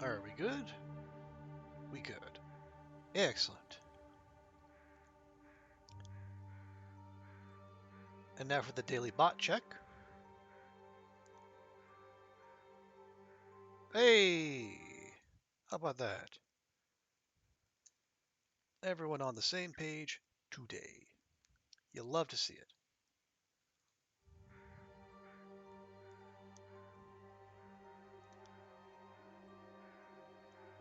Are we good? We good. Excellent. And now for the daily bot check. Hey! How about that? Everyone on the same page today. You love to see it.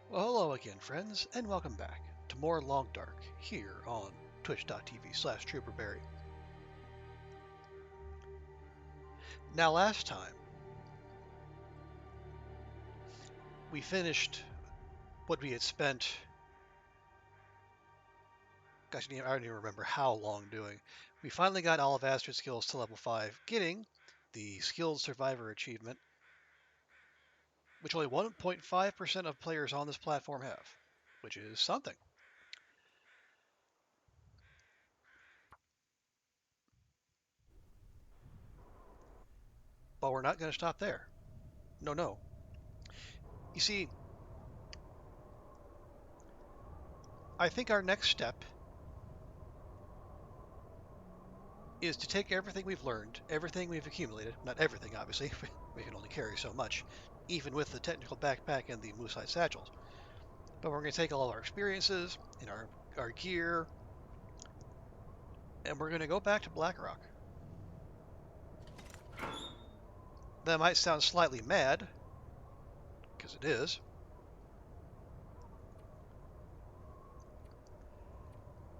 Well, hello again, friends, and welcome back to more Long Dark here on twitch.tv/TrooperBerry. Now, last time, we finished what we had spent. Gosh, I don't even remember how long doing. We finally got all of Astrid's skills to level 5, getting the Skilled Survivor achievement, which only 1.5% of players on this platform have, which is something. But we're not going to stop there. No, no. You see, I think our next step is to take everything we've learned, everything we've accumulated, not everything, obviously, we can only carry so much, even with the technical backpack and the moose-hide satchels. But we're going to take all of our experiences and our gear, and we're going to go back to Blackrock. That might sound slightly mad, because it is.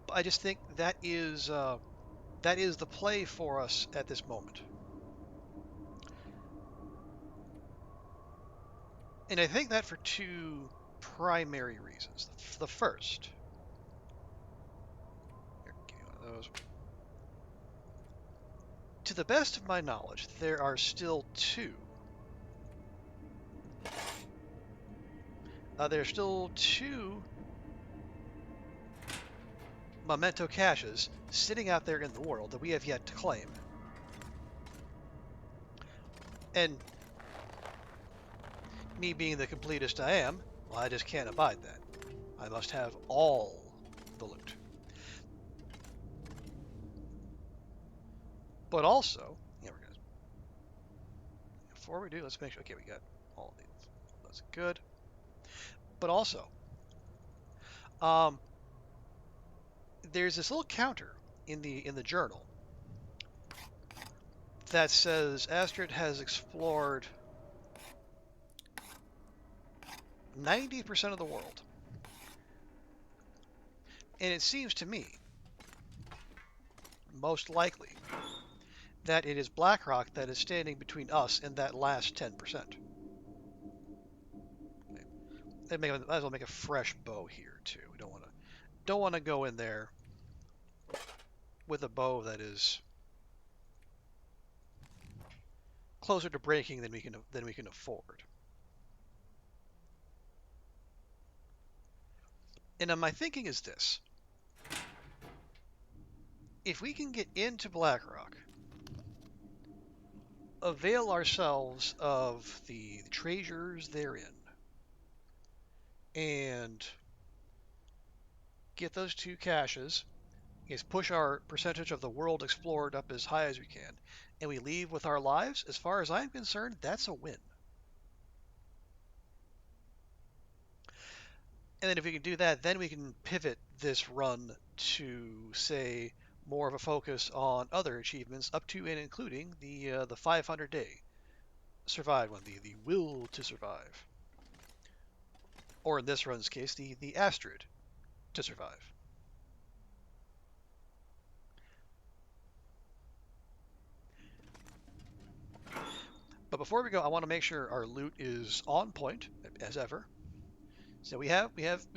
But I just think that is the play for us at this moment. And I think that for two primary reasons. The first, here, give me one of those. To the best of my knowledge, there are still two. There are still two memento caches sitting out there in the world that we have yet to claim. And me being the completist I am, well, I just can't abide that. I must have all the loot. But also, yeah, we're gonna. Before we do, let's make sure. Okay, we got all these. That's good. But also, um, there's this little counter in the journal that says Astrid has explored 90% of the world. And it seems to me, most likely, that it is Blackrock that is standing between us and that last 10%. I might as well make a fresh bow here too. We don't want to go in there with a bow that is closer to breaking than we can afford. And my thinking is this: if we can get into Blackrock, avail ourselves of the treasures therein, and get those two caches, is push our percentage of the world explored up as high as we can, and we leave with our lives, as far as I'm concerned, that's a win. And then if we can do that, then we can pivot this run to, say, more of a focus on other achievements, up to and including the 500-day survive one, the will to survive, or in this run's case, the Astrid to survive. But before we go, I want to make sure our loot is on point as ever. So we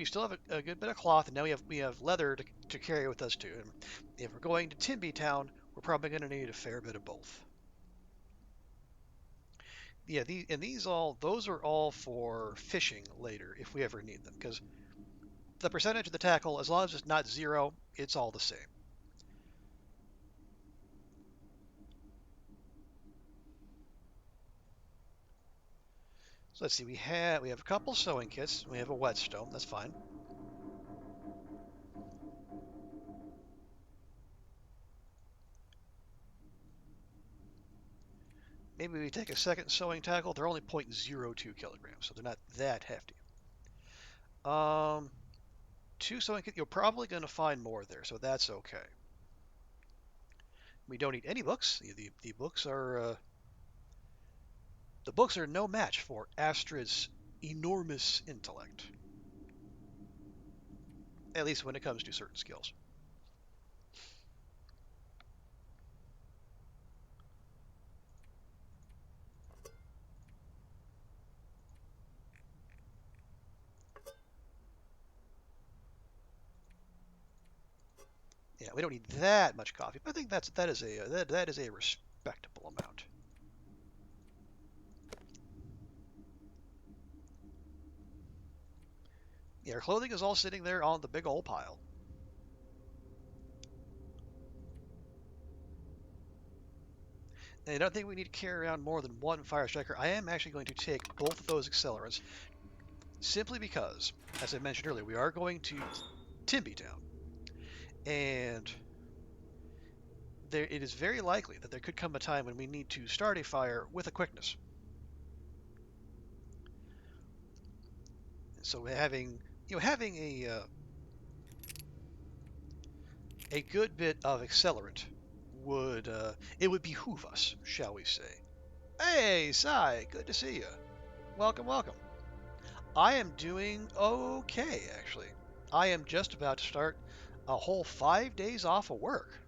still have a good bit of cloth, and now we have leather to carry with us too. And if we're going to Timby Town, we're probably going to need a fair bit of both. Yeah, those are all for fishing later if we ever need them, because the percentage of the tackle, as long as it's not zero, it's all the same. So let's see. We have a couple sewing kits. We have a whetstone. That's fine. Maybe we take a second sewing tackle. They're only 0.02 kilograms, so they're not that hefty. Um, two sewing kits. You're probably going to find more there, so that's okay. We don't need any books. The books are no match for Astrid's enormous intellect, at least when it comes to certain skills. Yeah, we don't need that much coffee, but I think that is a respectable amount. Yeah, our clothing is all sitting there on the big old pile. And I don't think we need to carry around more than one fire striker. I am actually going to take both of those accelerants simply because, as I mentioned earlier, we are going to Timby Town. And it is very likely that there could come a time when we need to start a fire with a quickness. So having a good bit of accelerant would behoove us, shall we say? Hey, Sai, good to see you. Welcome, welcome. I am doing okay, actually. I am just about to start a whole 5 days off of work.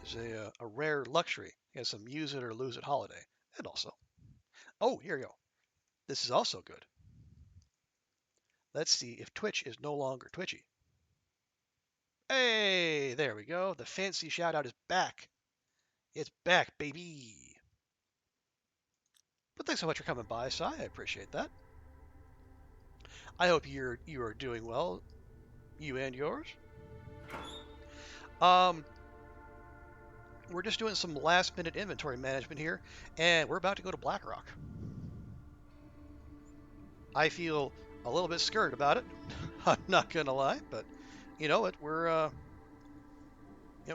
It's a rare luxury. It's some use it or lose it holiday. And also, oh, here you go. This is also good. Let's see if Twitch is no longer twitchy. Hey, there we go. The fancy shout out is back. It's back, baby. But thanks so much for coming by, Sai. I appreciate that. I hope you are doing well, you and yours. Um, we're just doing some last minute inventory management here, and we're about to go to Blackrock. I feel a little bit scared about it. I'm not gonna lie, but you know what?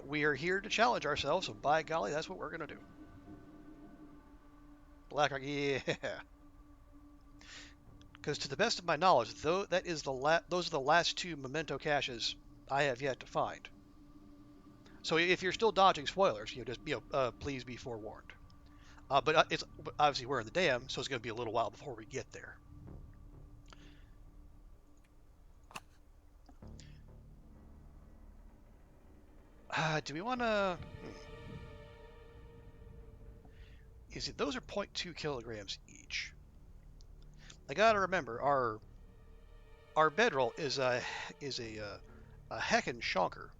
We are here to challenge ourselves, so by golly, that's what we're gonna do. Blackrock, yeah. Because to the best of my knowledge, though, those are the last two memento caches I have yet to find. So if you're still dodging spoilers, please be forewarned. But obviously we're in the dam, so it's going to be a little while before we get there. Do we want to? You see, those are 0.2 kilograms each. I gotta remember our bedroll is a heckin' shonker,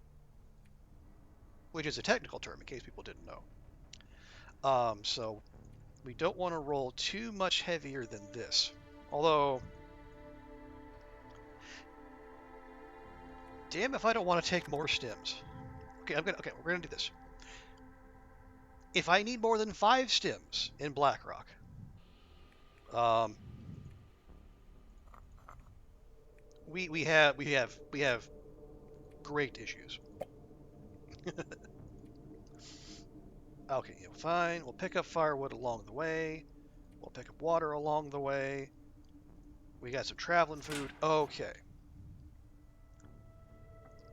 which is a technical term in case people didn't know. So we don't want to roll too much heavier than this. Although, damn if I don't want to take more stems. Okay, we're gonna do this. If I need more than 5 stems in Blackrock, um, we have great issues. Okay, yeah, fine. We'll pick up firewood along the way. We'll pick up water along the way. We got some traveling food. Okay.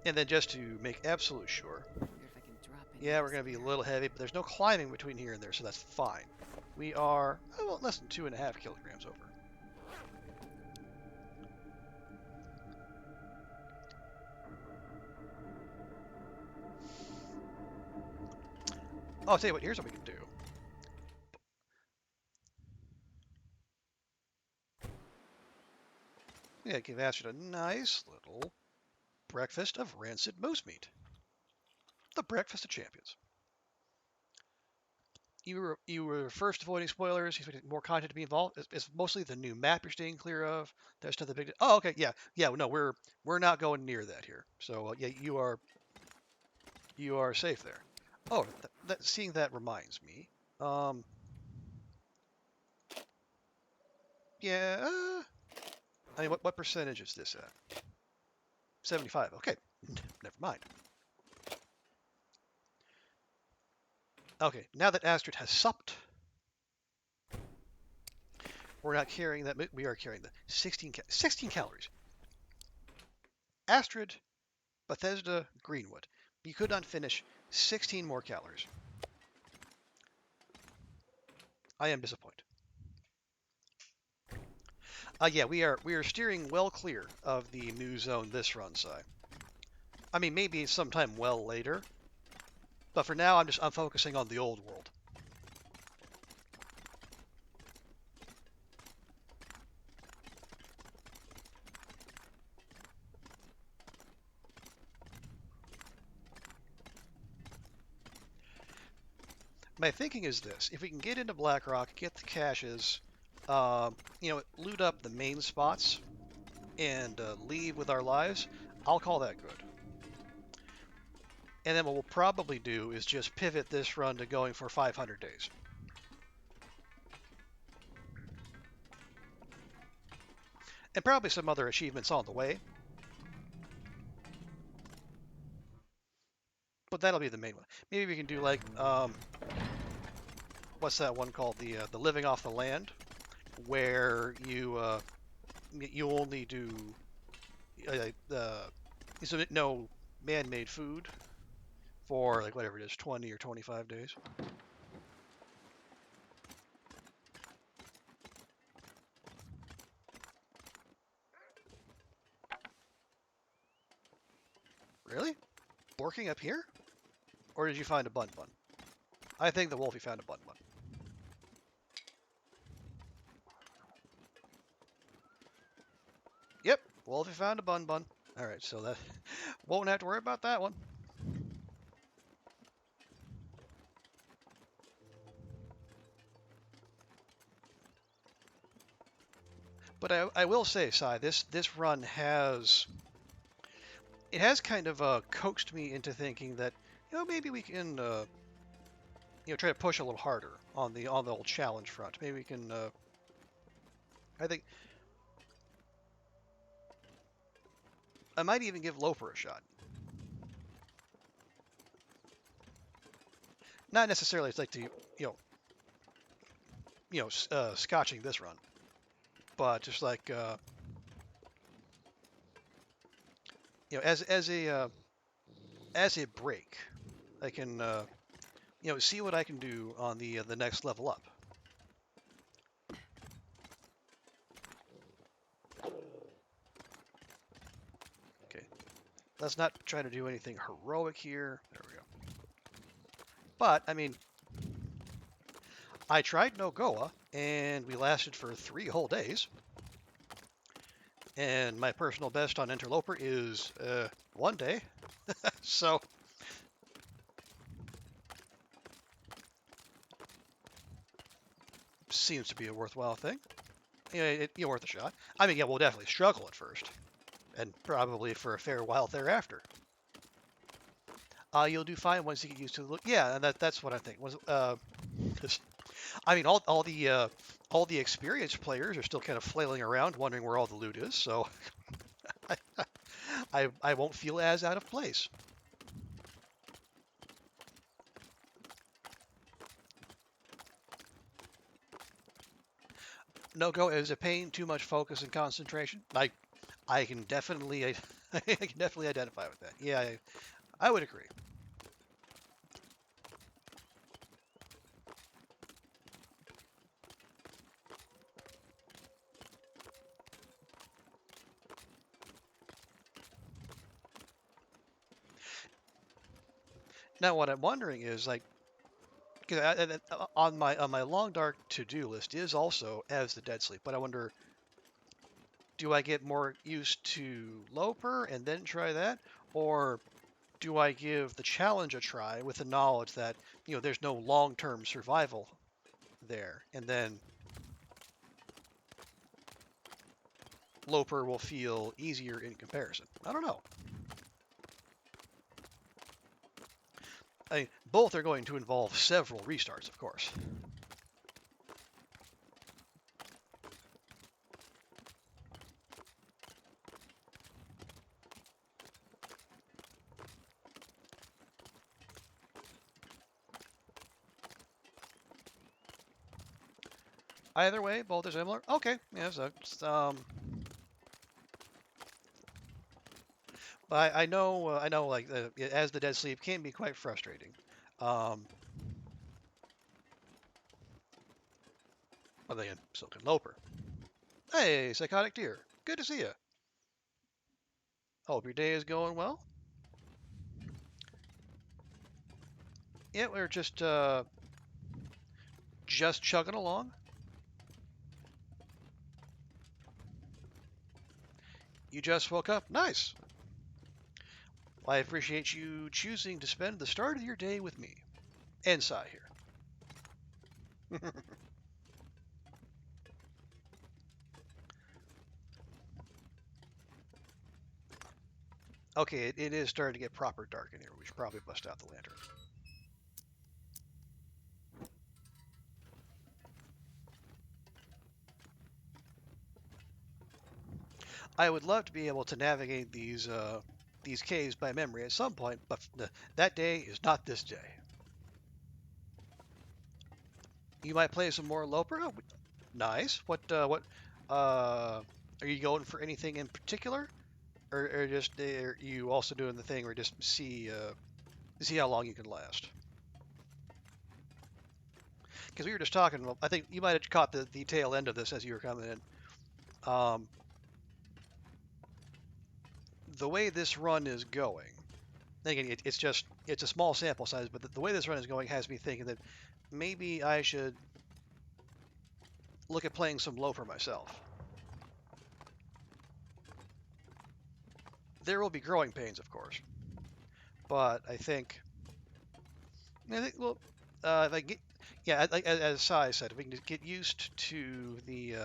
And then just to make absolute sure, yeah, we're going to be a little heavy, but there's no climbing between here and there, so that's fine. We are less than 2.5 kilograms over. Oh, I'll tell you what, here's what we can do. Yeah, give Astrid a nice little breakfast of rancid moose meat. The breakfast of champions. You were first avoiding spoilers. You expected more content to be involved. It's mostly the new map you're staying clear of. That's not the big. Oh, okay, yeah. No, we're not going near that here. So yeah, you are safe there. Oh, seeing that reminds me. Um, yeah. I mean, what percentage is this at? 75. Okay, never mind. Okay, now that Astrid has supped, we're not carrying that. We are carrying the 16 calories. Astrid, Bethesda, Greenwood. You could not finish 16 more calories. I am disappointed. Yeah, we are steering well clear of the new zone this run, Si. I mean, maybe sometime well later, but for now, I'm focusing on the old world. My thinking is this: if we can get into Blackrock, get the caches, loot up the main spots, and leave with our lives, I'll call that good. And then what we'll probably do is just pivot this run to going for 500 days. And probably some other achievements on the way. But that'll be the main one. Maybe we can do like, what's that one called? The living off the land, where you only do so no man-made food for like whatever it is, 20 or 25 days. Really? Borking up here? Or did you find a bun bun? I think the Wolfie found a bun bun. Yep, Wolfie found a bun bun. Alright, so that won't have to worry about that one. But I will say, Si, this run has kind of coaxed me into thinking that maybe we can try to push a little harder on the old challenge front. Maybe we can. I think I might even give Loper a shot. Not necessarily it's like to scotching this run, but just like as a break, I can see what I can do on the next level up. Okay, let's not try to do anything heroic here. There we go. But I mean, I tried Nogoa, and we lasted for 3 whole days. And my personal best on Interloper is 1 day. So seems to be a worthwhile thing. Worth a shot. I mean, yeah, we'll definitely struggle at first, and probably for a fair while thereafter. You'll do fine once you get used to the look. Yeah, and that's what I think. I mean, all the experienced players are still kind of flailing around, wondering where all the loot is. So I won't feel as out of place. No go is a pain, too much focus and concentration. I can definitely I can definitely identify with that. Yeah, I would agree. Now, what I'm wondering is like, because on my long dark to-do list is also as the Dead Sleep, but I wonder, do I get more used to Loper and then try that, or do I give the challenge a try with the knowledge that there's no long-term survival there, and then Loper will feel easier in comparison? I don't know. I mean, both are going to involve several restarts, of course. Either way, both are similar. Okay, yeah, so but I know, like as the dead sleep can be quite frustrating. Um, well, then Silken Loper. Hey, Psychotic Deer. Good to see you. Hope your day is going well. Yeah, we're just chugging along. You just woke up. Nice. Well, I appreciate you choosing to spend the start of your day with me. And Sai here. Okay, it is starting to get proper dark in here. We should probably bust out the lantern. I would love to be able to navigate these caves by memory at some point, but that day is not this day. You might play some more Loper. Oh, nice. What are you going for anything in particular, or just are you also doing the thing where just see how long you can last? Because we were just talking. Well, I think you might have caught the tail end of this as you were coming in. The way this run is going, again, it's a small sample size, but the way this run is going has me thinking that maybe I should look at playing some Loper myself. There will be growing pains, of course, but I think well, if I get yeah, like as Sai said, if we can just get used to the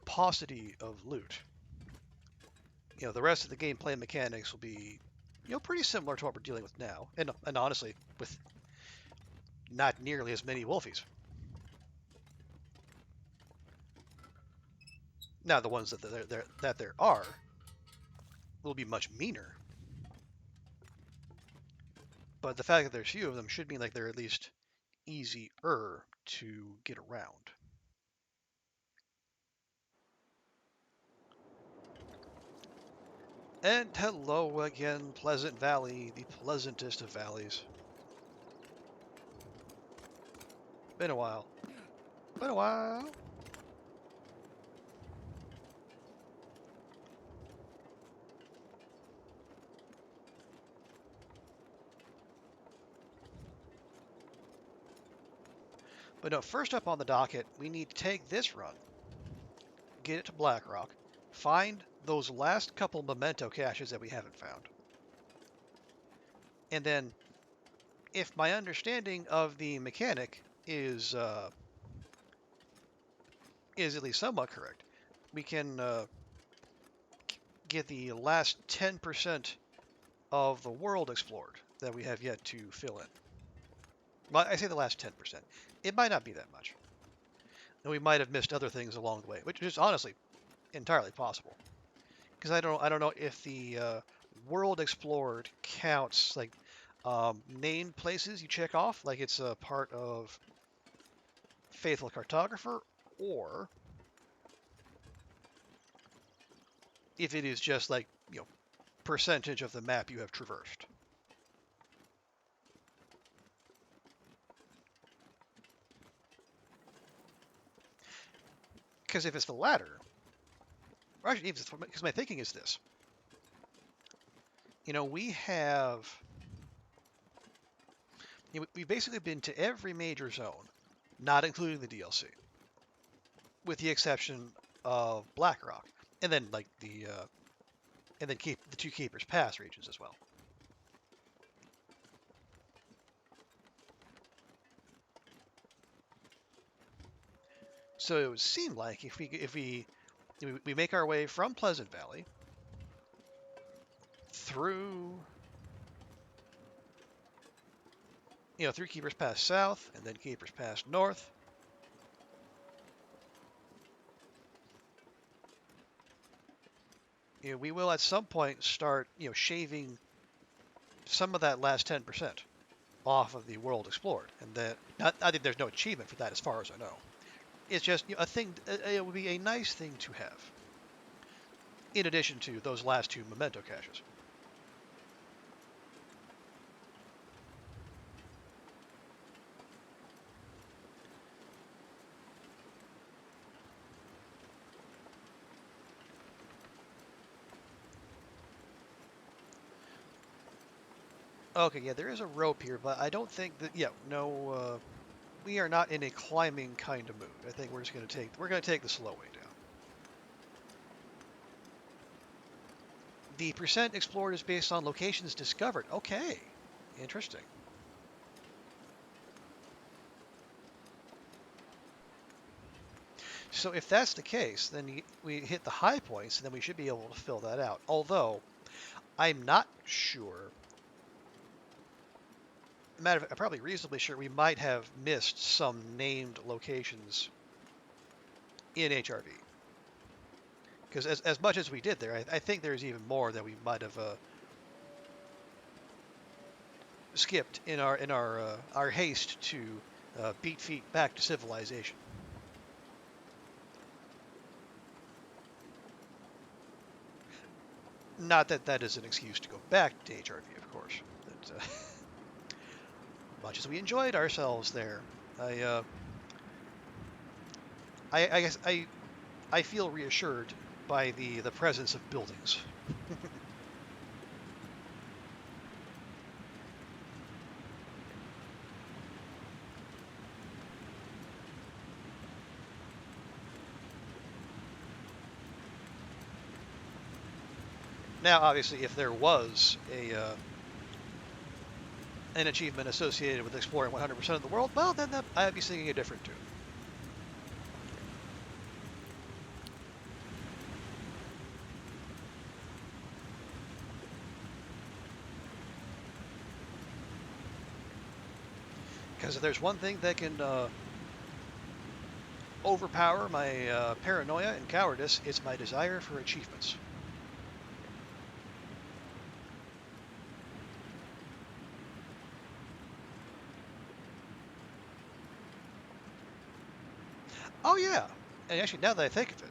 paucity of loot, the rest of the gameplay mechanics will be pretty similar to what we're dealing with now, and honestly, with not nearly as many wolfies. Now, the ones that there are will be much meaner, but the fact that there's few of them should mean like they're at least easier to get around. And hello again, Pleasant Valley, the pleasantest of valleys. Been a while. Been a while. But no, first up on the docket, we need to take this run, get it to Blackrock, find those last couple memento caches that we haven't found. And then, if my understanding of the mechanic is at least somewhat correct, we can get the last 10% of the world explored that we have yet to fill in. Well, I say the last 10%. It might not be that much. And we might have missed other things along the way, which is honestly entirely possible. Because I don't know if the world explored counts like named places you check off, like it's a part of Faithful Cartographer, or if it is just like percentage of the map you have traversed. Because if it's the latter, or actually, because my thinking is this. We have we've basically been to every major zone, not including the DLC, with the exception of Blackrock, and then like and then keep the two Keepers Pass regions as well. So it would seem like if we make our way from Pleasant Valley through through Keeper's Pass south and then Keeper's Pass north. We will at some point start, shaving some of that last 10% off of the world explored, and that I think there's no achievement for that as far as I know. It's just a thing. It would be a nice thing to have, in addition to those last two memento caches. Okay, yeah, there is a rope here, but I don't think that. Yeah, no, we are not in a climbing kind of mood. I think we're gonna take the slow way down. The percent explored is based on locations discovered. Okay, interesting. So if that's the case, then we hit the high points, and then we should be able to fill that out. Although I'm not sure. Matter of fact, I'm probably reasonably sure we might have missed some named locations in HRV. Because as much as we did there, I think there's even more that we might have skipped in our haste to beat feet back to civilization. Not that that is an excuse to go back to HRV, of course. But, much as we enjoyed ourselves there, I, uh, I guess I feel reassured by the presence of buildings. Now, obviously, if there was an achievement associated with exploring 100% of the world, well, then I'd be singing a different tune. Because if there's one thing that can overpower my paranoia and cowardice, it's my desire for achievements. Oh yeah, and actually, now that I think of it,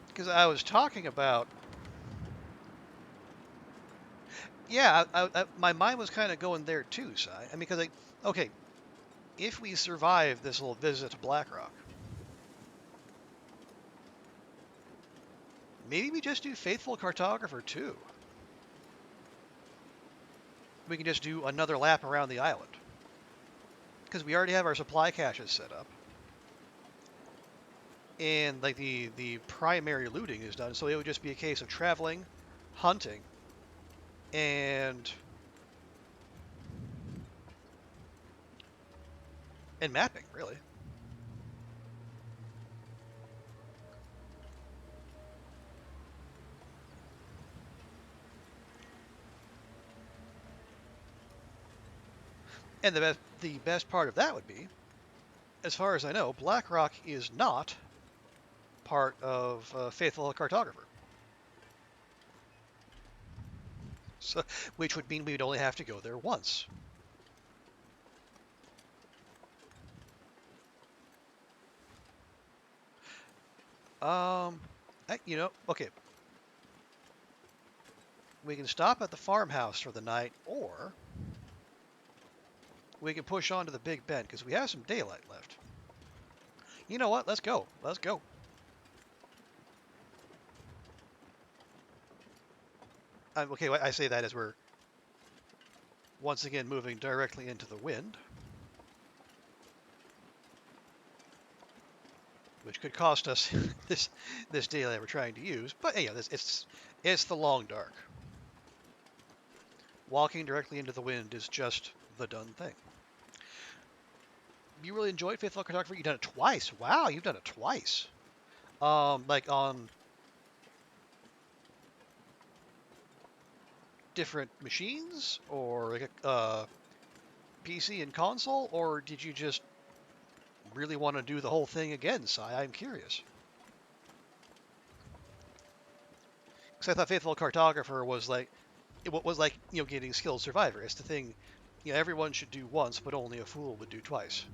because I was talking about, yeah, my mind was kind of going there too, Si. I mean, because okay, if we survive this little visit to Blackrock, maybe we just do Faithful Cartographer too. We can just do another lap around the island. Because we already have our supply caches set up. And like the primary looting is done, so it would just be a case of traveling, hunting, and mapping, really. And the best part of that would be, as far as I know, Blackrock is not part of Faithful Cartographer. So, which would mean we would only have to go there once. Okay. We can stop at the farmhouse for the night, or we can push on to the Big Bend because we have some daylight left. You know what? Let's go. Let's go. Okay, I say that as we're once again moving directly into the wind, which could cost us this daylight we're trying to use. But yeah, it's the long dark. Walking directly into the wind is just the done thing. You really enjoyed Faithful Cartographer? You've done it twice. Wow, you've done it twice. Like on different machines, or like PC and console, or did you just really want to do the whole thing again, Sai? I'm curious. Because I thought Faithful Cartographer was like, it was like, getting Skilled Survivor. It's the thing, everyone should do once, but only a fool would do twice.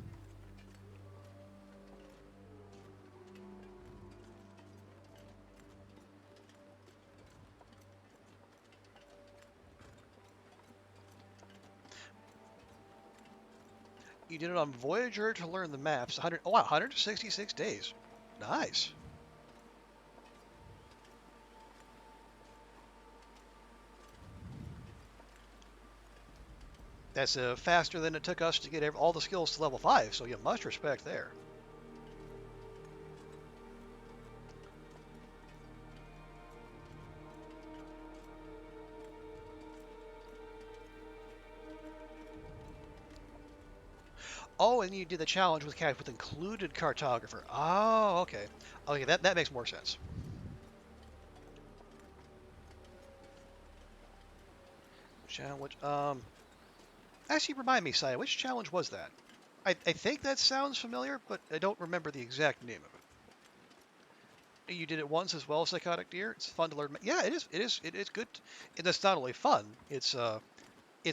You did it on Voyager to learn the maps. 100, oh wow, 166 days. Nice. That's faster than it took us to get all the skills to level 5, so you must respect there. Oh, and you did the challenge with included cartographer. Oh, okay. Okay, that makes more sense. Challenge. Actually, remind me, Saya, which challenge was that? I think that sounds familiar, but I don't remember the exact name of it. You did it once as well, Psychotic Deer. It's fun to learn. Yeah, it is. It is. It is good. And it's not only fun. It's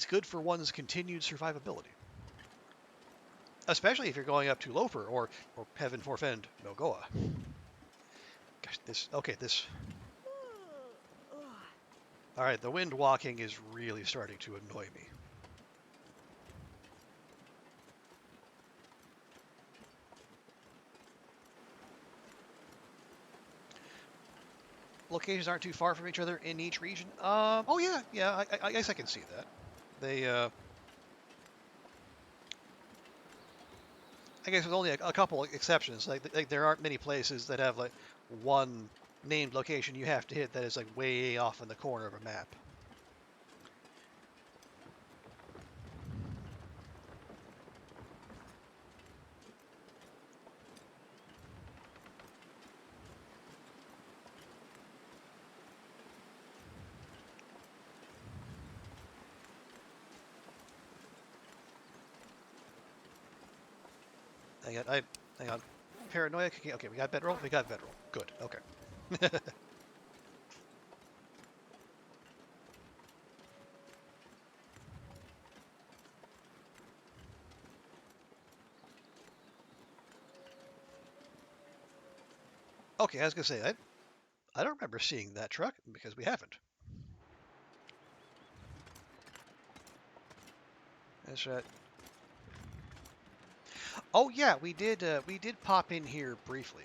good for one's continued survivability. Especially if you're going up to Loper or heaven forfend Nogoa. Gosh, this. All right, the wind walking is really starting to annoy me. Locations aren't too far from each other in each region. Oh yeah. I guess I can see that. They. I guess there's only a couple exceptions. Like there aren't many places that have like one named location you have to hit that is like way off in the corner of a map. Hang on. Paranoia. Okay, we got bedroll. We got bedroll. Good. Okay. Okay, I was gonna say I don't remember seeing that truck because we haven't. That's right. Oh yeah, we did pop in here briefly.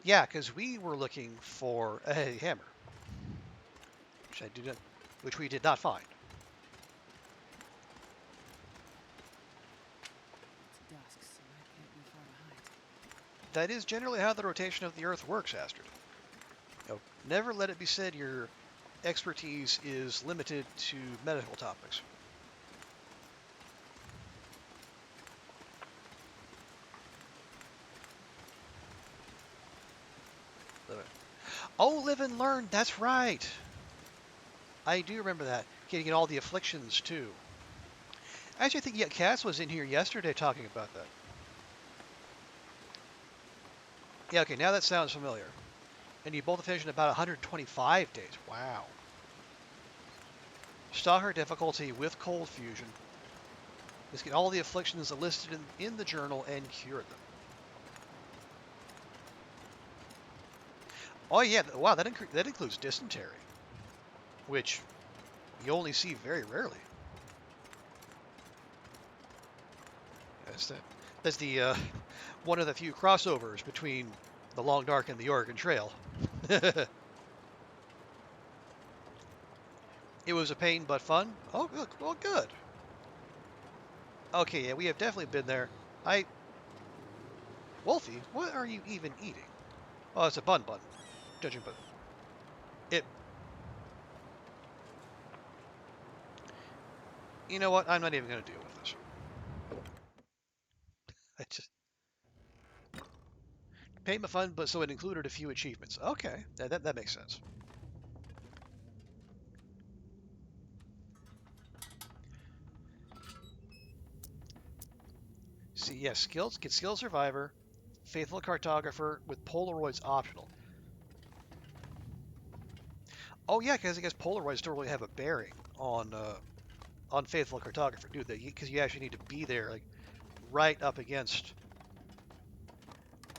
Yeah, because we were looking for a hammer, which we did not find. It's dusk, so I can't be far behind. That is generally how the rotation of the Earth works, Astrid. Never let it be said your expertise is limited to medical topics. Oh, live and learn. That's right. I do remember that. Getting all the afflictions too. Actually, I think Cass was in here yesterday talking about that. Yeah, okay, now that sounds familiar. And you both finished in about 125 days. Wow. Stalker difficulty with cold fusion. Let's get all the afflictions listed in the journal and cure them. Oh yeah, wow, that includes dysentery, which you only see very rarely. That's the one of the few crossovers between the Long Dark and the Oregon Trail. It was a pain but fun. Oh, good. Well, good. Okay, yeah, we have definitely been there. Wolfie, what are you even eating? Oh, it's a bun, judging by it. You know what? I'm not even going to deal with this. I just paid my fun, but so it included a few achievements. Okay, that makes sense. yeah, skilled survivor, faithful cartographer with Polaroids optional. Oh yeah, because I guess Polaroids don't really have a bearing on faithful cartographer, do they? Because you actually need to be there, like right up against.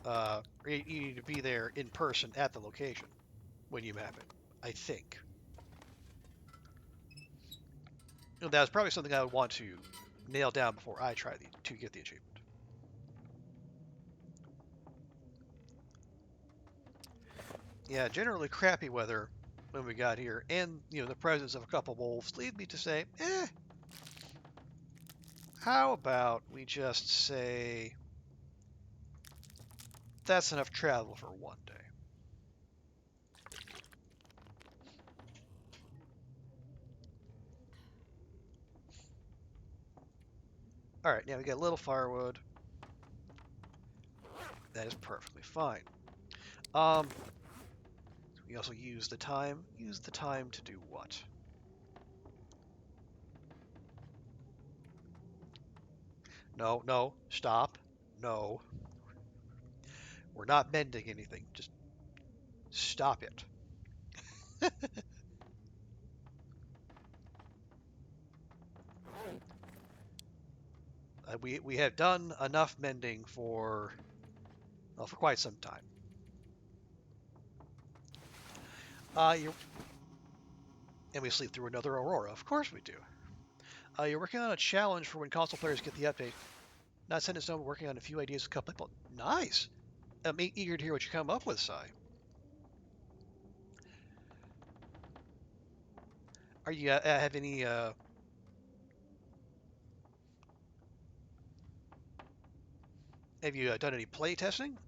You need to be there in person at the location when you map it. I think. That was probably something I would want to nail down before I try to get the achievement. Yeah, generally crappy weather when we got here, and the presence of a couple wolves lead me to say, how about we just say that's enough travel for one day. All right, now we got a little firewood. That is perfectly fine. Um, we also use the time. Use the time to do what? No, no, stop. No, we're not mending anything. Just stop it. We have done enough mending for well, for quite some time. You and we sleep through another aurora. Of course we do. You're working on a challenge for when console players get the update. Not set in stone, working on a few ideas. A couple people. Nice. I'm eager to hear what you come up with, Sai. Are you have any? Have you done any play testing?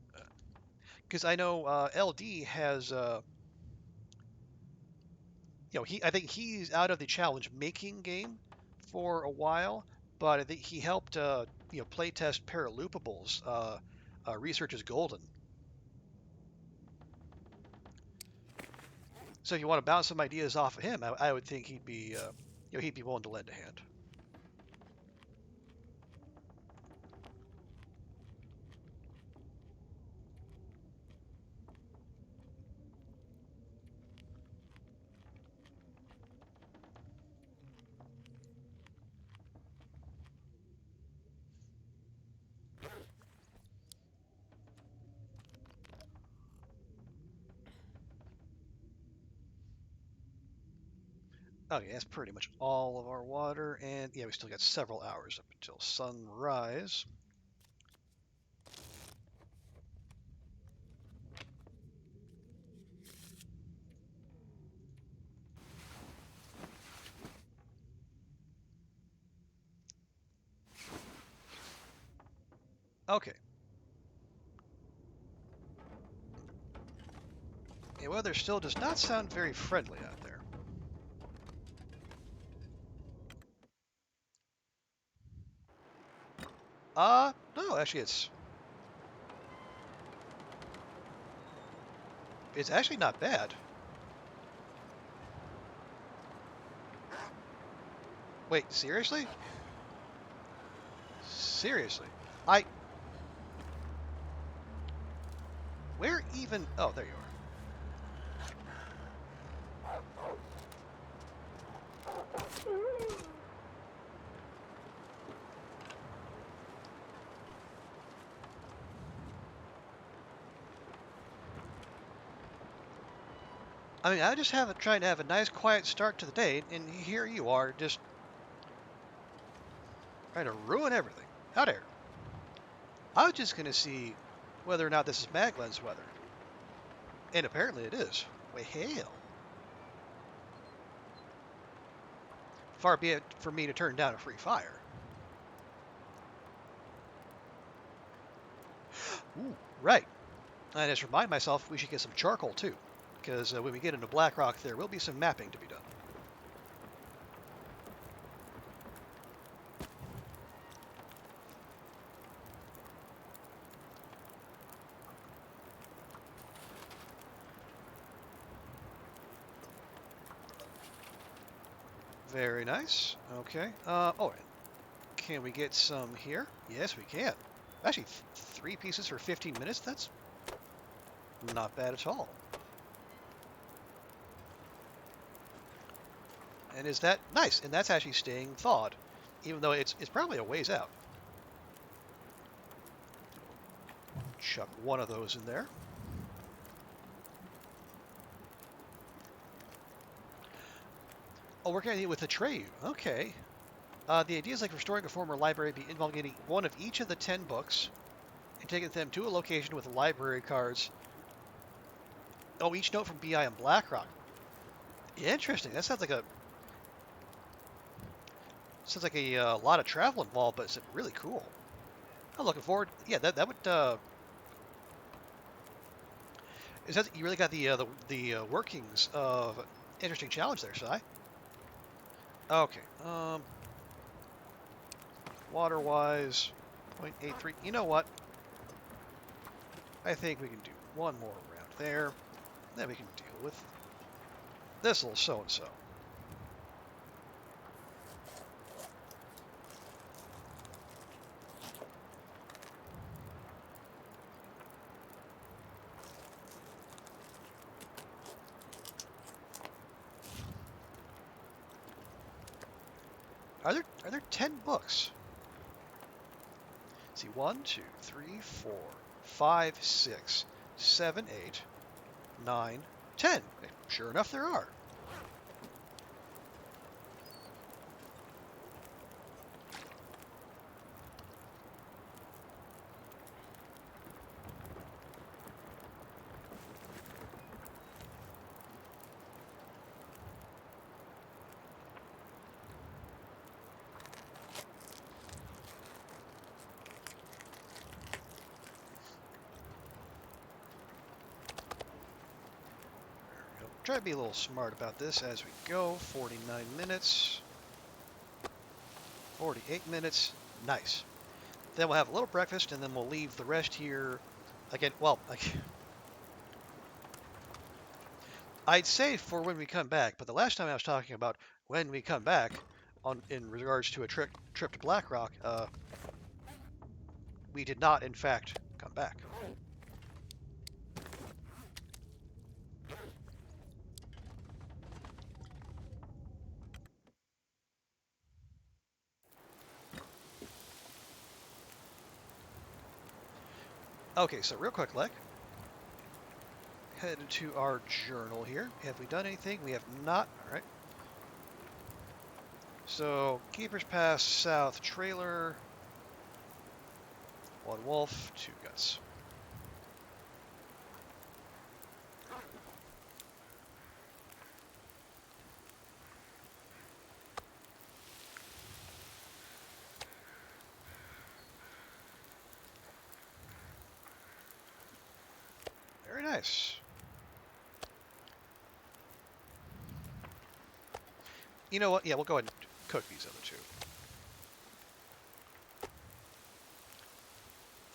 Because I know LD has. I think he's out of the challenge making game for a while, but I think he helped play test paraloopables. Research is golden. So if you want to bounce some ideas off of him, I would think he'd be willing to lend a hand. Okay, that's pretty much all of our water, and yeah, we still got several hours up until sunrise. Okay, the weather still does not sound very friendly out there. No, actually, it's actually not bad. Wait, seriously? Seriously? I where even? Oh, there you are. I mean, I just trying to have a nice, quiet start to the day, and here you are, just trying to ruin everything. How dare? I was just gonna see whether or not this is Maglen's weather, and apparently it is. Way hell. Far be it for me to turn down a free fire. Ooh, right. I just remind myself we should get some charcoal too, because when we get into Blackrock, there will be some mapping to be done. Very nice. Okay. Oh, can we get some here? Yes, we can. Actually, 3 pieces for 15 minutes? That's not bad at all. And is that nice? And that's actually staying thawed, even though it's probably a ways out. Chuck one of those in there. Oh, we're going to need with a tray. Okay. The idea is like restoring a former library involving getting one of each of the 10 books and taking them to a location with library cards. Oh, each note from BI and Blackrock. Interesting. That sounds like a lot of travel involved, but it's really cool. I'm looking forward. Yeah, that would. You really got the workings of interesting challenge there, Si. Okay. Water wise, 0.83. You know what? I think we can do one more round there. Then we can deal with this little so and so. Are there 10 books? Let's see, 1, 2, 3, 4, 5, 6, 7, 8, 9, 10. Sure enough, there are. Try to be a little smart about this as we go. 49 minutes. 48 minutes. Nice. Then we'll have a little breakfast, and then we'll leave the rest here. Again, well, I'd say for when we come back, but the last time I was talking about when we come back in regards to a trip to Blackrock, we did not, in fact, come back. Okay, so real quick, Lek. Head into our journal here. Have we done anything? We have not. All right. So, Keeper's Pass South trailer. 1 wolf, 2 guts. Very nice. You know what? Yeah, we'll go ahead and cook these other 2.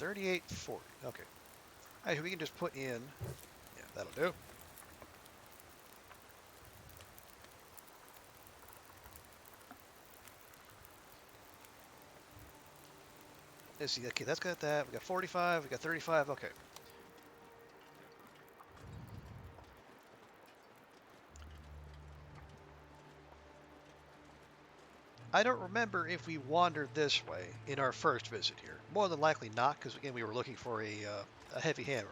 38.40. Okay. All right, we can just put in. Yeah, that'll do. Let's see. Okay, that's got that. We got 45. We got 35. Okay. I don't remember if we wandered this way in our first visit here. More than likely not, because again we were looking for a heavy hammer.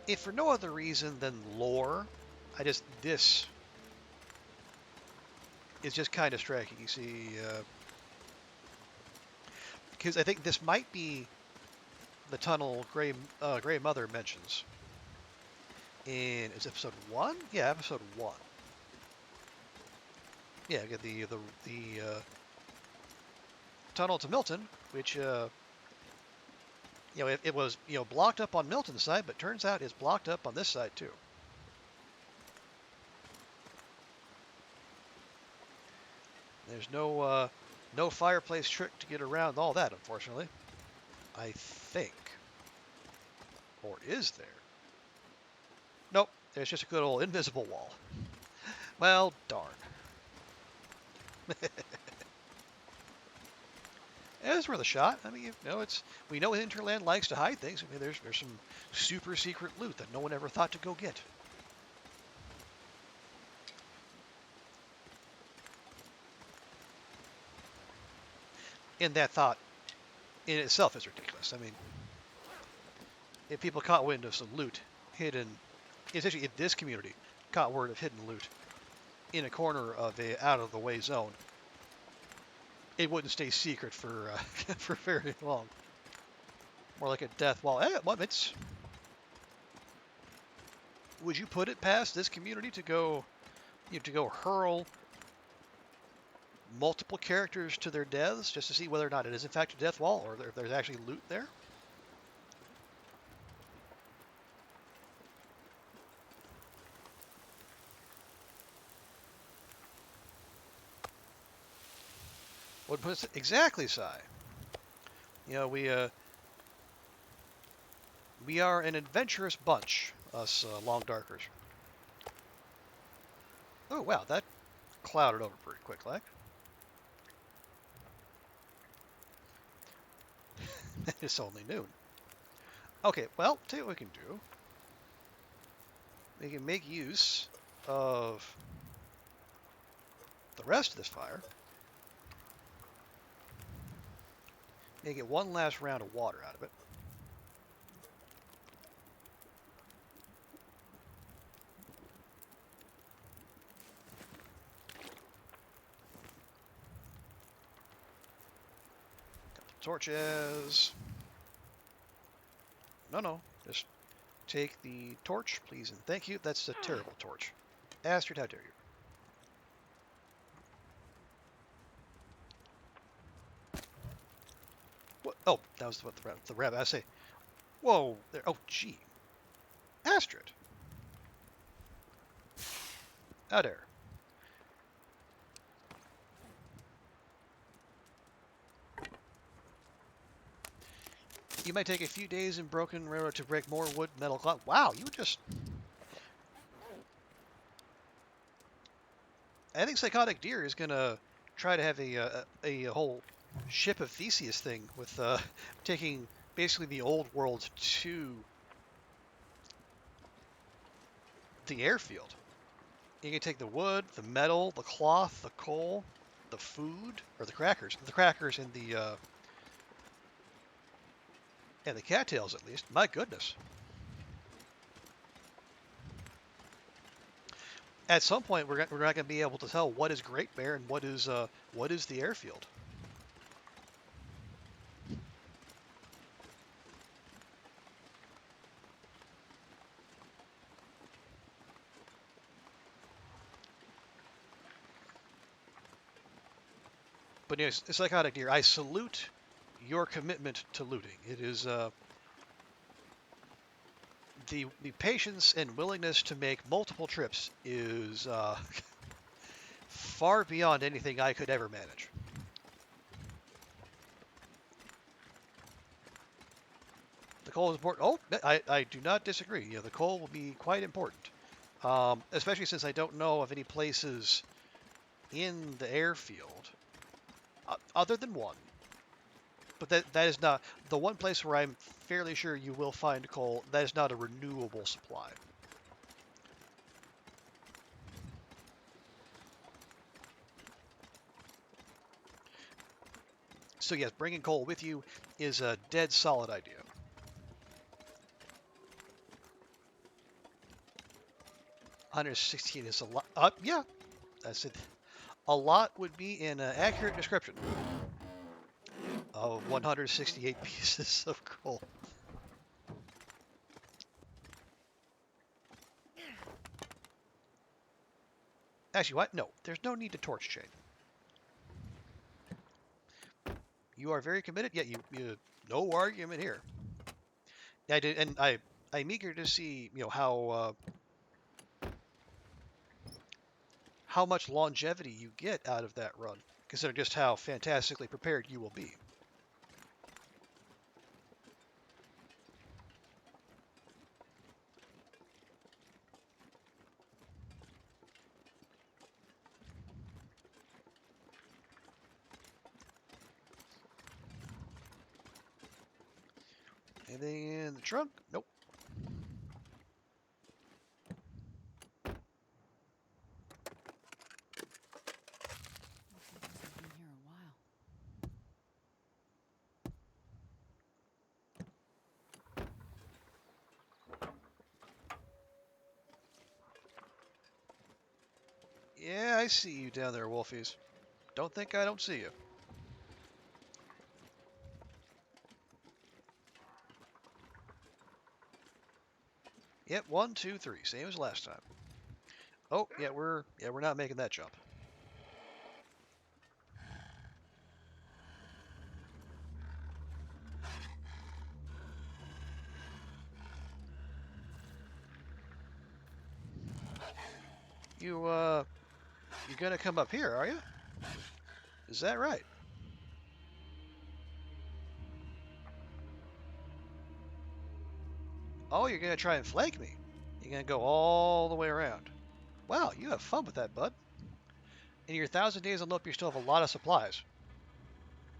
If for no other reason than lore, this is just kind of striking. You see, because I think this might be the tunnel Gray Mother mentions in episode 1? Yeah, episode 1. Yeah, get the tunnel to Milton, which it was blocked up on Milton's side, but turns out it's blocked up on this side too. There's no fireplace trick to get around all that, unfortunately. I think, or is there? Nope. There's just a good old invisible wall. Well, darn. It's worth a shot. I mean, it's we know Hinterland likes to hide things. I mean, there's some super secret loot that no one ever thought to go get. And that thought in itself is ridiculous. I mean, if people caught wind of some loot hidden, essentially if this community caught word of hidden loot in a corner of a out of the way zone, it wouldn't stay secret for for very long. More like a death wall. Well, it's. Would you put it past this community to go, to go hurl multiple characters to their deaths just to see whether or not it is in fact a death wall or if there's actually loot there? Would put it exactly, Sai. You know, we are an adventurous bunch, us long darkers. Oh wow, that clouded over pretty quick, like. It's only noon. Okay, well, tell you what we can do. We can make use of the rest of this fire. Get one last round of water out of it. Couple torches. No, just take the torch, please and thank you. That's a terrible torch. Astrid, how dare you? What? Oh, that was what the rabbit. I say, whoa, there. Oh, gee, Astrid, how dare? You might take a few days in broken railroad to break more wood, metal, cloth. Wow, you just. I think Psychotic Deer is gonna try to have a whole ship of Theseus thing with taking basically the old world to the airfield. You can take the wood, the metal, the cloth, the coal, the food, or the crackers and the cattails at least. My goodness. At some point, we're not going to be able to tell what is Great Bear and what is the airfield. But anyways, Psychotic Deer, I salute your commitment to looting. It is the patience and willingness to make multiple trips is far beyond anything I could ever manage. The coal is important. Oh, I do not disagree. The coal will be quite important, especially since I don't know of any places in the airfield other than one. But that is not the one place where I'm fairly sure you will find coal. That is not a renewable supply. So yes, bringing coal with you is a dead solid idea. 116 is a lot. Yeah, that's it. A lot would be an accurate description of 168 pieces of coal. Actually, what? No, there's no need to torch chain. You are very committed. Yeah, you no argument here. I did, and I'm eager to see how much longevity you get out of that run, considering just how fantastically prepared you will be. Anything in the trunk? Nope. Looks like this has been here a while. Yeah, I see you down there, Wolfies. Don't think I don't see you. Yep, 1, 2, 3, same as last time. Oh, we're not making that jump. You're gonna come up here, are you? Is that right? Oh, you're gonna try and flank me. You're gonna go all the way around. Wow, you have fun with that, bud. In your 1,000 days on Lope, you still have a lot of supplies.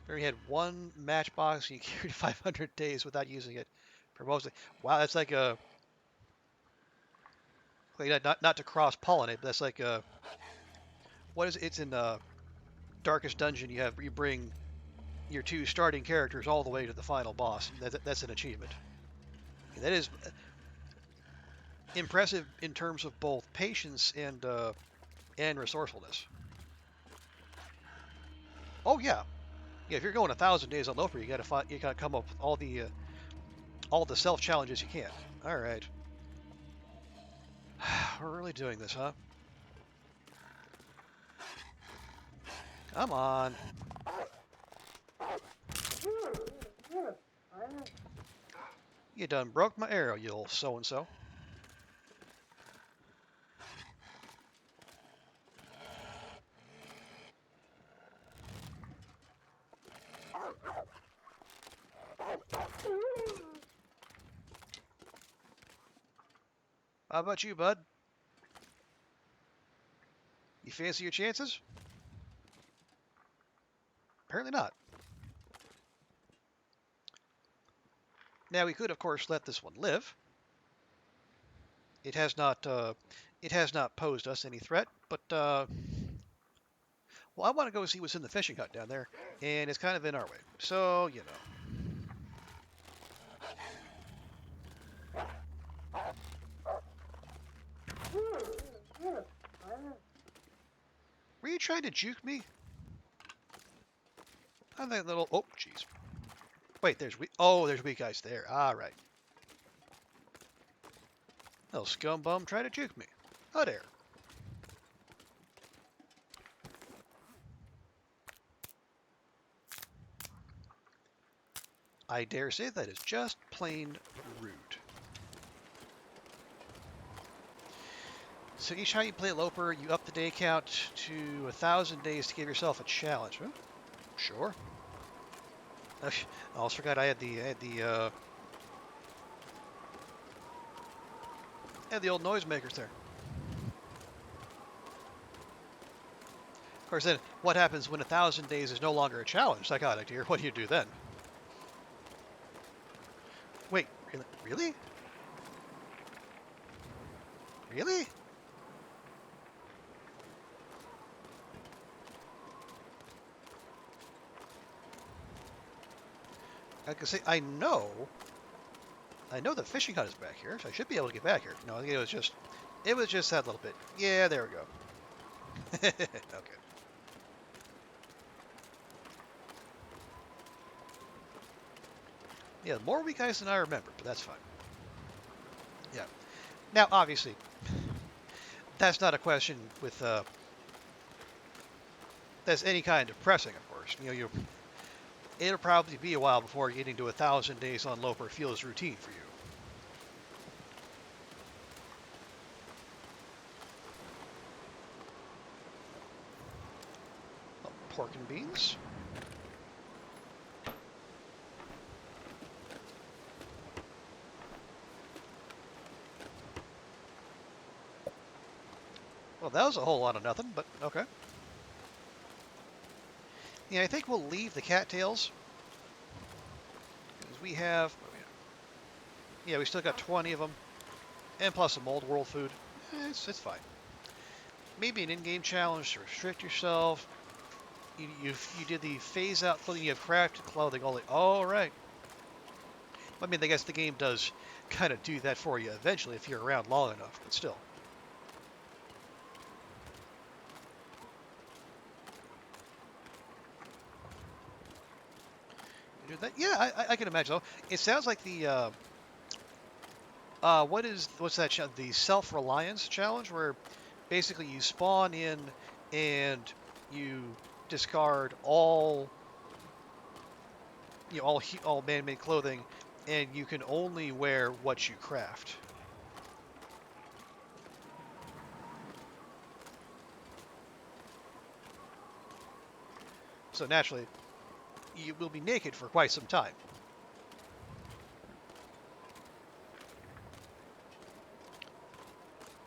We already had one matchbox, and you carried 500 days without using it for mostly. Wow, that's like a not to cross pollinate, but that's like a what is it? It's in Darkest Dungeon. You bring your 2 starting characters all the way to the final boss. That's an achievement. And that is impressive in terms of both patience and resourcefulness. Oh yeah, yeah. If you're going 1,000 days on Loper, you gotta come up with all the self challenges you can. All right, we're really doing this, huh? Come on. You done broke my arrow, you old so and so. How about you, bud? You fancy your chances? Apparently not. Now we could, of course, let this one live. It has not. It has not posed us any threat, but well, I want to go see what's in the fishing hut down there, and it's kind of in our way. So you know. Were you trying to juke me? I think little. Oh, jeez. Wait, there's weak. Oh, there's weak guys there. All right. Little scum bum try to juke me. Oh, there. I dare say that is just plain rude. So each time you play Loper, you up the day count to 1,000 days to give yourself a challenge. Huh? Sure. I almost forgot I had the old noisemakers there. Of course, then what happens when 1,000 days is no longer a challenge? Psychotic dear, what do you do then? Wait, really? Really? I can say I know the fishing hut is back here, so I should be able to get back here. No, I think it was just that little bit. Yeah, there we go. Okay. Yeah, more weak guys than I remember, but that's fine. Yeah. Now, obviously, that's not a question with that's any kind of pressing, of course. It'll probably be a while before getting to 1,000 days on Loper feels routine for you. Oh, pork and beans. Well, that was a whole lot of nothing, but okay. Yeah, I think we'll leave the cattails because we have. Yeah, we still got 20 of them, and plus some old world food. It's fine. Maybe an in-game challenge to restrict yourself. You did the phase out clothing. You have crafted clothing. All right. I mean, I guess the game does kind of do that for you eventually if you're around long enough, but still. Yeah, I can imagine. Though. It sounds like the what's that? The self-reliance challenge, where basically you spawn in and you discard all all man-made clothing, and you can only wear what you craft. So naturally, you will be naked for quite some time.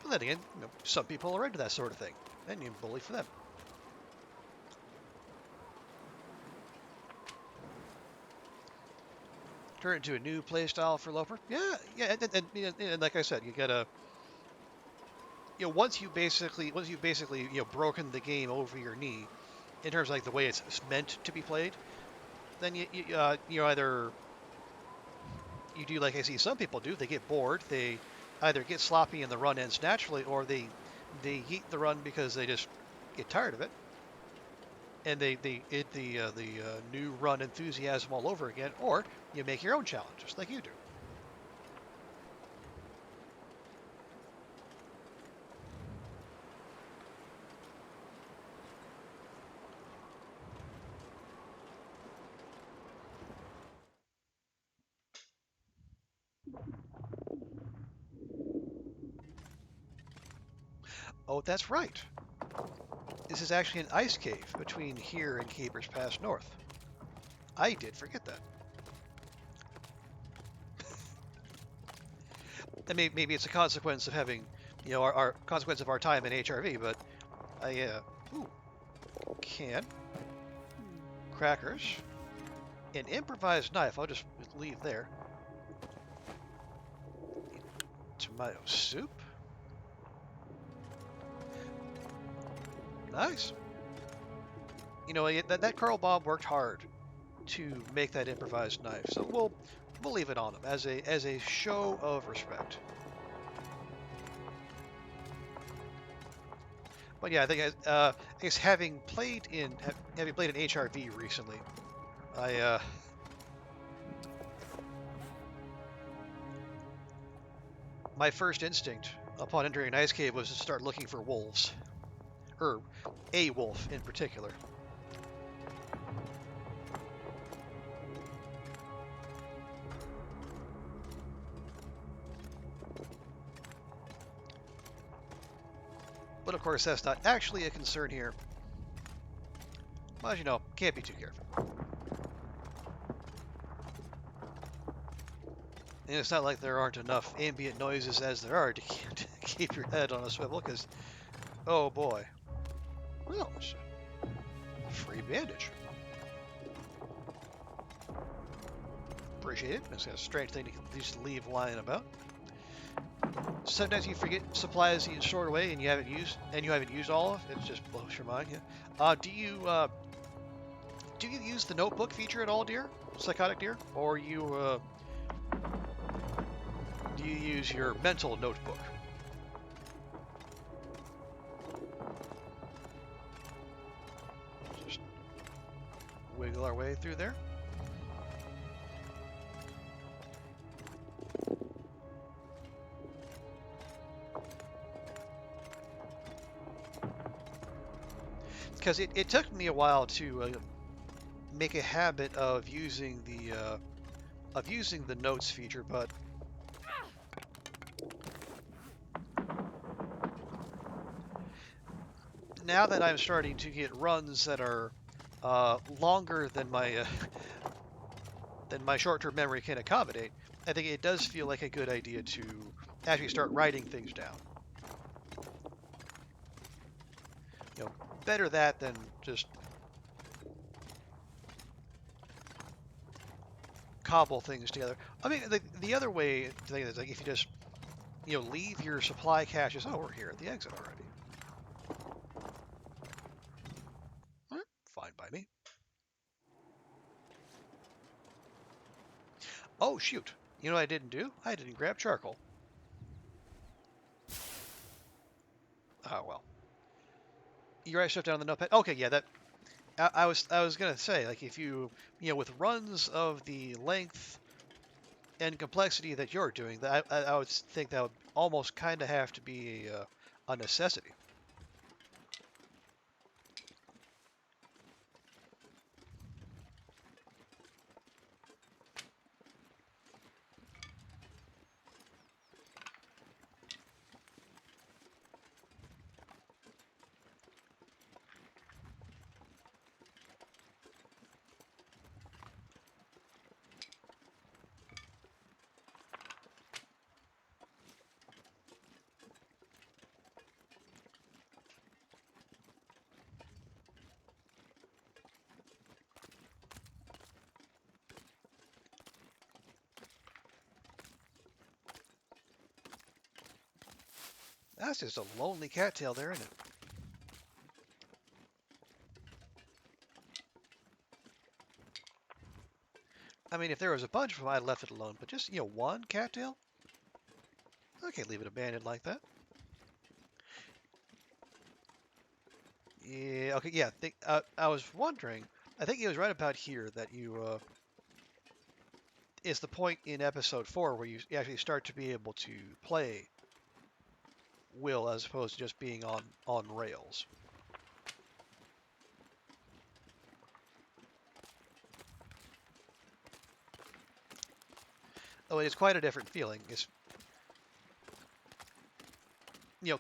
But then again, some people are into that sort of thing, and you bully for them. Turn it into a new playstyle for Loper. Yeah, yeah, and like I said, you gotta, once you basically, broken the game over your knee, in terms of like the way it's meant to be played, then you either you do like I see some people do. They get bored. They either get sloppy and the run ends naturally, or they yeet the run because they just get tired of it, and they hit the new run enthusiasm all over again. Or you make your own challenge, just like you do. Oh, that's right. This is actually an ice cave between here and Capers Pass North. I did forget that. And maybe it's a consequence of having, our consequence of our time in HRV. But ooh, can crackers, an improvised knife. I'll just leave there. Tomato soup. Nice. That Carl Bob worked hard to make that improvised knife, so we'll leave it on him as a show of respect. But yeah, I guess having played in HRV recently, I my first instinct upon entering an ice cave was to start looking for wolves, or a wolf in particular. But of course, that's not actually a concern here. Well, as you know, can't be too careful. And it's not like there aren't enough ambient noises as there are to keep your head on a swivel, because, oh boy. Well, free bandage. Appreciate it. It's a strange thing to just leave lying about. Sometimes you forget supplies you stored away and you haven't used all of. It just blows your mind. Yeah. Do you use the notebook feature at all, dear? Psychotic dear? Or do you use your mental notebook? Just wiggle our way through there. Because it took me a while to make a habit of using the notes feature, but now that I'm starting to get runs that are longer than my short-term memory can accommodate, I think it does feel like a good idea to actually start writing things down. Better that than just cobble things together. I mean, the other way to think is like if you just leave your supply caches. Oh, we're here at the exit already. Fine by me. Oh shoot! You know what I didn't do? I didn't grab charcoal. Oh well. You write stuff down on the notepad. Okay, yeah, that I was gonna say like if with runs of the length and complexity that you're doing, that I would think that would almost kind of have to be a necessity. That's just a lonely cattail there, isn't it? I mean, if there was a bunch of them, I'd left it alone. But just one cattail, I can't leave it abandoned like that. Yeah. Okay. Yeah. I was wondering. I think it was right about here that is the point in episode 4 where you actually start to be able to play Will as opposed to just being on rails. Oh, it's quite a different feeling. It's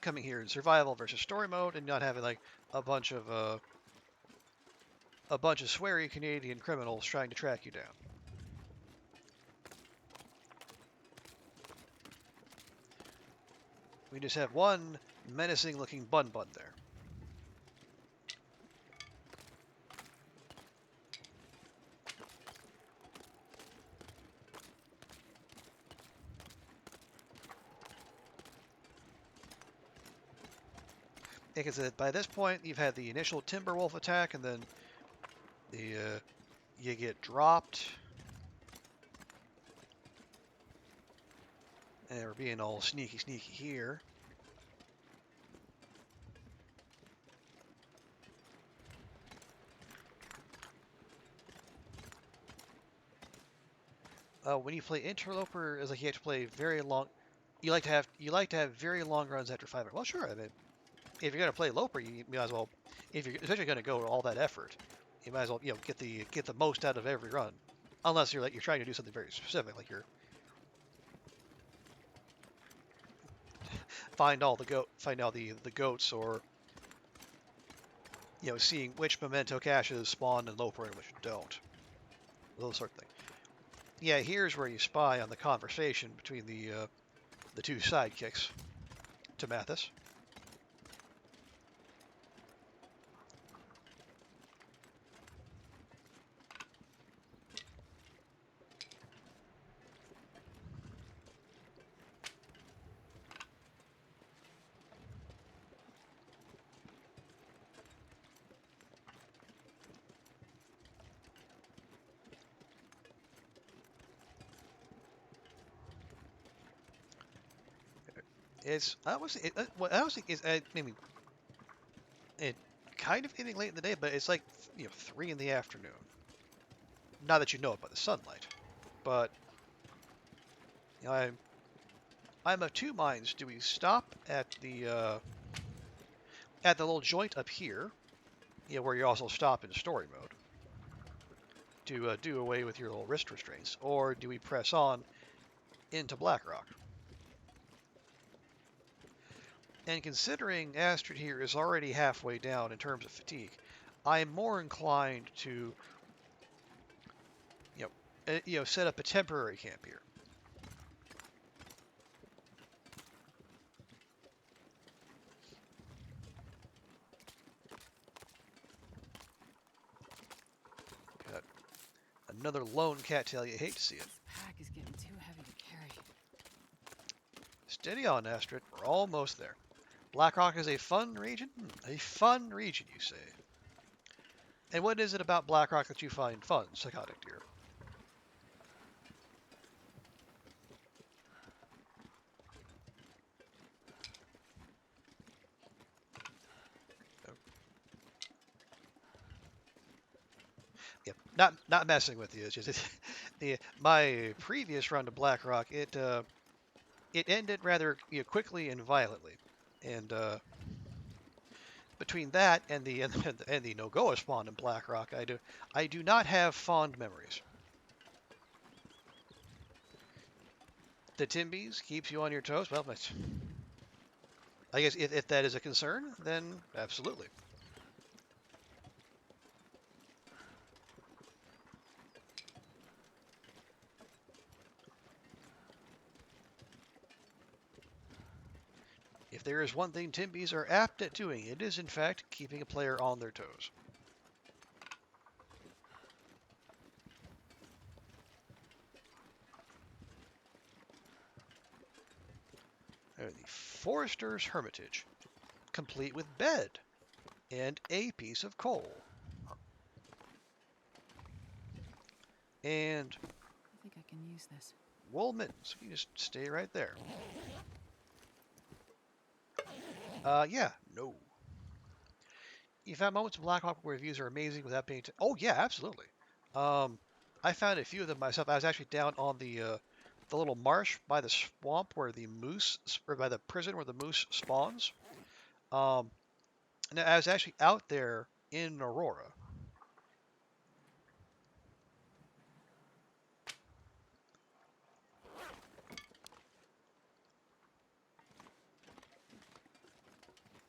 coming here in survival versus story mode and not having like a bunch of uh, a bunch of sweary Canadian criminals trying to track you down. We just have one menacing looking bun there. Because by this point you've had the initial timber wolf attack and then you get dropped. And we're being all sneaky here. When you play interloper, it's like you have to play very long. You like to have very long runs after 5 hours. Well, sure. I mean, if you're gonna play loper, you might as well. If you're especially gonna go all that effort, you might as well get the most out of every run. Unless you're trying to do something very specific, like you're find all the goats, or seeing which memento caches spawn in loper and which don't. Those sort of things. Yeah, here's where you spy on the conversation between the two sidekicks to Mathis. It's I was it, what I was thinking is maybe it kind of getting late in the day, but it's like 3 in the afternoon. Now that you know it by the sunlight, but you know, I'm of two minds. Do we stop at the little joint up here, where you also stop in story mode to do away with your little wrist restraints, or do we press on into Blackrock? And considering Astrid here is already halfway down in terms of fatigue, I'm more inclined to set up a temporary camp here. Got Another lone cattail. You hate to see it. This pack is getting too heavy to carry. Steady on, Astrid. We're almost there. Blackrock is a fun region? A fun region, you say. And what is it about Blackrock that you find fun, Psychotic Deer? Yep, not messing with you. It's just my previous run to Blackrock. It ended rather quickly and violently, and between that and the and the Nogoa spawn in Blackrock, I do not have fond memories. The Timbies keeps you on your toes. Well, I guess if that is a concern, then absolutely. If there is one thing Timbies are apt at doing, it is in fact keeping a player on their toes. The Forester's Hermitage, complete with bed and a piece of coal. And I think I can use this. wool mittens. You just stay right there. Yeah, no. You found moments of Blackhawk where views are amazing without being. Oh yeah, absolutely. Um, I found a few of them myself. I was actually down on the little marsh by the swamp where the moose, or by the prison where the moose spawns. Um, and I was actually out there in Aurora.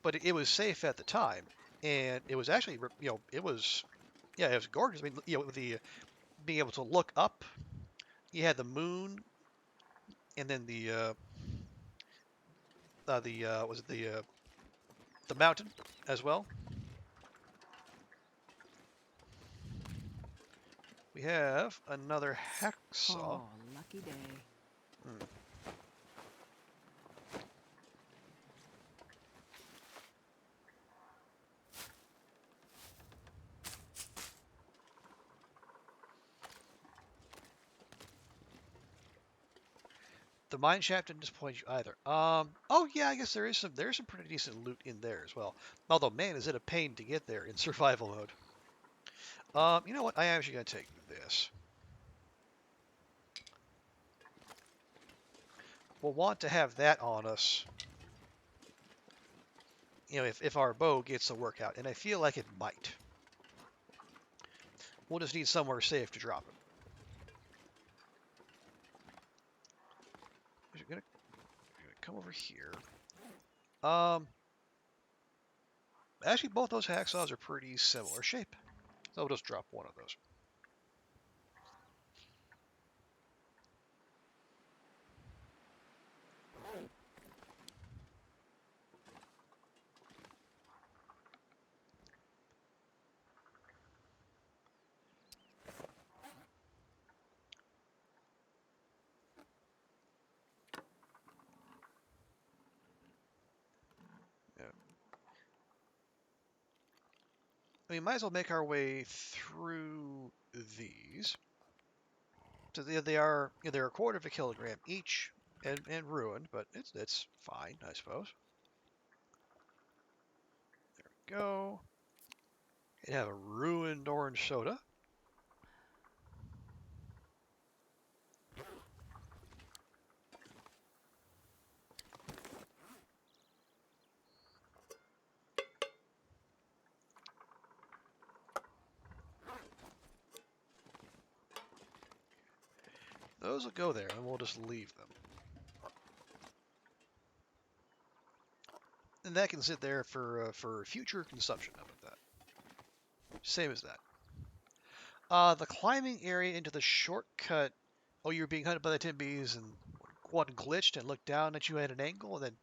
But it was safe at the time, and it was actually, it was, yeah, it was gorgeous. I mean, with the being able to look up, you had the moon, and then was it the mountain as well. We have another hacksaw. Oh, lucky day. Hmm. The mine shaft didn't disappoint you either. Oh yeah, I guess there's some pretty decent loot in there as well. Although, man, is it a pain to get there in survival mode. You know what? I am actually gonna take this. We'll want to have that on us. If our bow gets a workout, and I feel like it might. We'll just need somewhere safe to drop it. You're gonna come over here. Um, Actually, both those hacksaws are pretty similar shape, so we'll just drop one of those. Yeah. We might as well make our way through these. So they're a quarter of a kilogram each, and ruined, but it's fine, I suppose. There we go. And have a ruined orange soda. Those will go there, and we'll just leave them. And that can sit there for future consumption. How about that? Same as that. The climbing area into the shortcut. Oh, you were being hunted by the Timbies, and one glitched and looked down at you at an angle, and then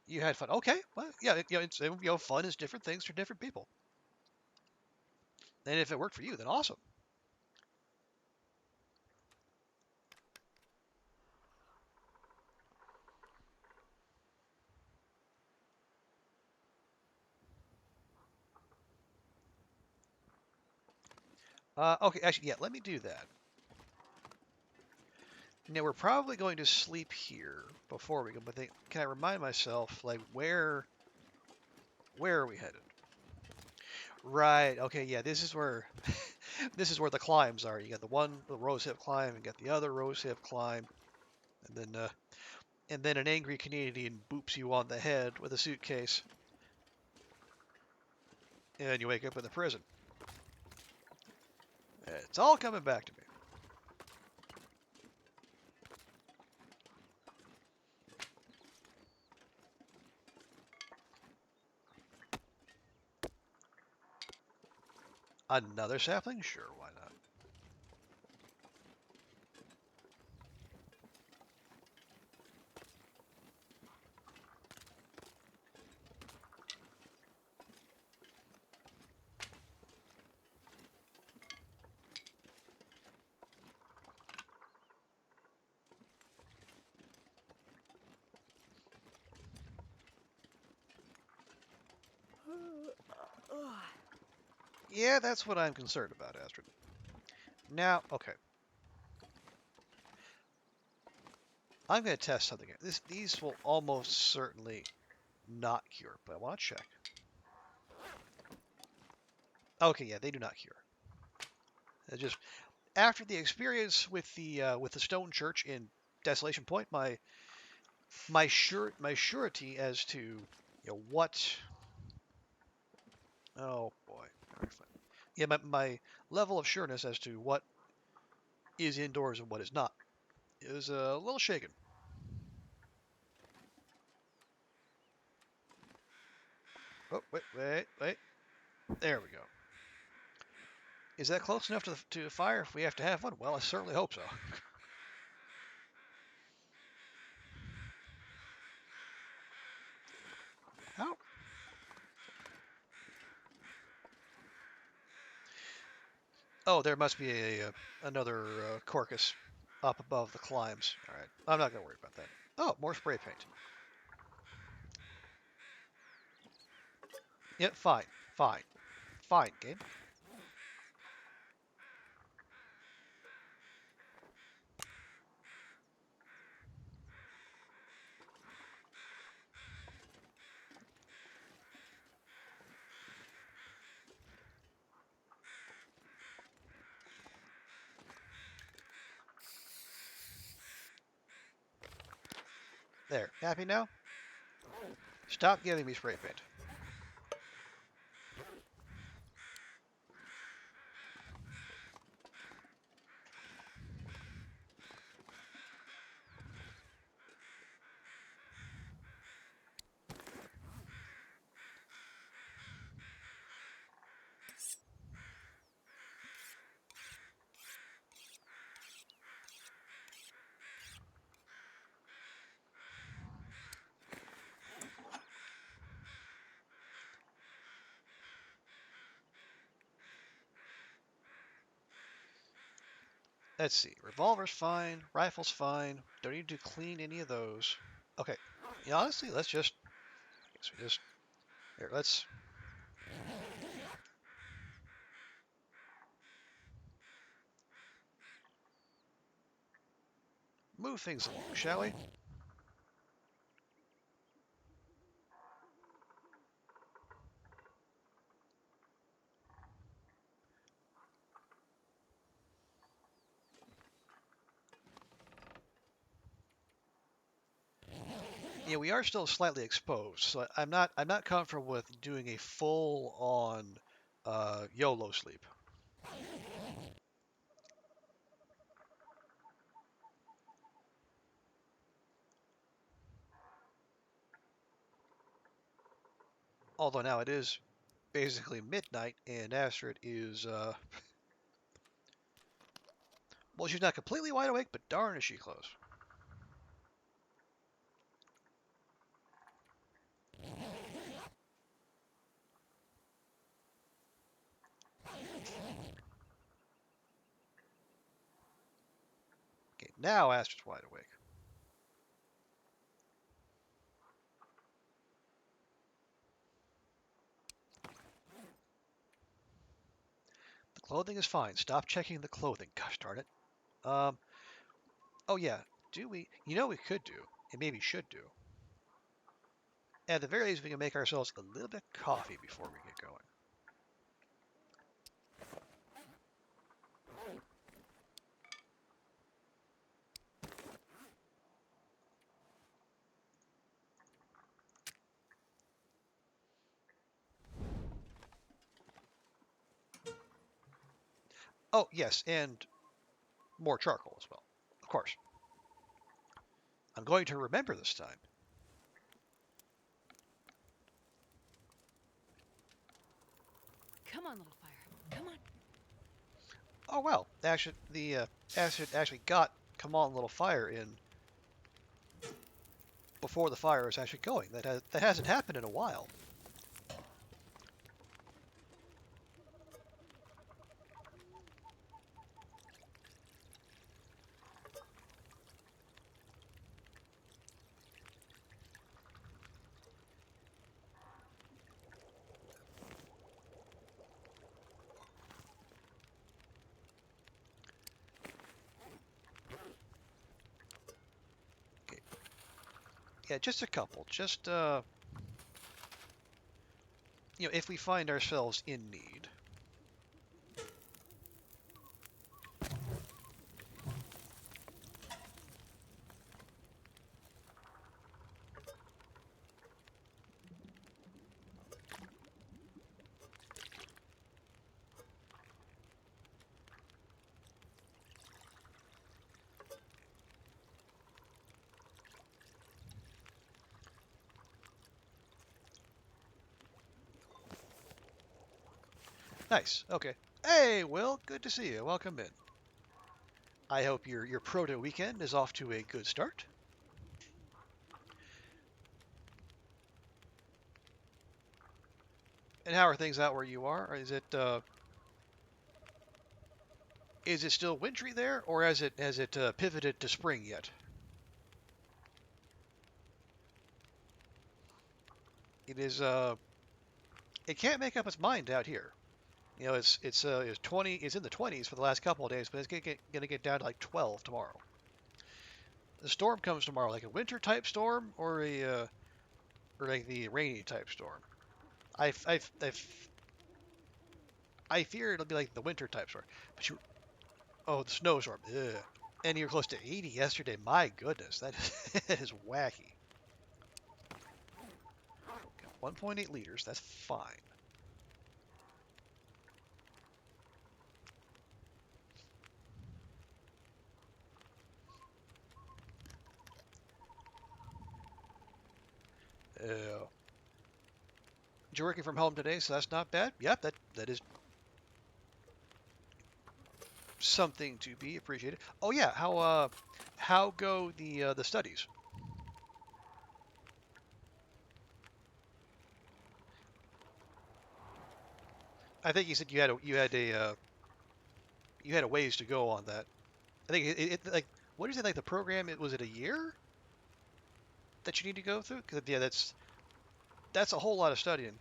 You had fun. Okay, well, yeah, it's, fun is different things for different people. And if it worked for you, then awesome. Okay, actually, yeah, let me do that. Now we're probably going to sleep here before we go, but can I remind myself, like, where are we headed? Right. Okay. Yeah. This is where this is where the climbs are. You got the rose hip climb, and got the other rose hip climb, and then an angry Canadian boops you on the head with a suitcase, and you wake up in the prison. It's all coming back to me. Another sapling? Sure, why not? Yeah, that's what I'm concerned about, Astrid. Now, okay, I'm going to test something here. These will almost certainly not cure, but I want to check. Okay, yeah, they do not cure. Just after the experience with the stone church in Desolation Point, my surety as to what. Oh boy. Yeah, my level of sureness as to what is indoors and what is not is a little shaken. Oh, wait. There we go. Is that close enough to fire if we have to have one? Well, I certainly hope so. How? Oh, there must be another Corcus up above the climbs. All right, I'm not gonna worry about that. Oh, more spray paint. Yeah, fine, game. There, happy now? Stop giving me spray paint. Let's see. Revolver's fine. Rifle's fine. Don't need to clean any of those. Okay. Yeah, honestly, let's just. I guess we just. Here, let's move things along, shall we? Yeah, we are still slightly exposed, so I'm not comfortable with doing a full on YOLO sleep. Although now it is basically midnight, and Astrid is well, she's not completely wide awake, but darn is she close. Okay, now Astra's wide awake. The clothing is fine. Stop checking the clothing. Gosh darn it. Um, oh yeah, do we? You know what we could do, and maybe should do. At the very least, we can make ourselves a little bit of coffee before we get going. Oh, yes, and more charcoal as well. Of course. I'm going to remember this time. Come on, little fire. Come on. Oh, well, actually, the acid actually got come on little fire in before the fire was actually going. That hasn't happened in a while. Okay. Yeah, just a couple. Just if we find ourselves in need. Nice. Okay. Hey, Will. Good to see you. Welcome in. I hope your proto weekend is off to a good start. And how are things out where you are? Is it still wintry there, or has it pivoted to spring yet? It is. It can't make up its mind out here. It's 20. It's in the 20s for the last couple of days, but it's gonna get down to like 12 tomorrow. The storm comes tomorrow, like a winter type storm, or like the rainy type storm. I I I I fear it'll be like the winter type storm. But the snowstorm. Ugh. And you were close to 80 yesterday. My goodness, that is wacky. 1.8 liters. That's fine. Uh, you're working from home today, so that's not bad. Yep, that is something to be appreciated. Oh yeah, how go the studies? I think you said you had a ways to go on that. I think like what is it like the program? Was it a year that you need to go through? 'Cause, yeah, that's a whole lot of studying.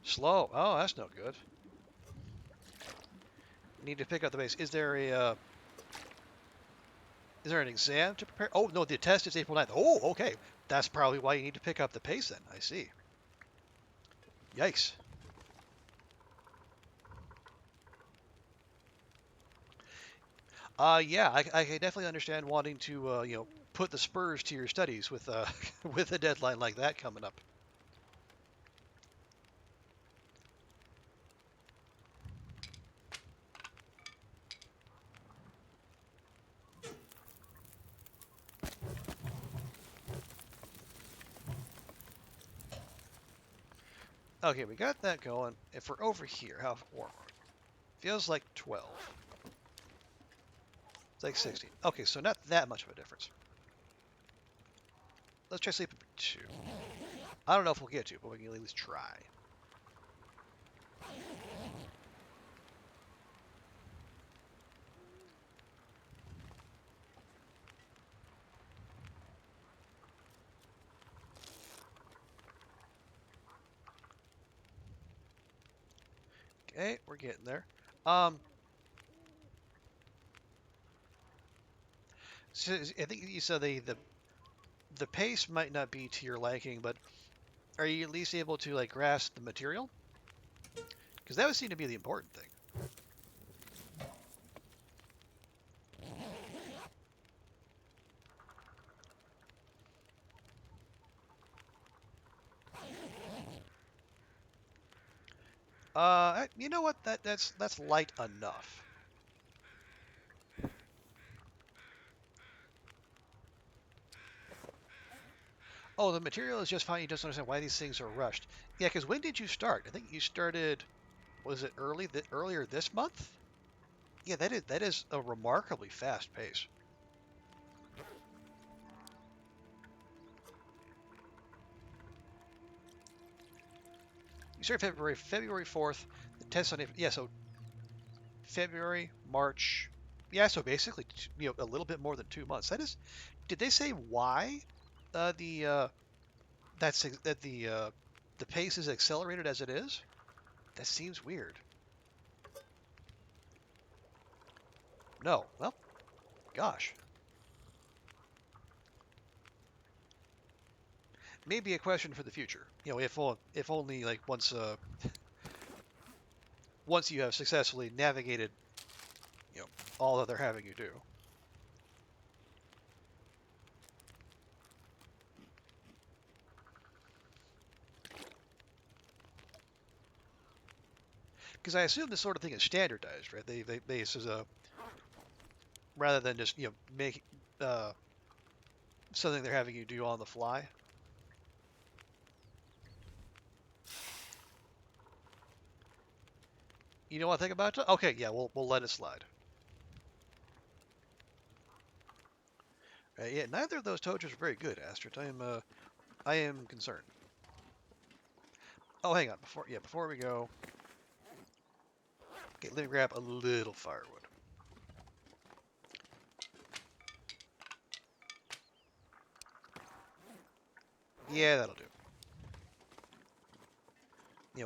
Slow. Oh, that's no good. You need to pick up the base. Is there an exam to prepare? Oh no, the test is April 9th. Oh, okay. That's probably why you need to pick up the pace then. I see. Yikes. Yeah, I can definitely understand wanting to, put the spurs to your studies with with a deadline like that coming up. Okay, we got that going. If we're over here, how warm are we? Feels like 12. It's like 16. Okay, so not that much of a difference. let's try sleep number 2. I don't know if we'll get to, but we can at least try. Okay, we're getting there. So I think you said the pace might not be to your liking, but are you at least able to like grasp the material? Because that would seem to be the important thing. You know what? That's light enough. Oh, the material is just fine. You just understand why these things are rushed. Yeah, because when did you start? I think you started. Was it earlier this month? Yeah, that is a remarkably fast pace. You started February 4th. The test on yeah, so February, March. Yeah, so basically, a little bit more than 2 months. That is. Did they say why the that the pace is accelerated as it is? That seems weird. No. Well, gosh. Maybe a question for the future. If only like once you have successfully navigated, you know, all that they're having you do. Because I assume this sort of thing is standardized, right? They this is a rather than just make uh, something they're having you do on the fly. You know what I think about it? Okay, yeah, we'll let it slide. Yeah, neither of those toads are very good, Astrid. I am concerned. Oh, hang on. Before we go, okay, let me grab a little firewood. Yeah, that'll do.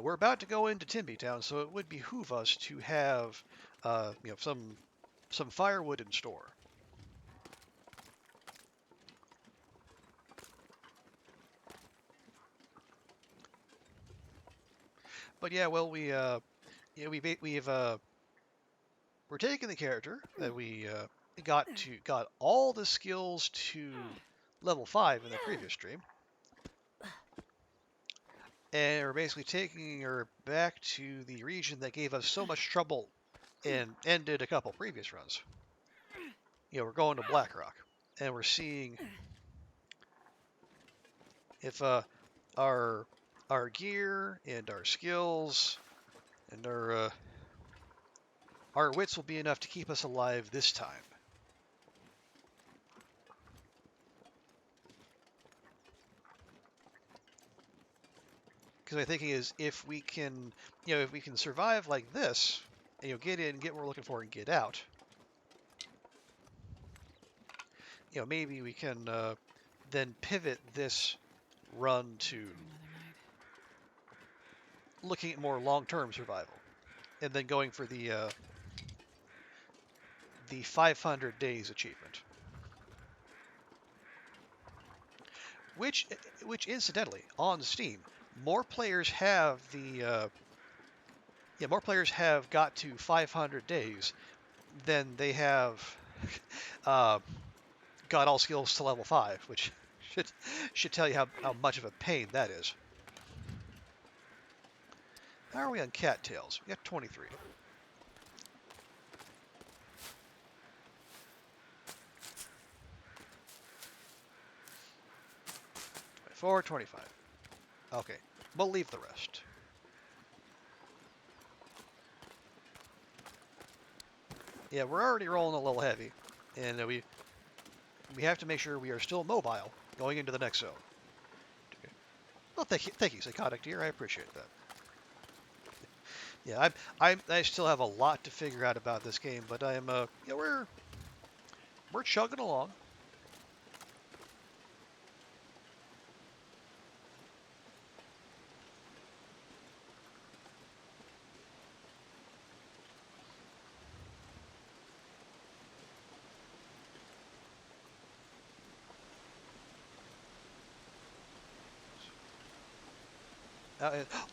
We're about to go into Timby Town, so it would behoove us to have, some firewood in store. But yeah, well, we're taking the character that we got all the skills to level 5 in the previous stream, and we're basically taking her back to the region that gave us so much trouble and ended a couple previous runs. We're going to Blackrock, and we're seeing if our our gear and our skills and our wits will be enough to keep us alive this time. Because my thinking is, if we can survive like this, and get in, get what we're looking for, and get out, maybe we can then pivot this run to looking at more long-term survival, and then going for the 500 days achievement, which incidentally on Steam, more players have more players have got to 500 days than they have uh, got all skills to level 5, which should should tell you how much of a pain that is. How are we on cattails? We got 23. 24, 25. Okay, we'll leave the rest. Yeah, we're already rolling a little heavy, and we have to make sure we are still mobile going into the next zone. Okay. Well, thank you, psychotic deer. I appreciate that. Yeah, I still have a lot to figure out about this game, but I'm yeah, we're chugging along.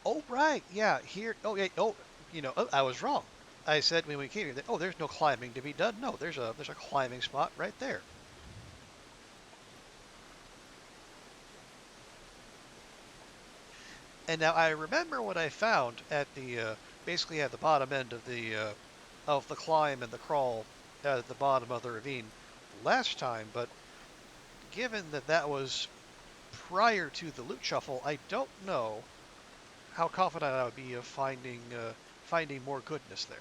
Oh right, yeah. Here, oh yeah, oh I was wrong. I said when we came here that there's no climbing to be done. No, there's a climbing spot right there. And now I remember what I found at the basically at the bottom end of the climb and the crawl at the bottom of the ravine last time, but given that that was prior to the loot shuffle, I don't know how confident I would be of finding more goodness there.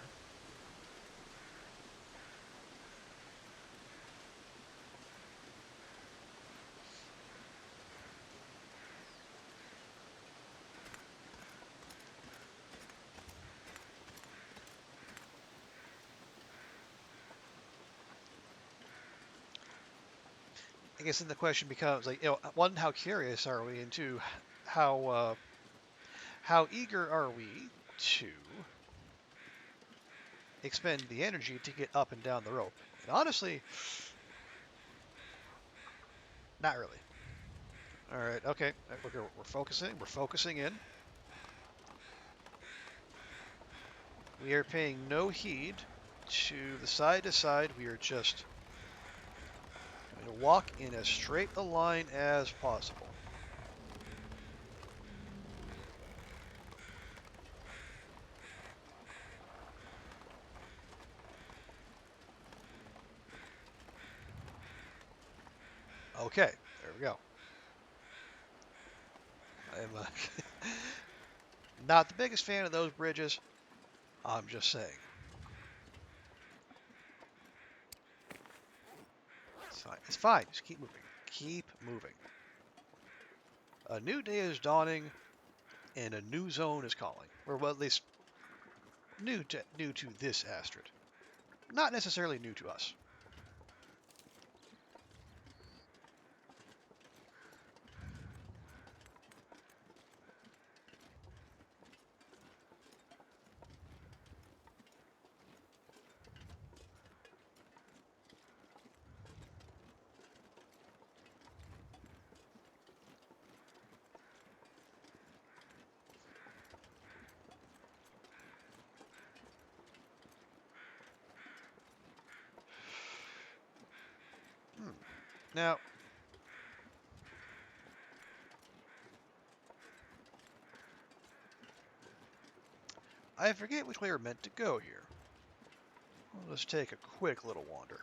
I guess then the question becomes like, one, how curious are we, and two, how uh, how eager are we to expend the energy to get up and down the rope? And honestly, not really. All right, okay, we're focusing. We're focusing in. We are paying no heed to the side to side. We are just going to walk in as straight a line as possible. Okay, there we go. I'm not the biggest fan of those bridges. I'm just saying. It's fine. It's fine. Just keep moving. Keep moving. A new day is dawning, and a new zone is calling. Or well, at least new to this Astrid. Not necessarily new to us. Hmm. Now, I forget which way we're meant to go here. Let's take a quick little wander.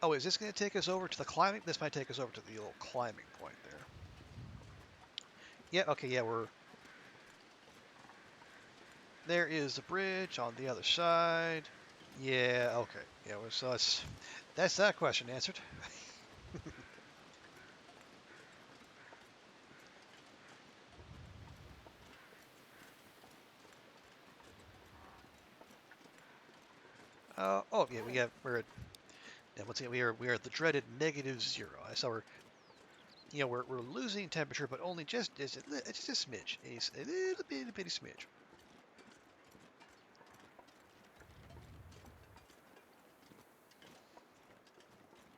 Oh, is this going to take us over to the climbing? This might take us over to the little climbing point there. Yeah, okay, yeah, there is the bridge on the other side. Yeah, okay. Yeah, well, so that's that question answered. Oh yeah, we're at yeah, once again we are at the dreaded -0. So we're losing temperature, but only it's just a smidge, a little bit, a bitty smidge.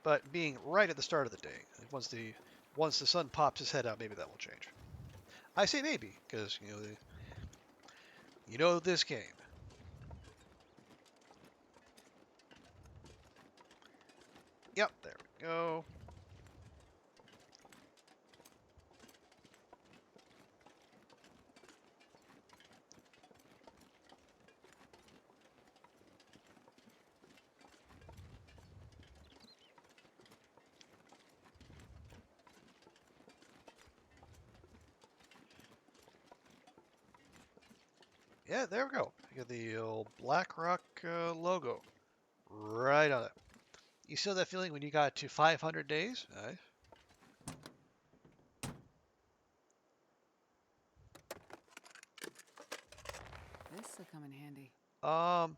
But being right at the start of the day, once the sun pops his head out, maybe that will change. I say maybe because this game. Yep, there we go. Yeah, there we go. You got the old Blackrock logo right on it. You still have that feeling when you got to 500 days? Nice. This'll come in handy. Um,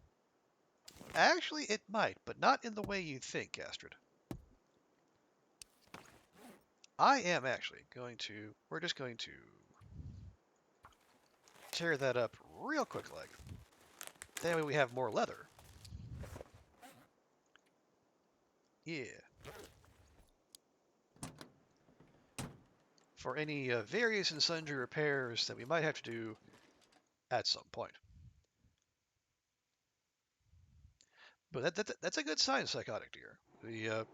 Actually, it might, but not in the way you think, Astrid. I am actually going to. We're just going to tear that up real quick, like. That way we have more leather. Yeah. For any various and sundry repairs that we might have to do at some point. But that's a good sign, psychotic deer.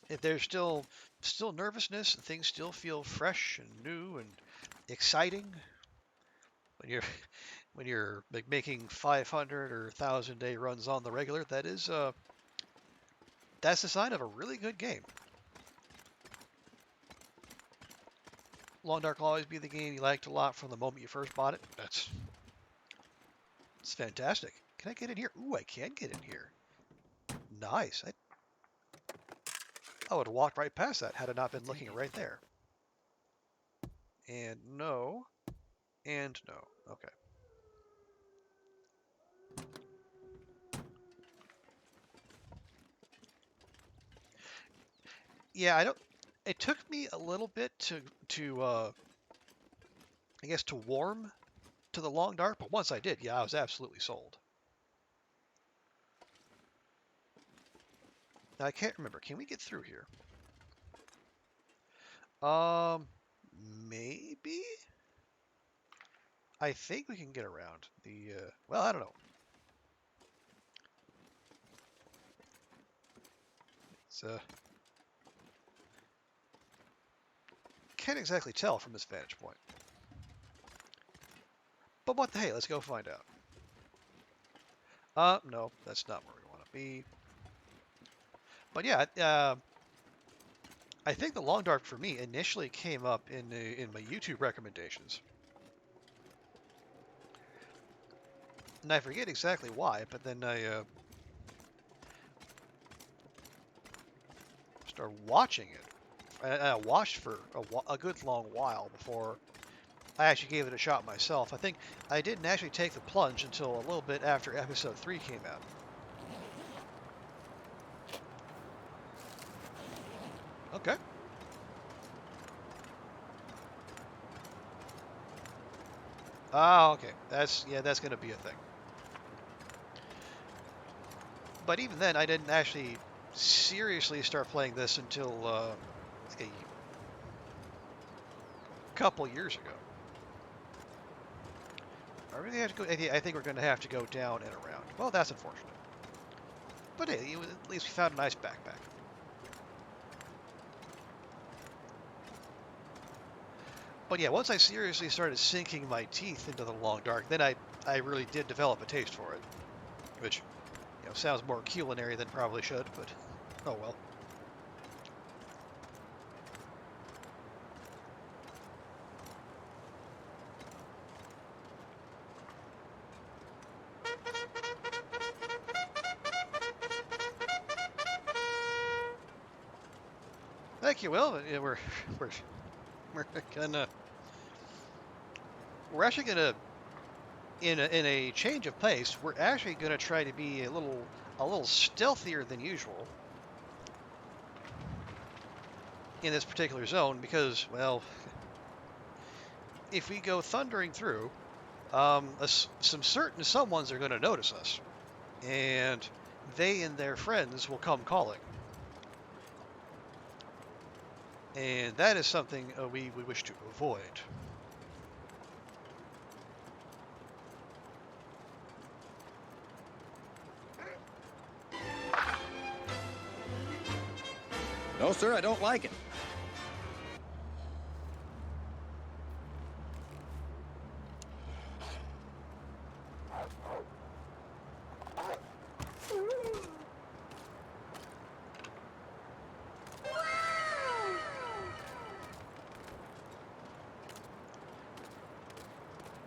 If there's still nervousness and things still feel fresh and new and exciting when you're when you're like making 500 or 1,000 day runs on the regular, that's a sign of a really good game. Long Dark will always be the game you liked a lot from the moment you first bought it. It's fantastic. Can I get in here? Ooh, I can get in here. Nice. I would have walked right past that had I not I'll been take looking it. right there. And no, and no. Okay. Yeah, I don't. It took me a little bit to I guess to warm to the long dark, but once I did, yeah, I was absolutely sold. Now I can't remember. Can we get through here? Um, maybe. I think we can get around the. Well, I don't know. It's can't exactly tell from this vantage point. But what the hey? Let's go find out. No, that's not where we want to be. But yeah, I think the long dark for me initially came up in my YouTube recommendations, and I forget exactly why. But then I started watching it. I watched for a good long while before I actually gave it a shot myself. I think I didn't actually take the plunge until a little bit after episode 3 came out. Okay. Ah, okay. That's going to be a thing. But even then, I didn't actually seriously start playing this until like a couple years ago. Are we gonna have to go? I think we're going to have to go down and around. Well, that's unfortunate. But hey, at least we found a nice backpack. But yeah, once I seriously started sinking my teeth into the long dark, then I really did develop a taste for it, which sounds more culinary than probably should, but oh well. Thank you, Will. Yeah, we're we're gonna we're actually gonna in a change of pace. We're actually gonna try to be a little stealthier than usual in this particular zone because, well, if we go thundering through, some certain someones are going to notice us, and they and their friends will come calling, and that is something we wish to avoid. No, sir, I don't like it.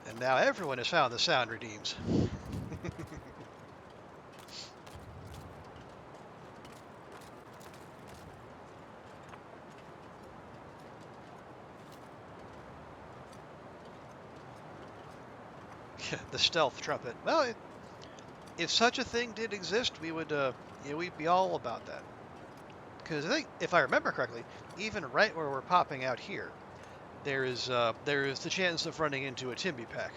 And Now everyone has found the sound redeems. The stealth trumpet. Well, if such a thing did exist, we would, we'd be all about that. Because I think, if I remember correctly, even right where we're popping out here, there is the chance of running into a Timby pack.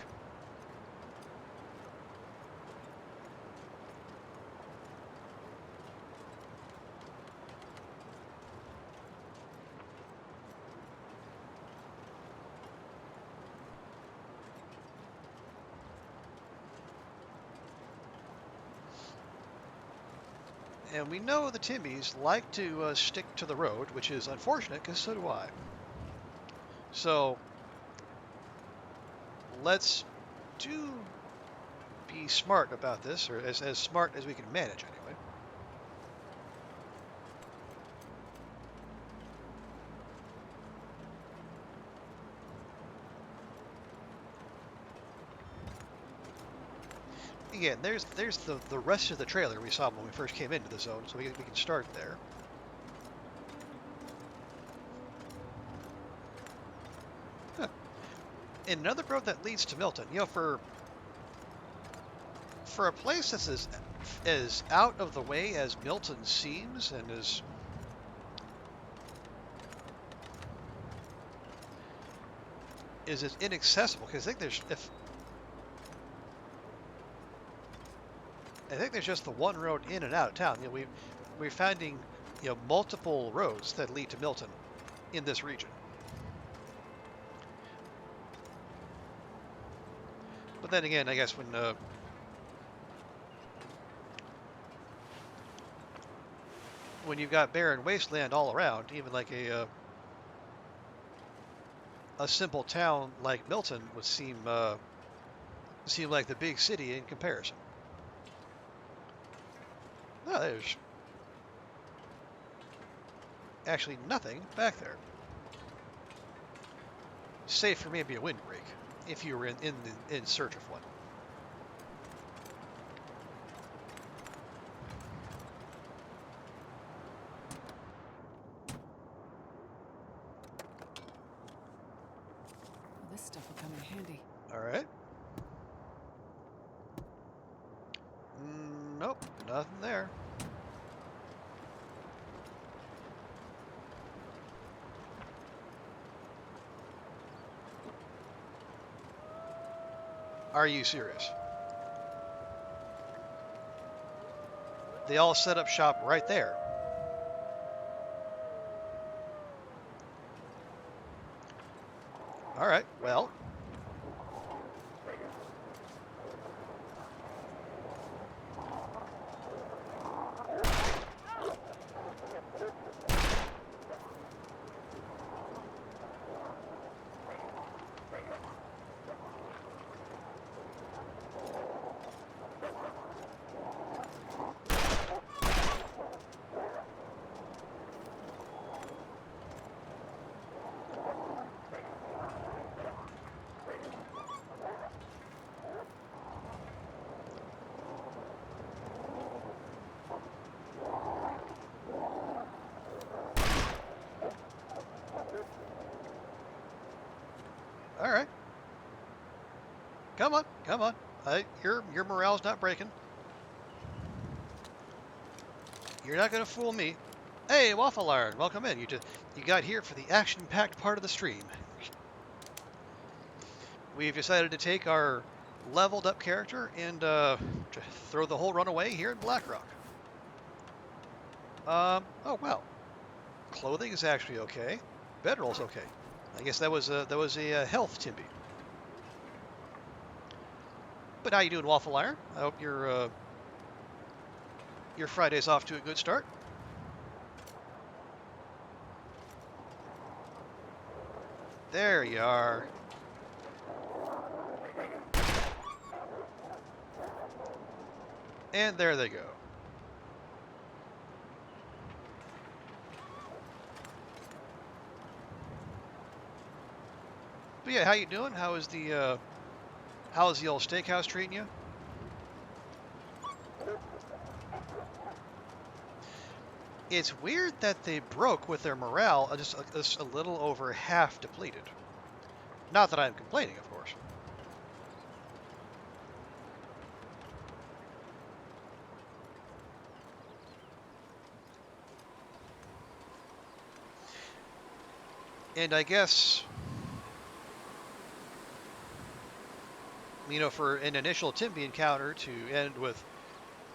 And we know the Timbys like to stick to the road, which is unfortunate because so do I. So let's do be smart about this, or as smart as we can manage anyway. Again, there's the rest of the trailer we saw when we first came into the zone, so we can start there. Huh. And another road that leads to Milton, for a place that's as out of the way as Milton seems, and is as inaccessible, because I think there's just the one road in and out of town. We're finding multiple roads that lead to Milton in this region. But then again, I guess when you've got barren wasteland all around, even like a simple town like Milton would seem like the big city in comparison. No, there's actually nothing back there, save for maybe a windbreak, if you were in search of one. Well, this stuff will come in handy. All right. Nope, nothing there. Are you serious? They all set up shop right there. All right, well. All right. Come on, come on. Your morale's not breaking. You're not gonna fool me. Hey, Waffle Iron, welcome in. You got here for the action-packed part of the stream. We've decided to take our leveled up character and to throw the whole run away here in Blackrock. Oh well. Clothing is actually okay. Bedroll's okay. I guess that was a health Timby. But how you doing, Waffle Iron? I hope your Friday's off to a good start. There you are. And there they go. But yeah, how you doing? How is the How's the old steakhouse treating you? It's weird that they broke with their morale just a little over half depleted. Not that I'm complaining, of course. And I guess, for an initial Timby encounter to end with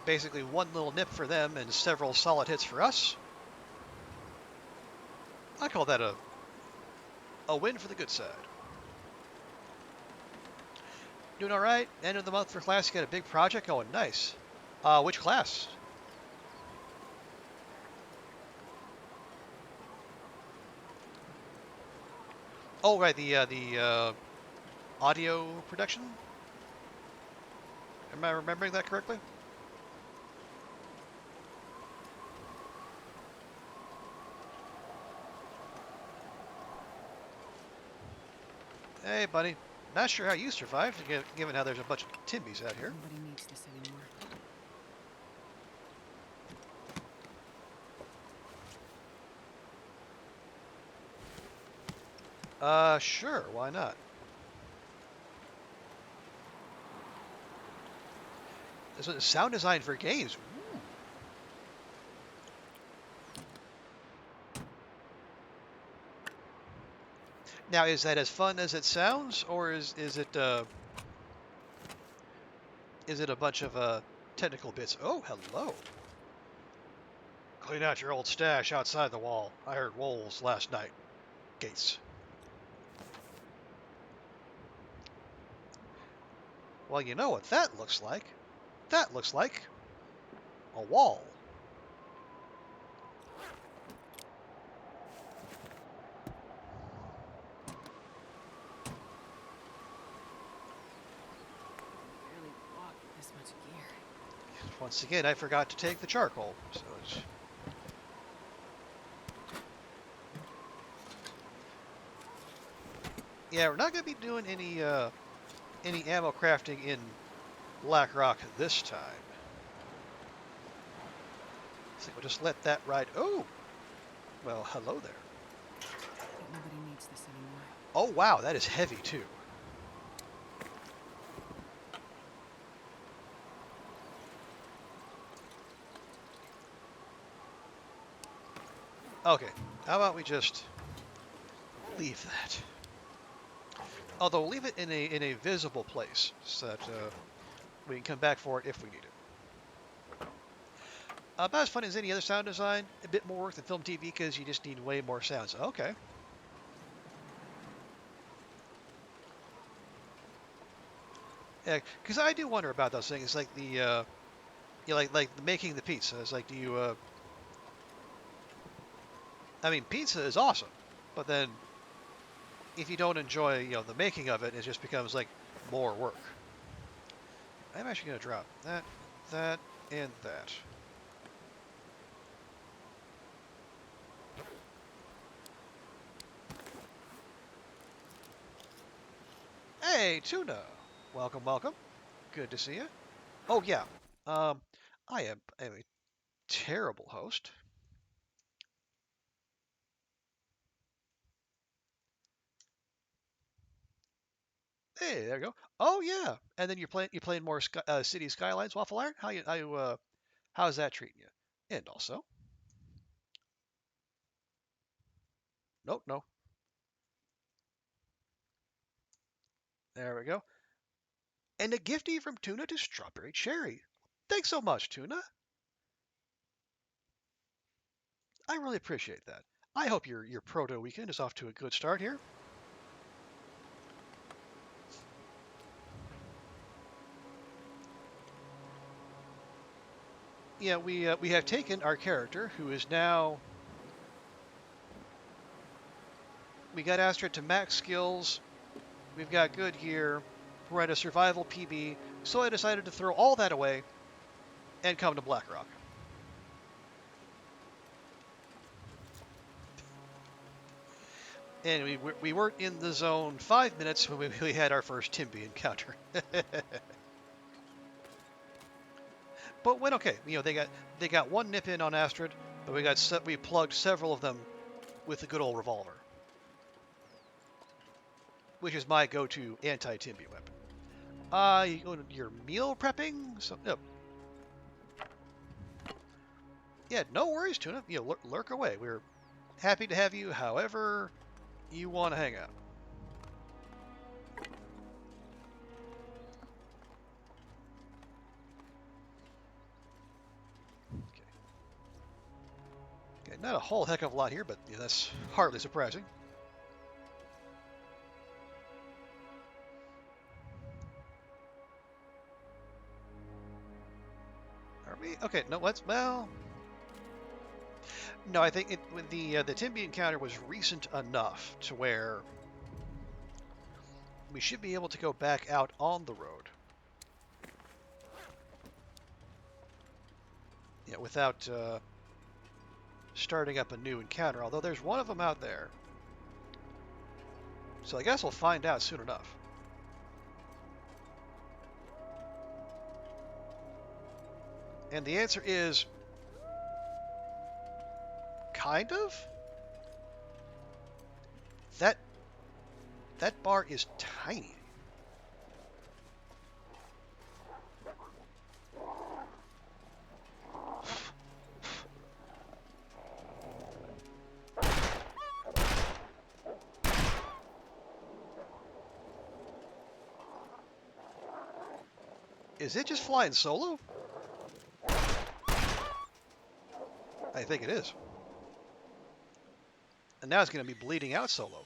basically one little nip for them and several solid hits for us, I call that a win for the good side. Doing all right. End of the month for class. You got a big project going. Nice. Which class? Oh, right. The audio production. Am I remembering that correctly? Hey, buddy. Not sure how you survived, given how there's a bunch of Timbys out here. Nobody needs this anymore. Sure. Why not? This is sound design for games. Ooh. Now, is that as fun as it sounds, or is it a bunch of technical bits? Oh, hello. Clean out your old stash outside the wall. I heard wolves last night. Gates. Well, you know what that looks like? That looks like a wall. Barely walk with this much gear. Once again, I forgot to take the charcoal. So it's... Yeah, we're not going to be doing any ammo crafting in Blackrock this time. So we'll just let that ride. Oh, well, hello there. But nobody needs this anymore. Oh, wow, that is heavy too. Okay, how about we just leave that? Although leave it in a visible place so that we can come back for it if we need it. About as fun as any other sound design. A bit more work than film TV because you just need way more sounds. Okay. Yeah, because I do wonder about those things, like like making the pizza. It's like, do you? I mean, pizza is awesome, but then if you don't enjoy, the making of it, it just becomes like more work. I'm actually gonna drop that, and that. Hey, Tuna. Welcome, welcome. Good to see you. Oh yeah. Um, I am a terrible host. Hey, there you go. Oh yeah. And then you playing more City Skylines Waffle Iron. How's that treating you? And also, nope, no. There we go. And a gifty from Tuna to Strawberry Cherry. Thanks so much, Tuna. I really appreciate that. I hope your proto weekend is off to a good start here. Yeah, we have taken our character who is now. We got Astrid to max skills. We've got good gear. We're at a survival PB. So I decided to throw all that away and come to Blackrock. And we weren't in the zone 5 minutes when we had our first Timby encounter. But when okay, they got one nip in on Astrid, but we plugged several of them with the good old revolver, which is my go-to anti-Timby weapon. You're meal prepping? So, no. Yeah, no worries, Tuna. Lurk away. We're happy to have you however you want to hang out. Okay. Okay, not a whole heck of a lot here, but that's hardly surprising. Are we? Okay, no, no, I think the Timby encounter was recent enough to where we should be able to go back out on the road. Without starting up a new encounter, although there's one of them out there. So I guess we'll find out soon enough. And the answer is kind of. That bar is tiny. Is it just flying solo? I think it is. And now it's going to be bleeding out solo.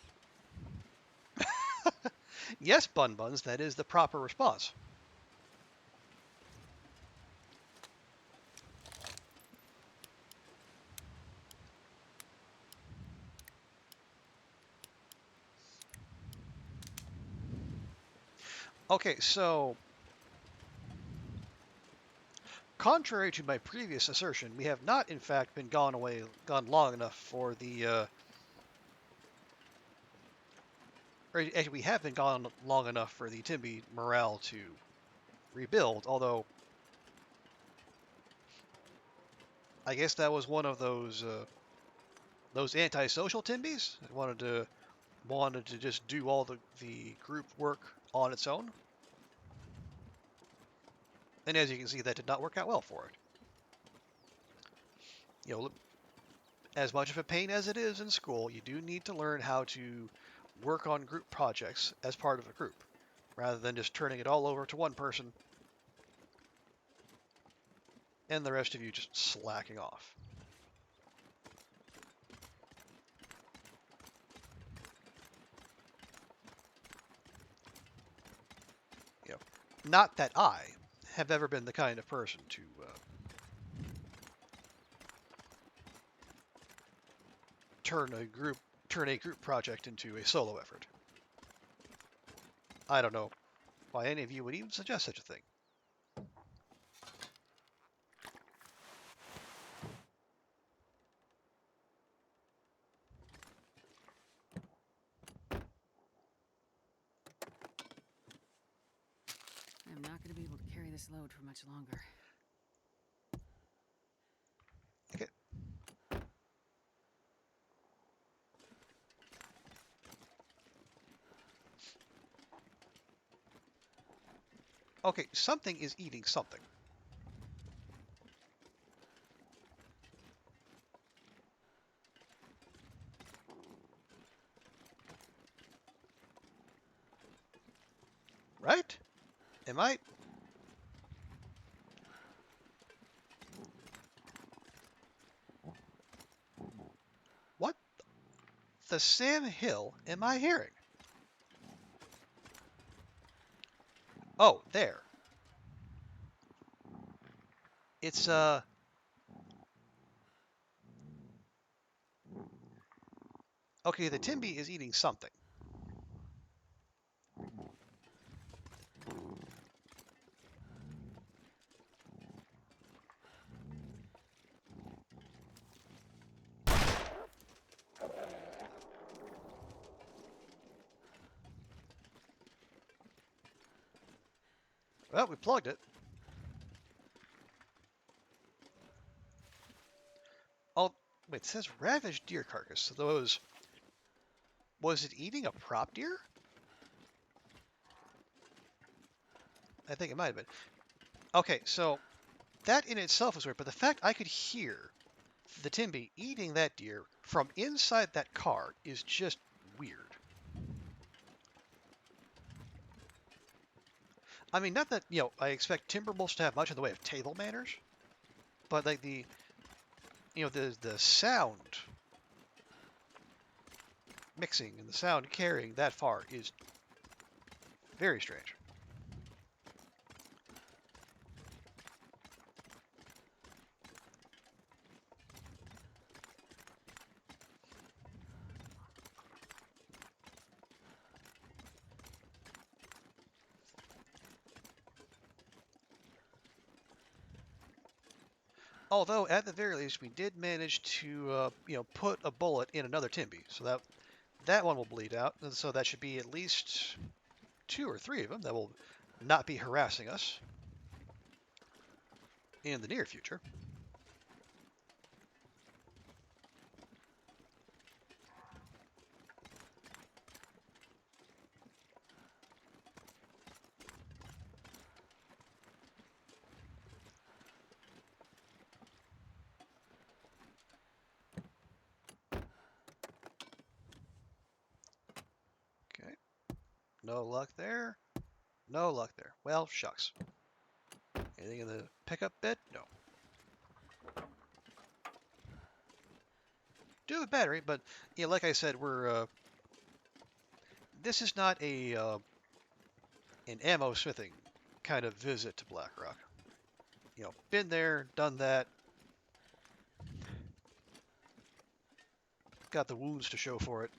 Yes, Bun Buns, that is the proper response. Okay, so contrary to my previous assertion, we have not, in fact, been gone long enough for the. Or actually, we have been gone long enough for the Timby morale to rebuild. Although, I guess that was one of those antisocial Timbys that wanted to just do all the group work on its own. And as you can see, that did not work out well for it. As much of a pain as it is in school, you do need to learn how to work on group projects as part of a group, rather than just turning it all over to one person and the rest of you just slacking off. Not that I have ever been the kind of person to turn a group project into a solo effort. I don't know why any of you would even suggest such a thing. I'm not going to be able to carry this load for much longer. Okay. Okay, something is eating something. Right? Am I? What the Sam Hill am I hearing? Oh, there. It's okay, the Timby is eating something. Well, we plugged it. Oh, wait, it says ravaged deer carcass. So those... Was it eating a prop deer? I think it might have been. Okay, so that in itself is weird, but the fact I could hear the Timby eating that deer from inside that car is just weird. I mean, not that, I expect Timberwolves to have much in the way of table manners, but like the sound mixing and the sound carrying that far is very strange. Although, at the very least, we did manage to, put a bullet in another Timby, so that one will bleed out, and so that should be at least 2 or 3 of them that will not be harassing us in the near future. Okay, no luck there. No luck there. Well, shucks. Anything in the pickup bed? No. Do have a battery, but like I said, we're this is not a an ammo smithing kind of visit to Blackrock. Been there, done that, got the wounds to show for it.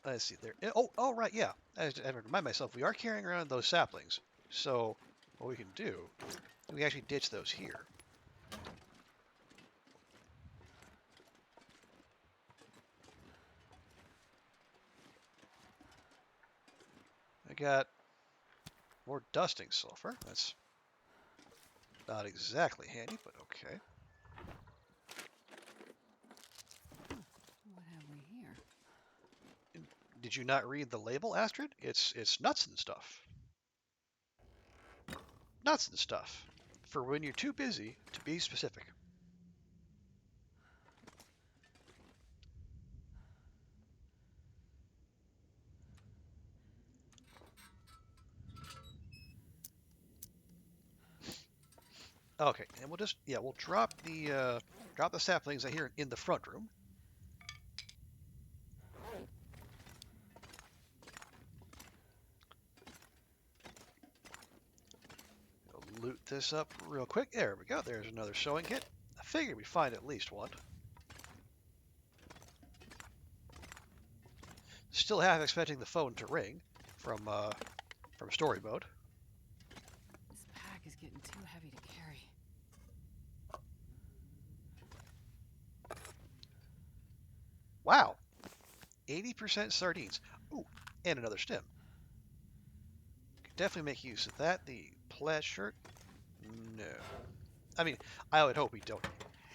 Let's see there. Oh, right, yeah. I have to remind myself, we are carrying around those saplings. So what we can do, we actually ditch those here. I got more dusting sulfur. That's not exactly handy, but okay. What have we here? Did you not read the label, Astrid? It's nuts and stuff. Nuts and stuff. For when you're too busy to be specific. Okay, and we'll drop the saplings I hear in the front room. We'll loot this up real quick. There we go. There's another sewing kit. I figured we'd find at least one. Still half expecting the phone to ring from story mode. This pack is getting too heavy to carry. Wow, 80% sardines. Ooh, and another stem. Could definitely make use of that. The plaid shirt. No. I mean, I would hope we don't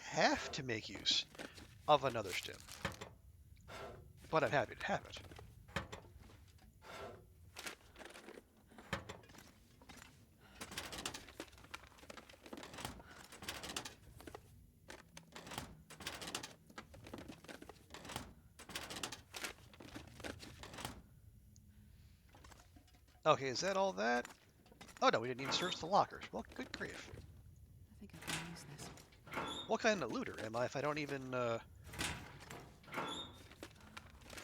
have to make use of another stem, but I'm happy to have it. Okay, is that all that? Oh no, we didn't even search the lockers. Well, good grief. I think I can use this. What kind of looter am I if I don't even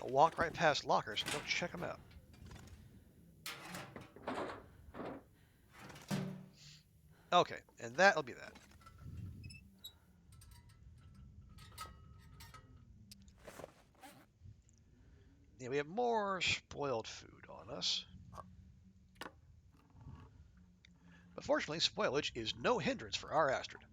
walk right past lockers and don't check them out? Okay, and that'll be that. Yeah, we have more spoiled food on us. But fortunately, spoilage is no hindrance for our Astrid.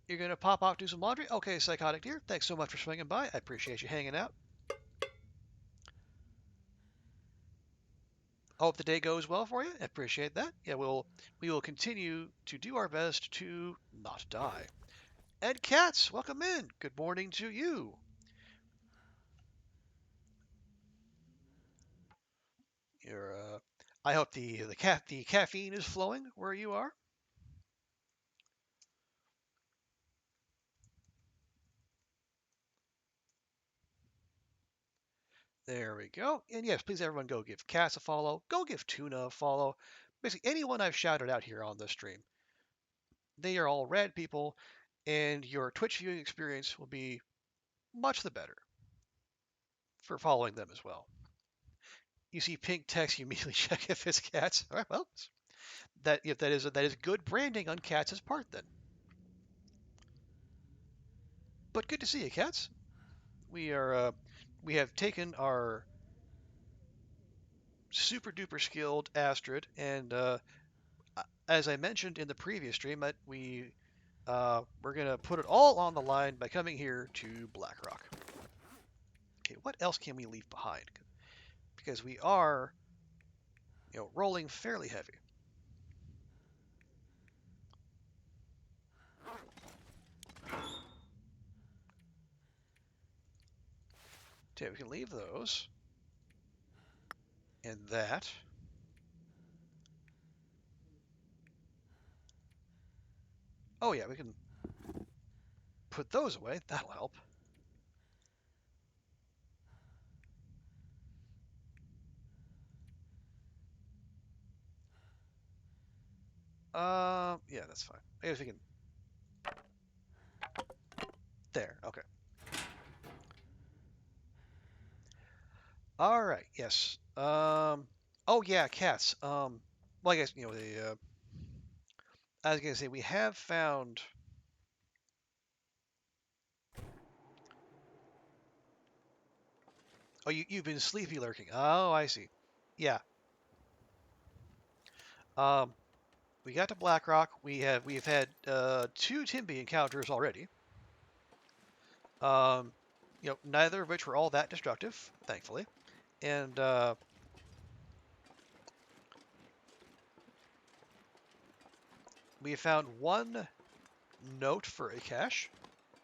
You're going to pop out, do some laundry? Okay, Psychotic Deer, thanks so much for swinging by. I appreciate you hanging out. Hope the day goes well for you. I appreciate that. Yeah, we will continue to do our best to not die. Ed Katz, welcome in. Good morning to you. I hope the caffeine is flowing where you are. There we go. And yes, please everyone go give Cass a follow. Go give Tuna a follow. Basically, anyone I've shouted out here on this stream. They are all rad people, and your Twitch viewing experience will be much the better for following them as well. You see pink text, you immediately check if it's Cats. All right, well, that is good branding on Cats' part then. But good to see you, Cats. We have taken our super duper skilled Astrid, and as I mentioned in the previous stream, we're gonna put it all on the line by coming here to Blackrock. Okay, what else can we leave behind? Because we are, rolling fairly heavy. Okay, we can leave those and that. Oh yeah, we can put those away. That'll help. Yeah, that's fine. I guess we can. There. Okay. All right. Yes. Oh yeah, cats. Well, I guess the. I was gonna say we have found. Oh, you've been sleepy lurking. Oh, I see. Yeah. Um, we got to Blackrock. We've had two Timby encounters already. Um, neither of which were all that destructive, thankfully. And we have found one note for a cache,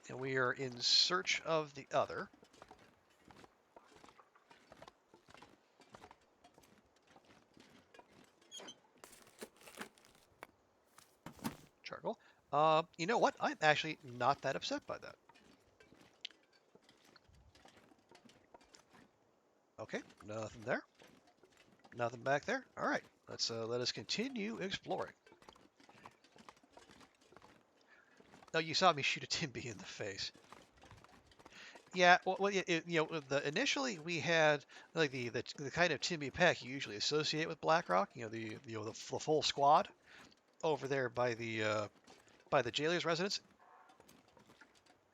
and we are in search of the other. Charcoal. You know what? I'm actually not that upset by that. Okay, nothing there. Nothing back there. All right, let us continue exploring. Oh, you saw me shoot a Timby in the face. Yeah, initially we had like the kind of Timmy pack you usually associate with Blackrock. The full squad over there by the jailer's residence.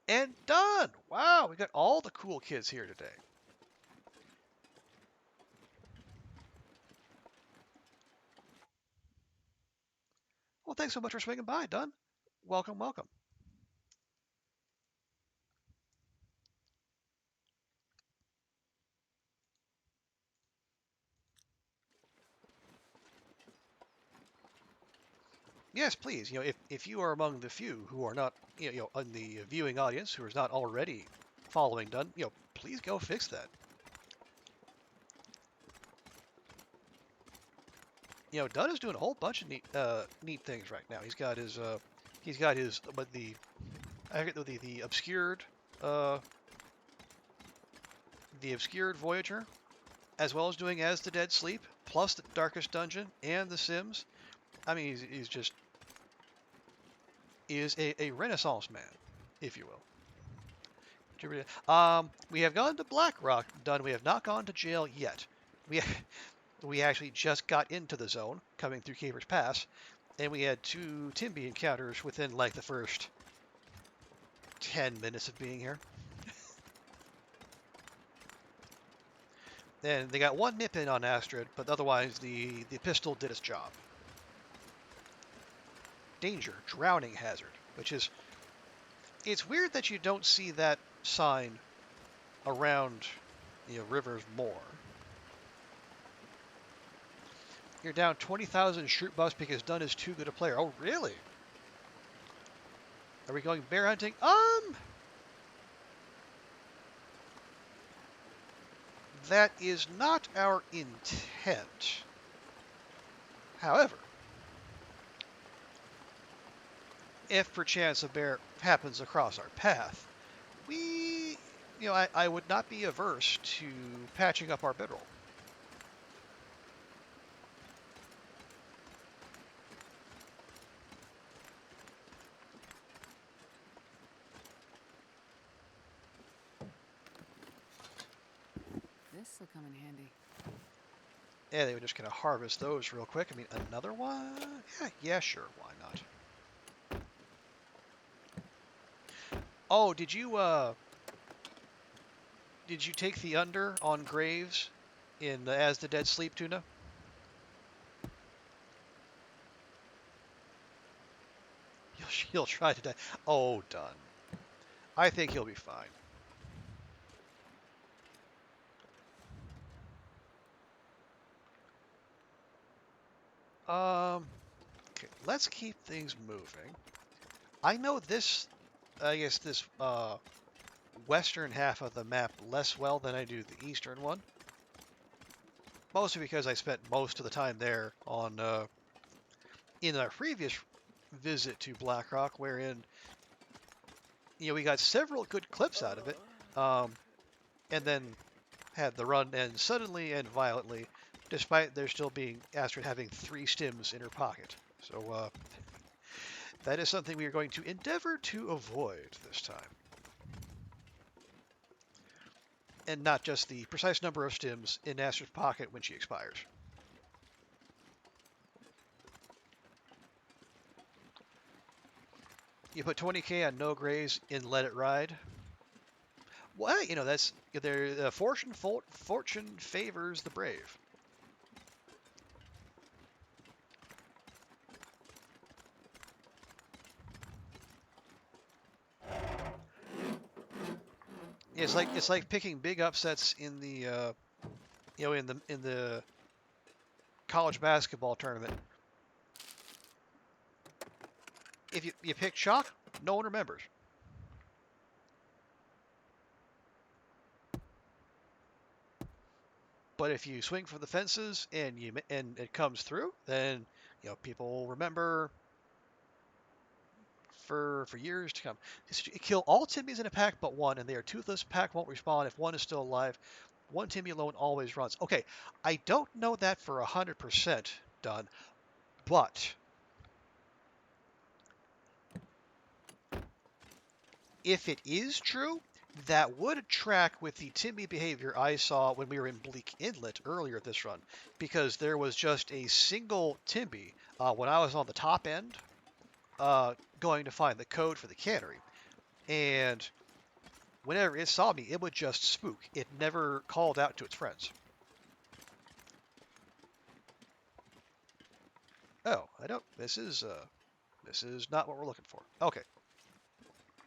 And done! Wow, we got all the cool kids here today. Well, thanks so much for swinging by, Dunn. Welcome, welcome. Yes, please. If you are among the few who are not, in the viewing audience who is not already following Dunn, please go fix that. Dunn is doing a whole bunch of neat things right now. But I forget uh, the obscured Voyager, as well as doing As the Dead Sleep, plus the Darkest Dungeon and the Sims. I mean, he's just is a Renaissance man, if you will. We have gone to Blackrock, done. We have not gone to jail yet. We we actually just got into the zone, coming through Caver's Pass, and we had 2 Timby encounters within like the first 10 minutes of being here. And they got 1 nip in on Astrid, but otherwise the pistol did its job. Danger, drowning hazard, which is, it's weird that you don't see that sign around, rivers more. You're down 20,000 shroot buffs because Dunn is too good a player. Oh, really? Are we going bear hunting? That is not our intent. However, if perchance a bear happens across our path, I would not be averse to patching up our bedroll. This'll come in handy. Yeah, they were just going to harvest those real quick. I mean, another one? Yeah, sure, why not? Oh, did you take the under on Graves in As the Dead Sleep, Tuna? He'll try to die. Oh, done. I think he'll be fine. Okay, let's keep things moving. I know this, I guess this western half of the map less well than I do the eastern one. Mostly because I spent most of the time there on in our previous visit to Blackrock, wherein we got several good clips out of it, and then had the run end suddenly and violently, despite there still being Astrid having 3 stims in her pocket. So that is something we are going to endeavor to avoid this time. And not just the precise number of stims in Astrid's pocket when she expires. You put 20k on no grays in Let It Ride. Well, that's fortune favors the brave. It's like picking big upsets in the in the college basketball tournament. If you pick chalk, no one remembers. But if you swing for the fences and it comes through, then people remember for years to come. Kill all Timmies in a pack but one, and they are toothless. Pack won't respawn if one is still alive. One Timmy alone always runs. Okay, I don't know that for 100% done, but if it is true, that would track with the Timmy behavior I saw when we were in Bleak Inlet earlier this run, because there was just a single Timby when I was on the top end going to find the code for the cannery. And whenever it saw me, it would just spook. It never called out to its friends. Oh, I don't. This is not what we're looking for. Okay.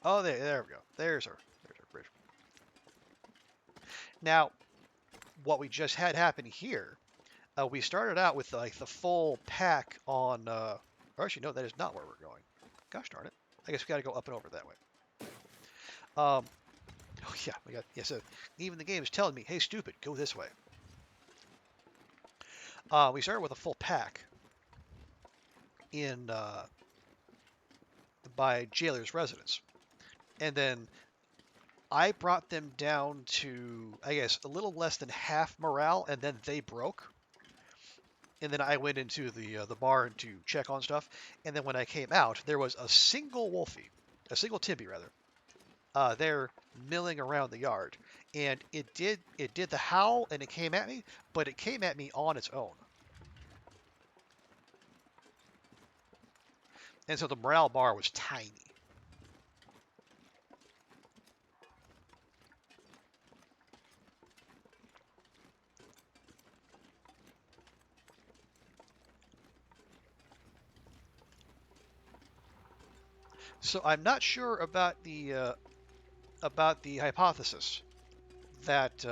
Oh, there we go. There's our bridge. Now, what we just had happen here, we started out with like the full pack on. Or actually, no, that is not where we're going. Gosh darn it! I guess we got to go up and over that way. Oh yeah, we got. Yeah, so even the game is telling me, "Hey, stupid, go this way." We started with a full pack in by Jailer's residence, and then I brought them down to, I guess, a little less than half morale, and then they broke. And then I went into the barn to check on stuff, and then when I came out, there was a single Wolfie, a single Timby rather, they're milling around the yard, and it did the howl, and it came at me, but it came at me on its own, and so the morale bar was tiny. So I'm not sure about the hypothesis that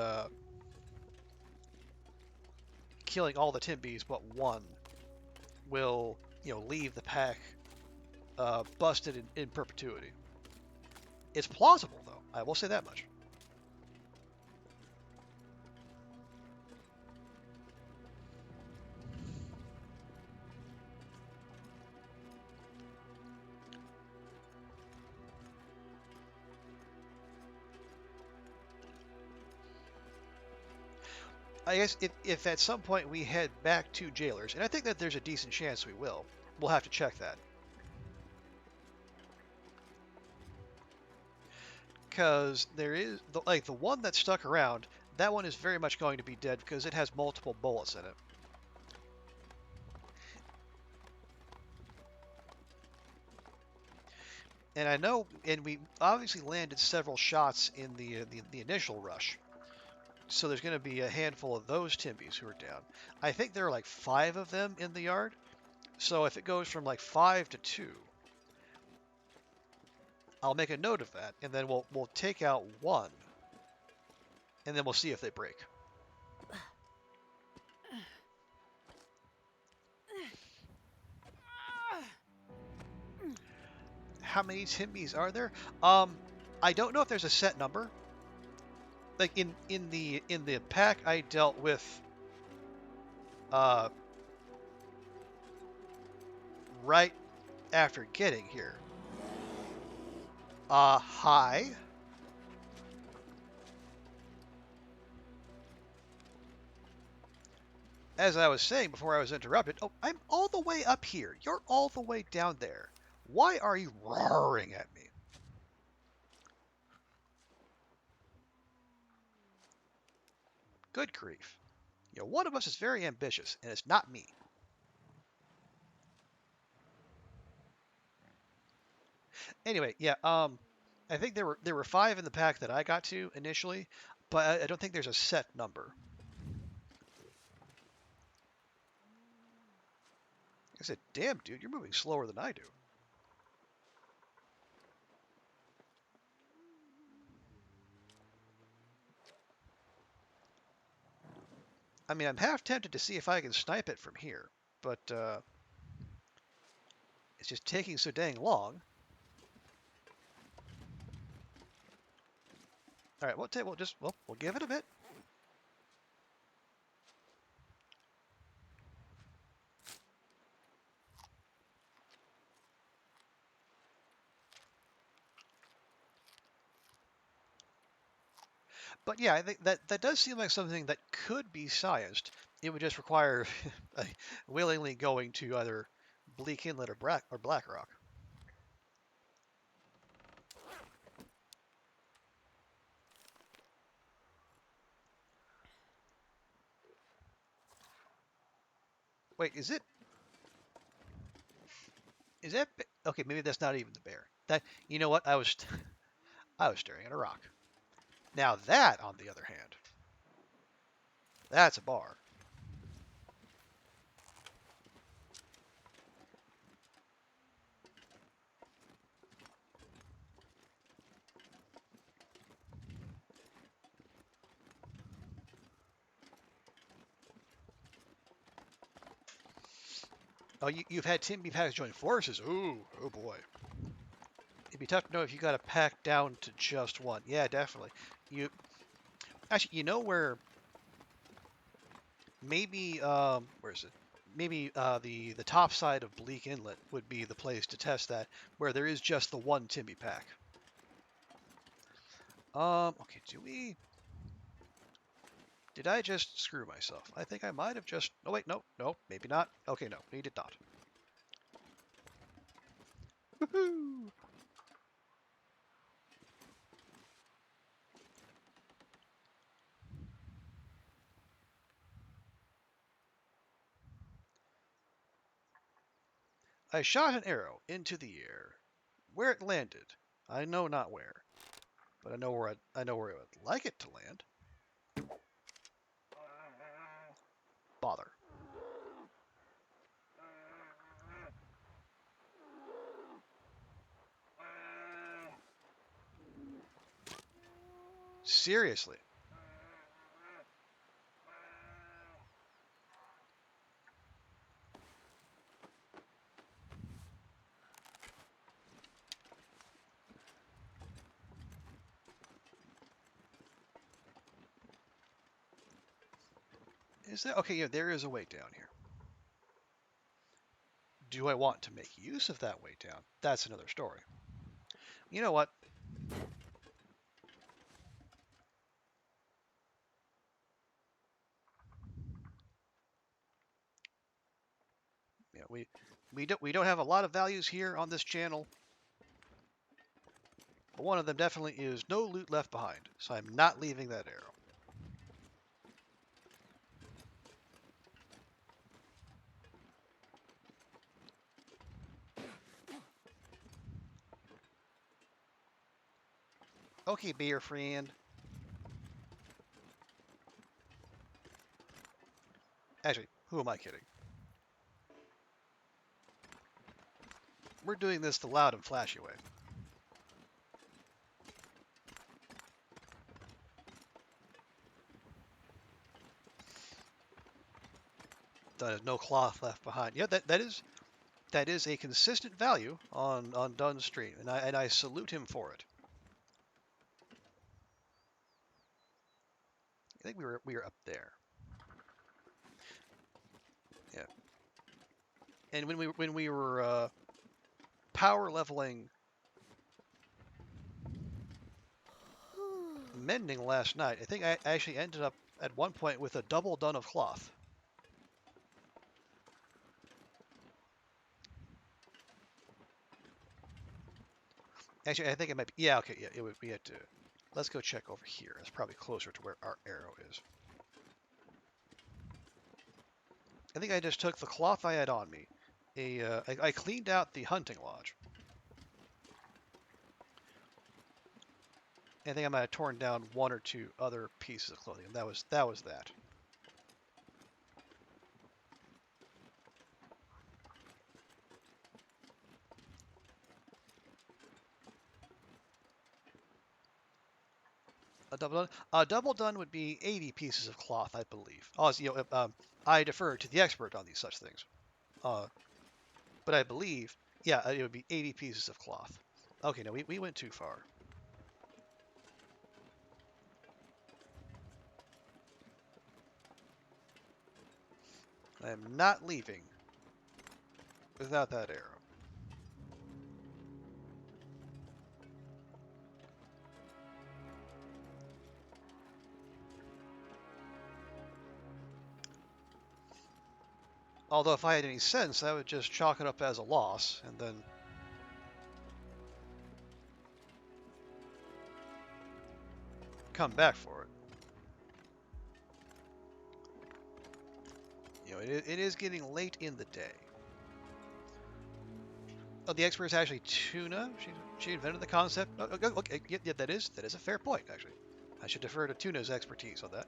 killing all the Timbies but one will, leave the pack busted in perpetuity. It's plausible, though. I will say that much. I guess if at some point we head back to Jailers, and I think that there's a decent chance we will, we'll have to check that. Because there is, like, the one that's stuck around, that one is very much going to be dead because it has multiple bullets in it. And I know, and we obviously landed several shots in the initial rush. So there's going to be a handful of those Timbies who are down. I think there are like 5 of them in the yard. So if it goes from like 5 to 2, I'll make a note of that, and then we'll take out one, and then we'll see if they break. How many Timbies are there? I don't know if there's a set number. Like in the pack I dealt with, uh, right after getting here. Hi. As I was saying before I was interrupted, oh, I'm all the way up here. You're all the way down there. Why are you roaring at me? Good grief. One of us is very ambitious, and it's not me. Anyway, yeah, I think there were 5 in the pack that I got to initially, but I don't think there's a set number. I said, damn, dude, you're moving slower than I do. I mean, I'm half tempted to see if I can snipe it from here, but it's just taking so dang long. All right, we'll give it a bit. But yeah, I think that does seem like something that could be scienced. It would just require willingly going to either Bleak Inlet or Blackrock. Wait, is that okay? Maybe that's not even the bear. That you know what? I was staring at a rock. Now that, on the other hand, that's a bar. Oh, you've had Timby packs join forces. Ooh, oh boy. It'd be tough to know if you got a pack down to just one. Yeah, definitely. You actually, where maybe where is it? Maybe the top side of Bleak Inlet would be the place to test that, where there is just the one Timby pack. Okay, did I just screw myself? I think I might have just. Oh wait, no, maybe not. Okay, no, we did not. Woohoo! I shot an arrow into the air. Where it landed, I know not where, but I know where I would like it to land. Bother. Seriously. Is there? Okay, yeah, there is a way down here. Do I want to make use of that way down? That's another story. You know what? Yeah, we don't have a lot of values here on this channel, but one of them definitely is no loot left behind. So I'm not leaving that arrow. Okay, beer friend. Actually, who am I kidding? We're doing this the loud and flashy way. There's no cloth left behind. Yeah, that is a consistent value on Dunn's stream, and I salute him for it. I think we were up there. Yeah, and when we were power leveling mending last night, I think I actually ended up at one point with a double dun of cloth. Actually, I think it might be. Yeah, okay, yeah, it would. We had to. Let's go check over here. It's probably closer to where our arrow is. I think I just took the cloth I had on me. I cleaned out the hunting lodge. I think I might have torn down one or two other pieces of clothing. That was that. A double done would be 80 pieces of cloth, I believe. Oh, I defer to the expert on these such things. Uh, but I believe, yeah, it would be 80 pieces of cloth. Okay, no, we went too far. I am not leaving without that arrow. Although if I had any sense, I would just chalk it up as a loss and then come back for it. You know, it is getting late in the day. Oh, the expert is actually Tuna. She invented the concept. Oh, okay, yeah, that is a fair point actually. I should defer to Tuna's expertise on that.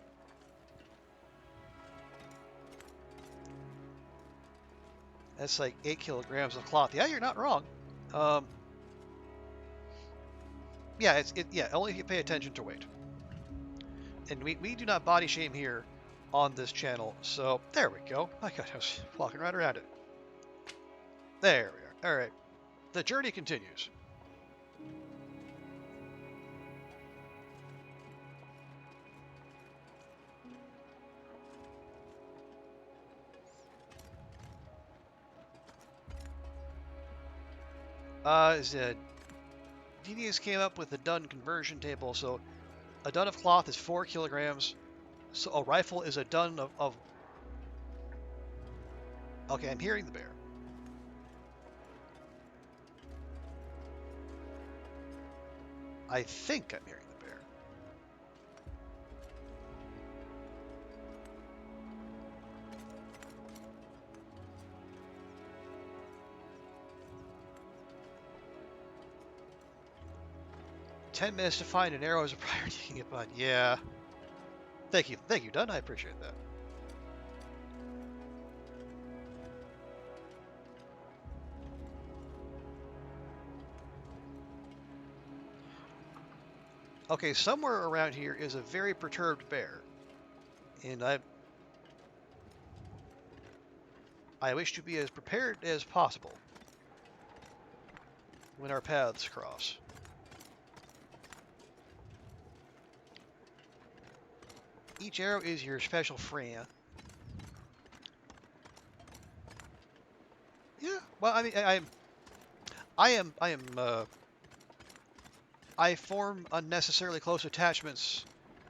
That's like 8 kilograms of cloth. Yeah, you're not wrong. Um, yeah, yeah, only if you pay attention to weight. And we do not body shame here on this channel. So there we go. I was walking right around it. There we are. All right. The journey continues. DDS came up with the dun conversion table. So a dun of cloth is 4 kilograms. So a rifle is a dun of. Okay, I'm hearing the bear. I think I'm hearing the bear. 10 minutes to find an arrow is a priority upon. Yeah. Thank you, Dunn. I appreciate that. Okay, somewhere around here is a very perturbed bear, and I wish to be as prepared as possible when our paths cross. Each arrow is your special friend. Yeah. Well, I mean, I form unnecessarily close attachments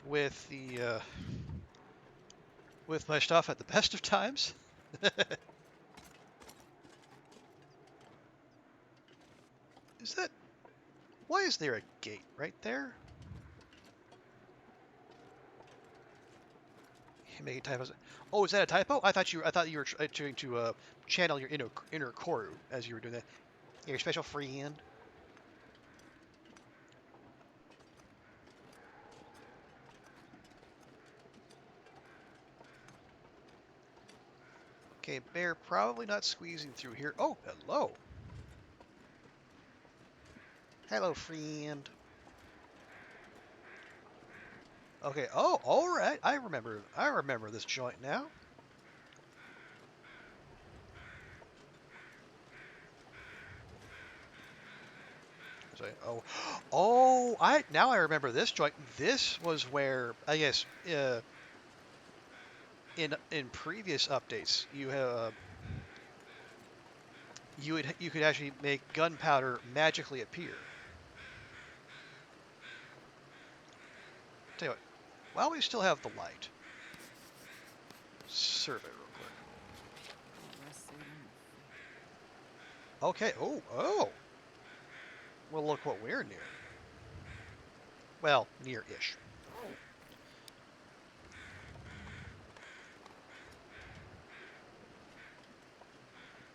with with my stuff at the best of times. Is that why is there a gate right there? Making typos. Oh, is that a typo? I thought you were trying to channel your inner Koru as you were doing that. Your special friend. Okay, bear probably not squeezing through here. Oh, hello. Hello, friend. Okay. Oh, all right. I remember. I remember this joint now. So, oh, oh! I now I remember this joint. This was where I guess in previous updates you could actually make gunpowder magically appear. Tell you what, while we still have the light, survey real quick. Rest suit on your feet. Okay. Oh, oh. Well, look what we're near. Well, near-ish.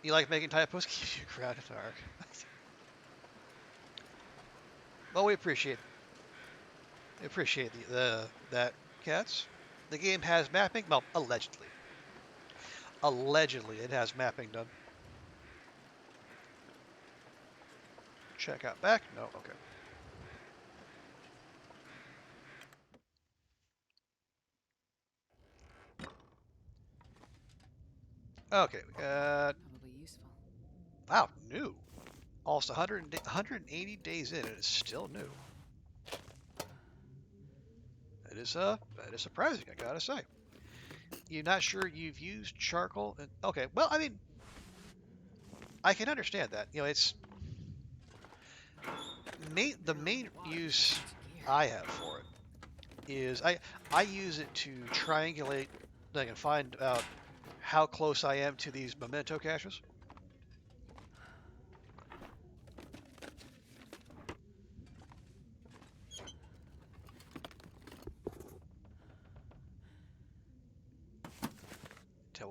You like making typos? Keeps you grounded, Ark. Well, we appreciate that, cats. The game has mapping. Well, allegedly. Allegedly, it has mapping done. Check out back. No. Okay. Okay. We got. Probably useful. Wow. New. Almost 180 days in, and it's still new. That is surprising. I gotta say. You're not sure you've used charcoal? Okay. Well, I mean, I can understand that. You know, it's the main use I have for it is I use it to triangulate. I can find out how close I am to these memento caches. So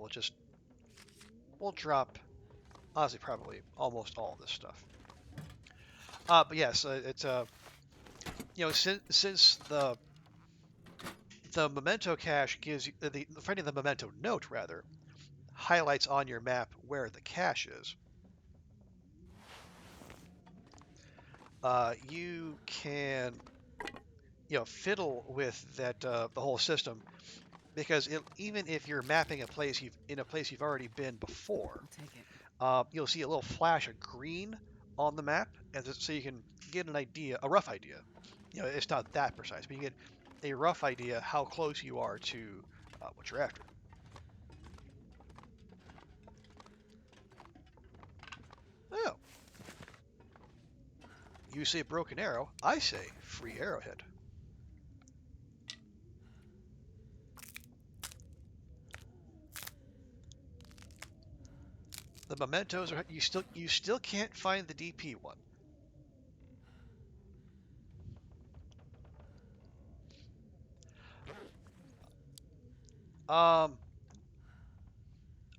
we'll drop honestly probably almost all this stuff. But yes, it's you know since the memento cache gives you the finding the memento note rather highlights on your map where the cache is. You can fiddle with that the whole system because even if you're mapping a place you've already been before, I'll take it. you'll see a little flash of green on the map, and so you can get an idea, a rough idea. You know, it's not that precise, but you get a rough idea how close you are to what you're after. Oh, you say broken arrow, I say free arrowhead. The mementos are you still can't find the DP one. Um,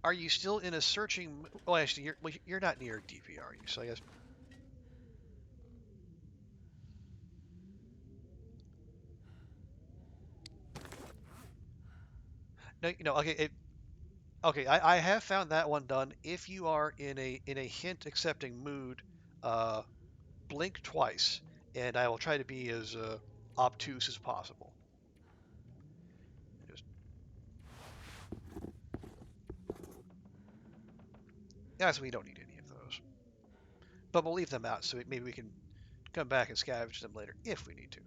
are you still in a searching? Well, actually, you're not near DP, are you? So I guess. No, okay, okay. I have found that one done. If you are in a hint accepting mood, uh, blink twice, and I will try to be as obtuse as possible. Just, yes, we don't need any of those, but we'll leave them out so maybe we can come back and scavenge them later if we need to.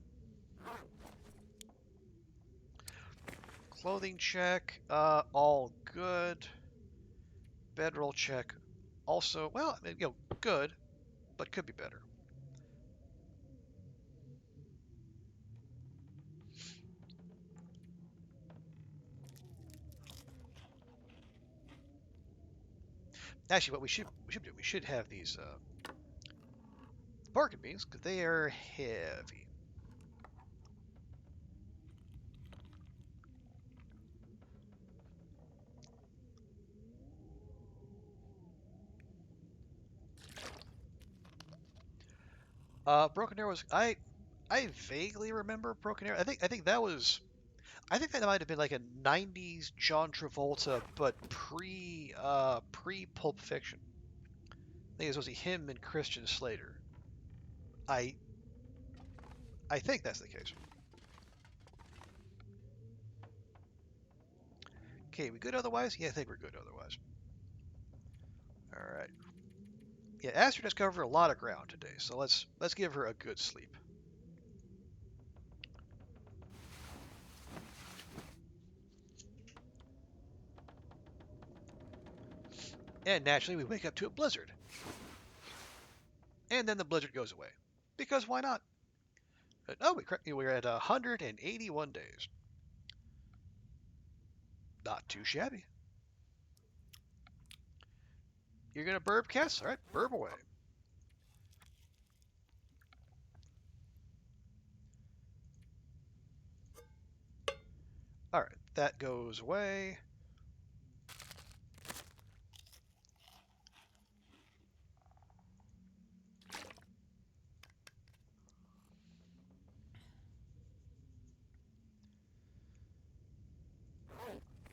Clothing check, all good. Bedroll check, also, well, I mean, good, but could be better. Actually, what we should do, we should have these bargain beans because they are heavy. Broken Arrow was I vaguely remember Broken Arrow. I think that was I think that might have been like a '90s John Travolta, but pre Pulp Fiction. I think it was mostly him and Christian Slater. I I think that's the case. Okay, we good otherwise? Yeah, I think we're good otherwise. All right. Yeah, Astrid has covered a lot of ground today, so let's give her a good sleep. And naturally, we wake up to a blizzard, and then the blizzard goes away, because why not? Oh, we're at 181 days. Not too shabby. You're gonna burb, Cass? All right, burb away. All right, that goes away.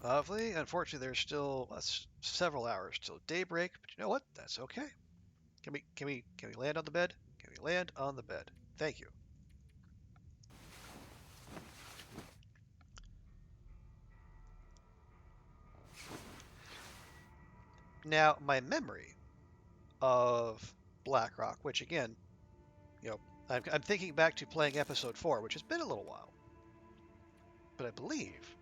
Lovely. Unfortunately, there's still several hours till daybreak, but you know what? That's okay. Can we land on the bed? Can we land on the bed? Thank you. Now, my memory of Blackrock, which again, you know, I'm thinking back to playing episode 4, which has been a little while, but I believe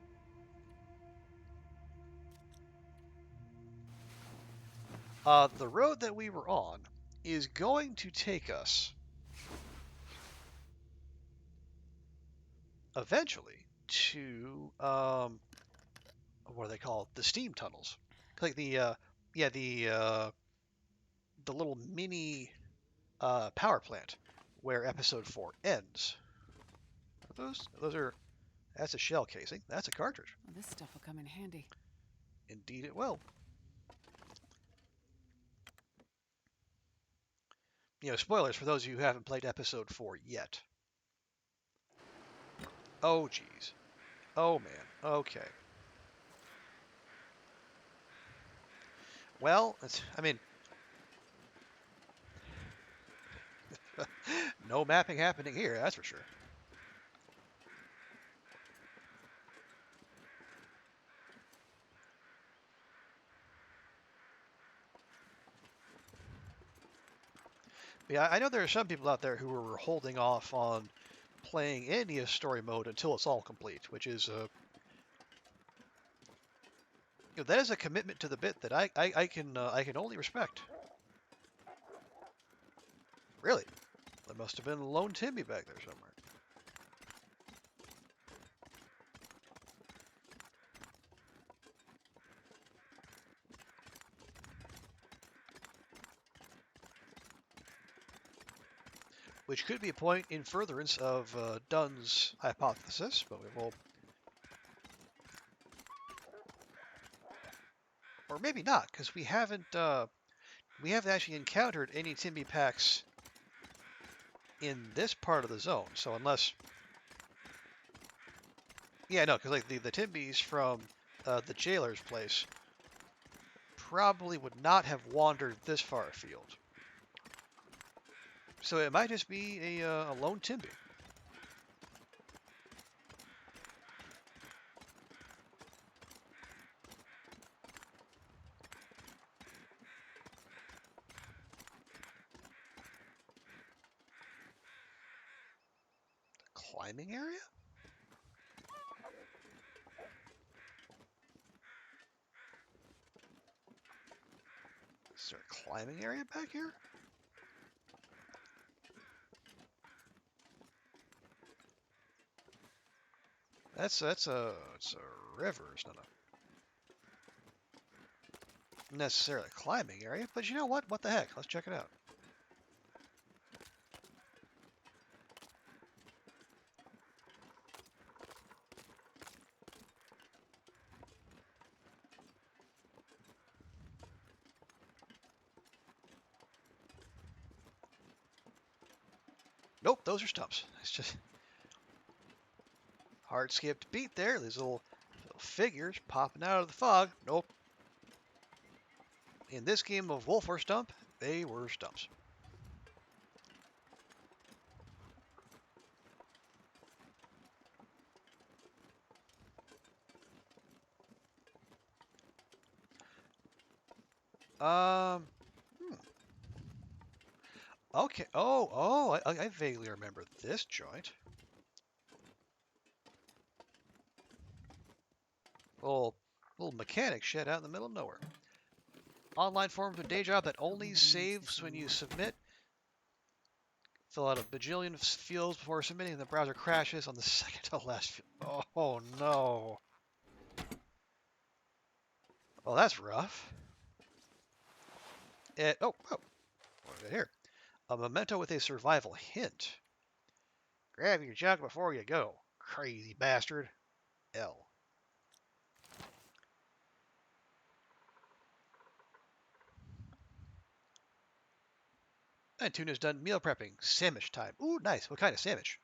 the road that we were on is going to take us eventually to what are they called? The steam tunnels, like yeah the little mini power plant where episode 4 ends. Those are that's a shell casing. That's a cartridge. Well, this stuff will come in handy. Indeed, it will. Spoilers for those of you who haven't played episode 4 yet. Oh, geez. Oh, man. Okay. Well, I mean, no mapping happening here, that's for sure. Yeah, I know there are some people out there who are holding off on playing any story mode until it's all complete, which is that is a commitment to the bit that I can only respect. Really, there must have been Lone Timmy back there somewhere. Which could be a point in furtherance of Dunn's hypothesis, but we will, or maybe not, because we haven't actually encountered any Timby packs in this part of the zone. So unless, yeah, no, because like the Timbys from the jailer's place, probably would not have wandered this far afield. So it might just be a lone Timby. Climbing area? Is there a climbing area back here? It's a river. It's not a necessarily a climbing area, but you know what? What the heck? Let's check it out. Nope, those are stumps. It's just hard skipped beat there. These little figures popping out of the fog. Nope. In this game of wolf or stump, they were stumps. Um. hmm. Okay. I vaguely remember this joint. Little mechanic shed out in the middle of nowhere. Online form of a day job that only Nobody needs saves this when you anymore. submit. Fill out a bajillion fields before submitting, and the browser crashes on the second to last field. Oh no. Well, that's rough. What is it here? A memento with a survival hint. Grab your junk before you go. Crazy bastard. L. And Tuna's done meal prepping. Sandwich time. Ooh, nice. What kind of sandwich?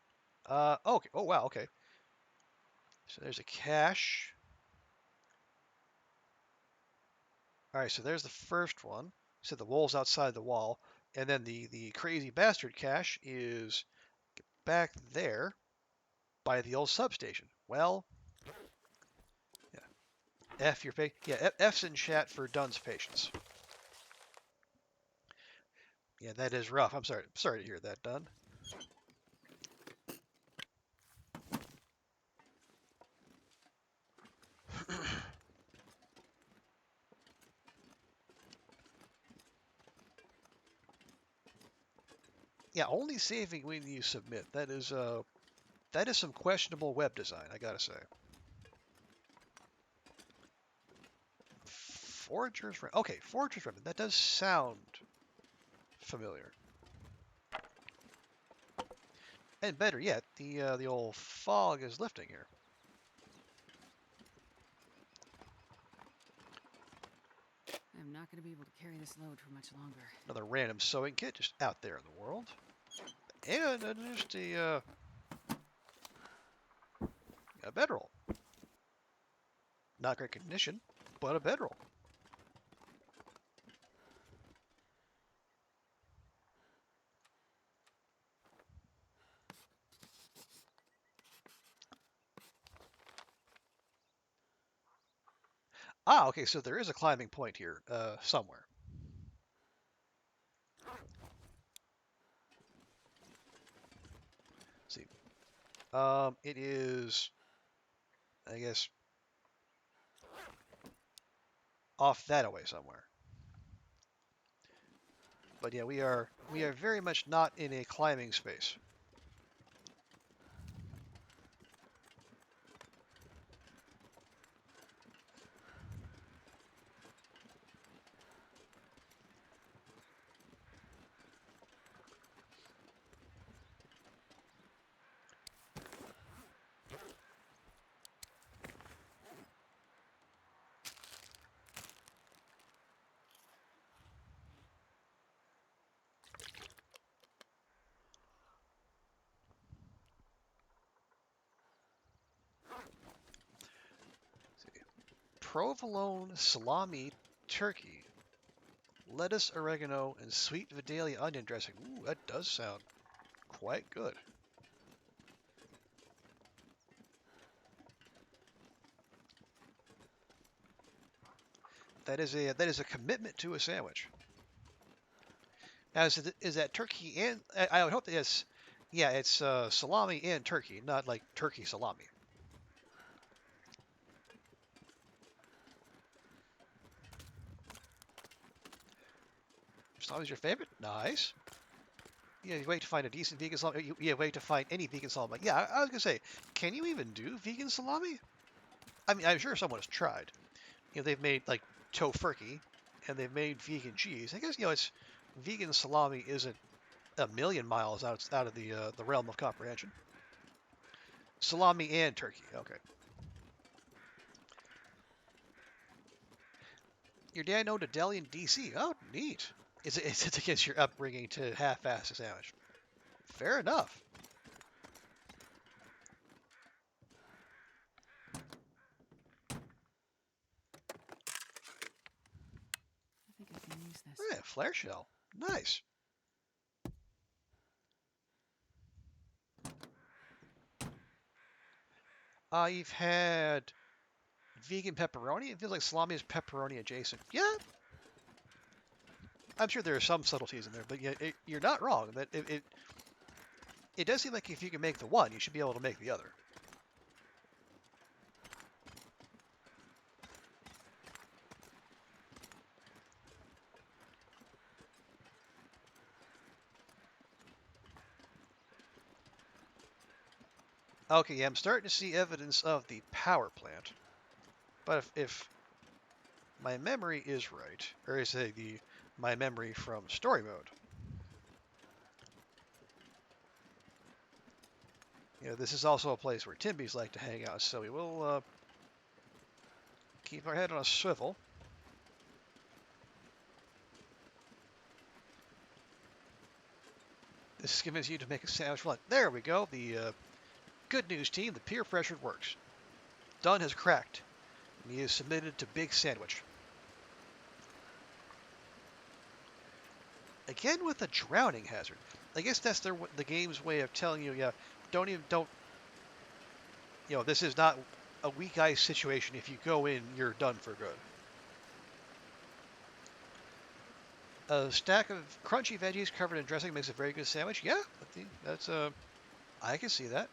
Okay. Oh, wow, okay. So there's a cache. All right, so there's the first one. So the wool's outside the wall. And then the crazy bastard cache is back there by the old substation. Well, yeah. F your F's in chat for Dunn's patience. Yeah, that is rough. I'm sorry to hear that, Dunn. Yeah, only saving when you submit. That is some questionable web design, I gotta say. Forager's Remnant. That does sound familiar. And better yet, the old fog is lifting here. I'm not going to be able to carry this load for much longer. Another random sewing kit just out there in the world. And just a bedroll. Not great condition, but a bedroll. Ah, okay, so there is a climbing point here, somewhere. Let's see. It is, I guess, off that away somewhere. But yeah, we are very much not in a climbing space. provolone, salami, turkey, lettuce, oregano, and sweet Vidalia onion dressing. Ooh, that does sound quite good. That is a commitment to a sandwich. Now, is that turkey and I would hope that it's yeah, it's salami and turkey, not like turkey salami. Salami's your favorite? Nice. Yeah, you wait to find a decent vegan salami. You wait to find any vegan salami. Yeah, I was gonna say, can you even do vegan salami? I mean, I'm sure someone has tried. They've made like tofurkey, and they've made vegan cheese. I guess it's vegan salami isn't a million miles out of the realm of comprehension. Salami and turkey. Okay. Your dad owned a deli in D.C. Oh, neat. It's against your upbringing to half-ass a sandwich. Fair enough. I think I can use this. Yeah, flare shell. Nice. You've had vegan pepperoni. It feels like salami is pepperoni adjacent. Yeah, I'm sure there are some subtleties in there, but yeah, you're not wrong. That it does seem like if you can make the one, you should be able to make the other. Okay, yeah, I'm starting to see evidence of the power plant. But if my memory is right, or is it my memory from story mode, this is also a place where Timbies like to hang out, so we will keep our head on a swivel. This is convincing you to make a sandwich for lunch. There we go. The good news team, the peer pressure works. Dunn has cracked, and he is submitted to Big Sandwich. Again with a drowning hazard. I guess that's the game's way of telling you, yeah, don't. This is not a weak ice situation. If you go in, you're done for good. A stack of crunchy veggies covered in dressing makes a very good sandwich. Yeah, that's I can see that.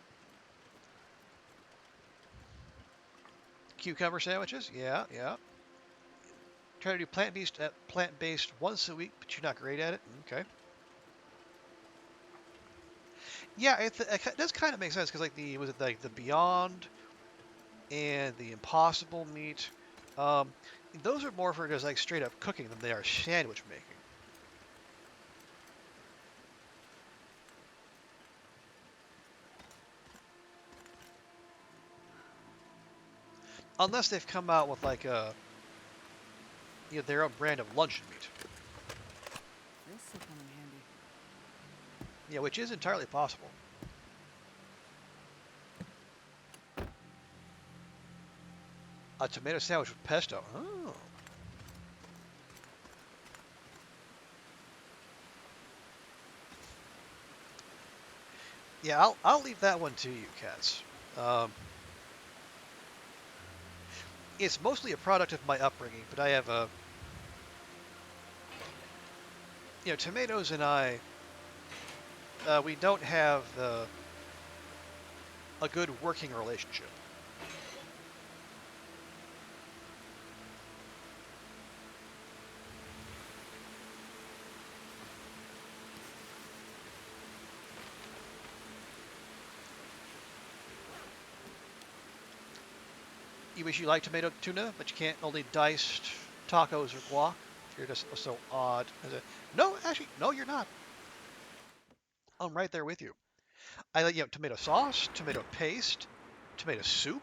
Cucumber sandwiches. Yeah, yeah. Try to do plant-based once a week, but you're not great at it. Okay. Yeah, it does kind of make sense because was it like the Beyond and the Impossible meat? Um, those are more for just like straight up cooking than they are sandwich making. Unless they've come out with like their own brand of luncheon meat. This will come in handy. Yeah, which is entirely possible. A tomato sandwich with pesto. Oh. Yeah, I'll leave that one to you, cats. It's mostly a product of my upbringing, but I have tomatoes and I, we don't have a good working relationship. You wish you liked tomato tuna, but you can't only diced tacos or guac. You're just so odd. No, actually, no, you're not. I'm right there with you. I like tomato sauce, tomato paste, tomato soup.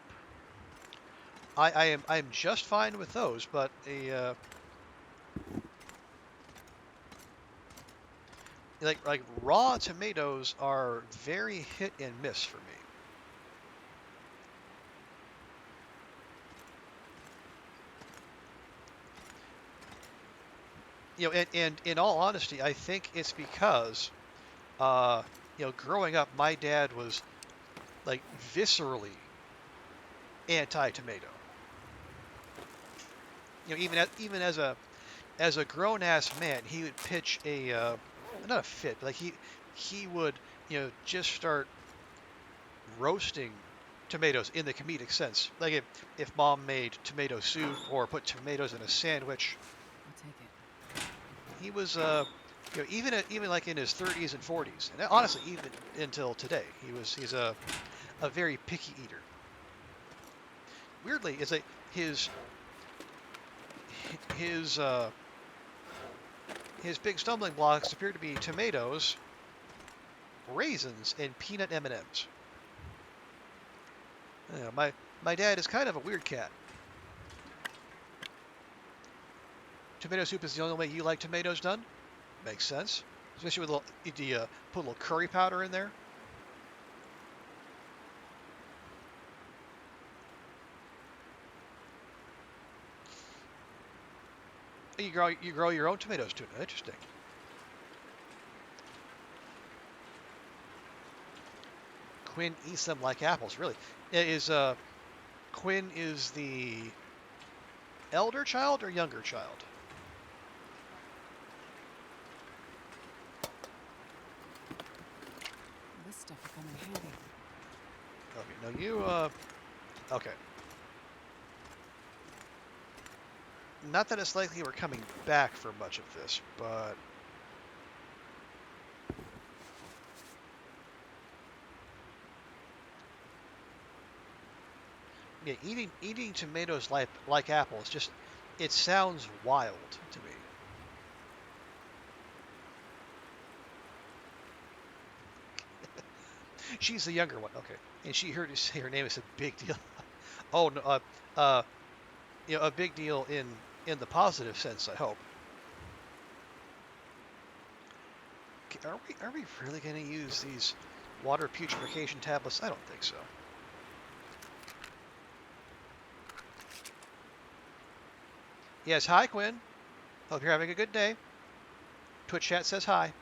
I'm just fine with those, but like raw tomatoes are very hit and miss for me. And in all honesty, I think it's because, uh, growing up, my dad was like viscerally anti-tomato. Even as a grown ass man, he would pitch a not a fit, but like he would just start roasting tomatoes in the comedic sense. Like if mom made tomato soup or put tomatoes in a sandwich, I'll take it. he was even like in his 30s and 40s, and honestly even until today, he's a very picky eater. Weirdly, it's like his his uh, his big stumbling blocks appear to be tomatoes, raisins, and peanut M&Ms. My dad is kind of a weird cat. Tomato soup is the only way you like tomatoes done. Makes sense, especially with a little. Do you put a little curry powder in there? You grow your own tomatoes too. Interesting. Quinn eats them like apples. Really, is Quinn is the elder child or younger child? This stuff will come in handy. Okay, no, you okay. Not that it's likely we're coming back for much of this, but yeah, eating tomatoes like apples just it sounds wild to me. She's the younger one, okay, and she heard you say her name is a big deal. Oh no, uh, a big deal in the positive sense, I hope. Are we really going to use these water putrefaction tablets? I don't think so. Yes, hi Quinn. Hope you're having a good day. Twitch chat says hi.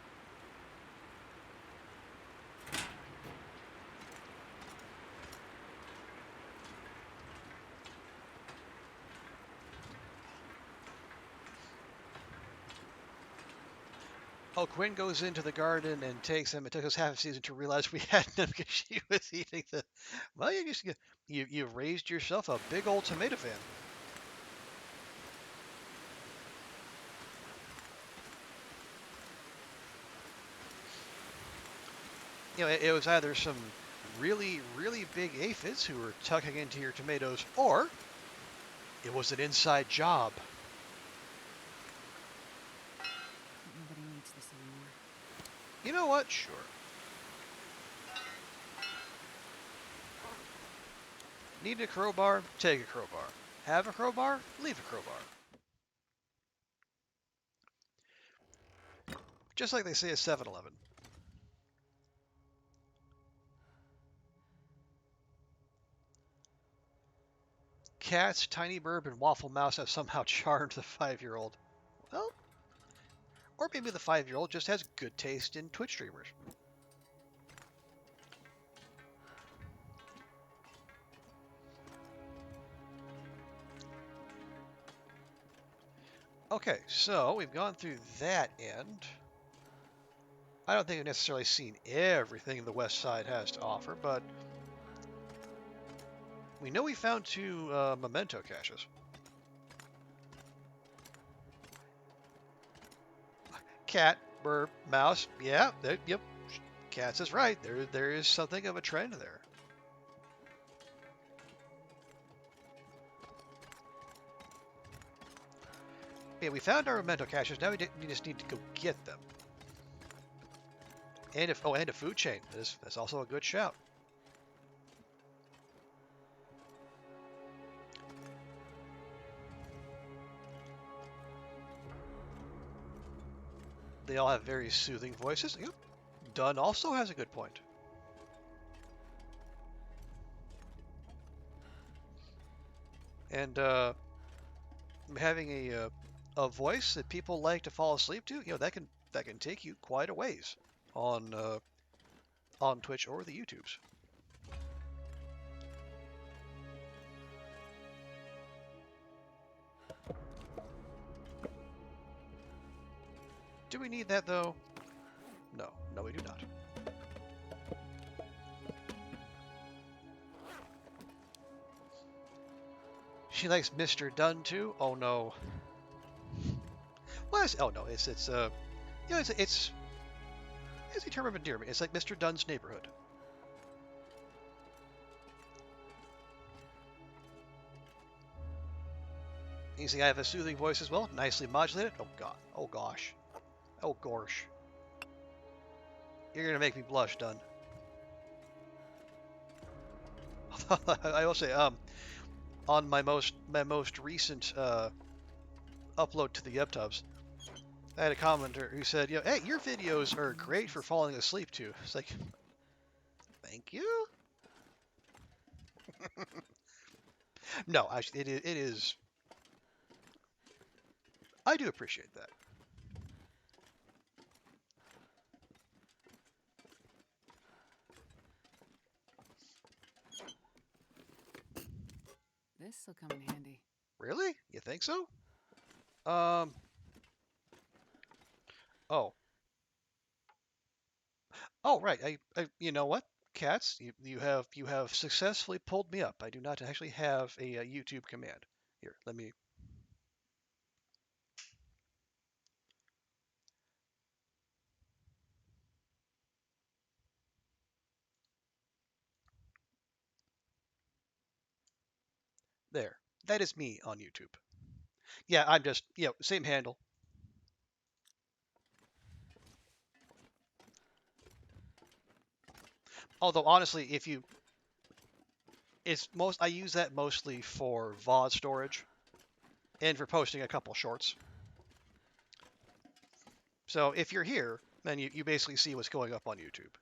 Oh, Quinn goes into the garden and takes them. It took us half a season to realize we had them because she was eating the. Well, you've raised yourself a big old tomato fan. It was either some really big aphids who were tucking into your tomatoes, or it was an inside job. Nobody needs this anymore. You know what? Sure. Need a crowbar? Take a crowbar. Have a crowbar? Leave a crowbar. Just like they say at 7-Eleven. Cats, Tiny Burb, and Waffle Mouse have somehow charmed the 5-year-old. Well, or maybe the 5-year-old just has good taste in Twitch streamers. Okay, so we've gone through that end. I don't think we've necessarily seen everything the West Side has to offer, but we know we found 2 memento caches. Cat, Burb, Mouse. Yeah, yep. Cats is right. There is something of a trend there. Yeah, we found our memento caches. Now we just need to go get them. And and a food chain. That's also a good shout. They all have very soothing voices. Yep. Dunn also has a good point. And having a voice that people like to fall asleep to, that can take you quite a ways on Twitch or the YouTubes. Do we need that though? No, no, we do not. She likes Mr. Dunn too. Oh no. Well, oh no, it's a term of endearment. It's like Mr. Dunn's neighborhood. You see, I have a soothing voice as well, nicely modulated. Oh god. Oh gosh. Oh gosh. You're gonna make me blush, Dunn. I will say, on my most recent upload to the YubTubs, I had a commenter who said, hey, your videos are great for falling asleep to. It's like, thank you. No, actually, it is. I do appreciate that. This'll come in handy. Really? You think so? Um. Oh. Oh, right. You know what? Cats, you have successfully pulled me up. I do not actually have a YouTube command. Here, let me. There. That is me on YouTube. Yeah, I'm just, same handle. Although honestly, I use that mostly for VOD storage and for posting a couple shorts. So if you're here, then you basically see what's going up on YouTube.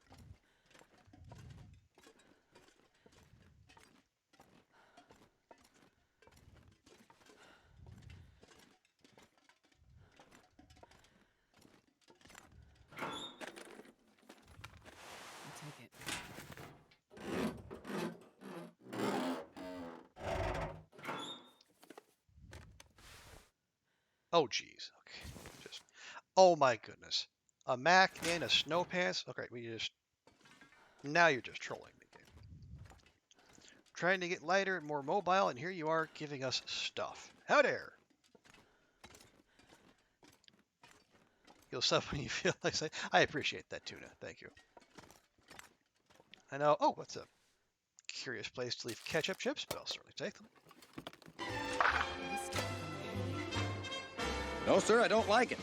I'll take it. Oh geez. Okay. Just oh my goodness. A Mac and a snow pants? Okay, now you're just trolling me, game. Trying to get lighter and more mobile, and here you are giving us stuff. How dare! You'll sub when you feel like saying. I appreciate that, Tuna. Thank you. I know. Oh, what's a curious place to leave ketchup chips, but I'll certainly take them. This stuff will come in handy. No, sir, I don't like it.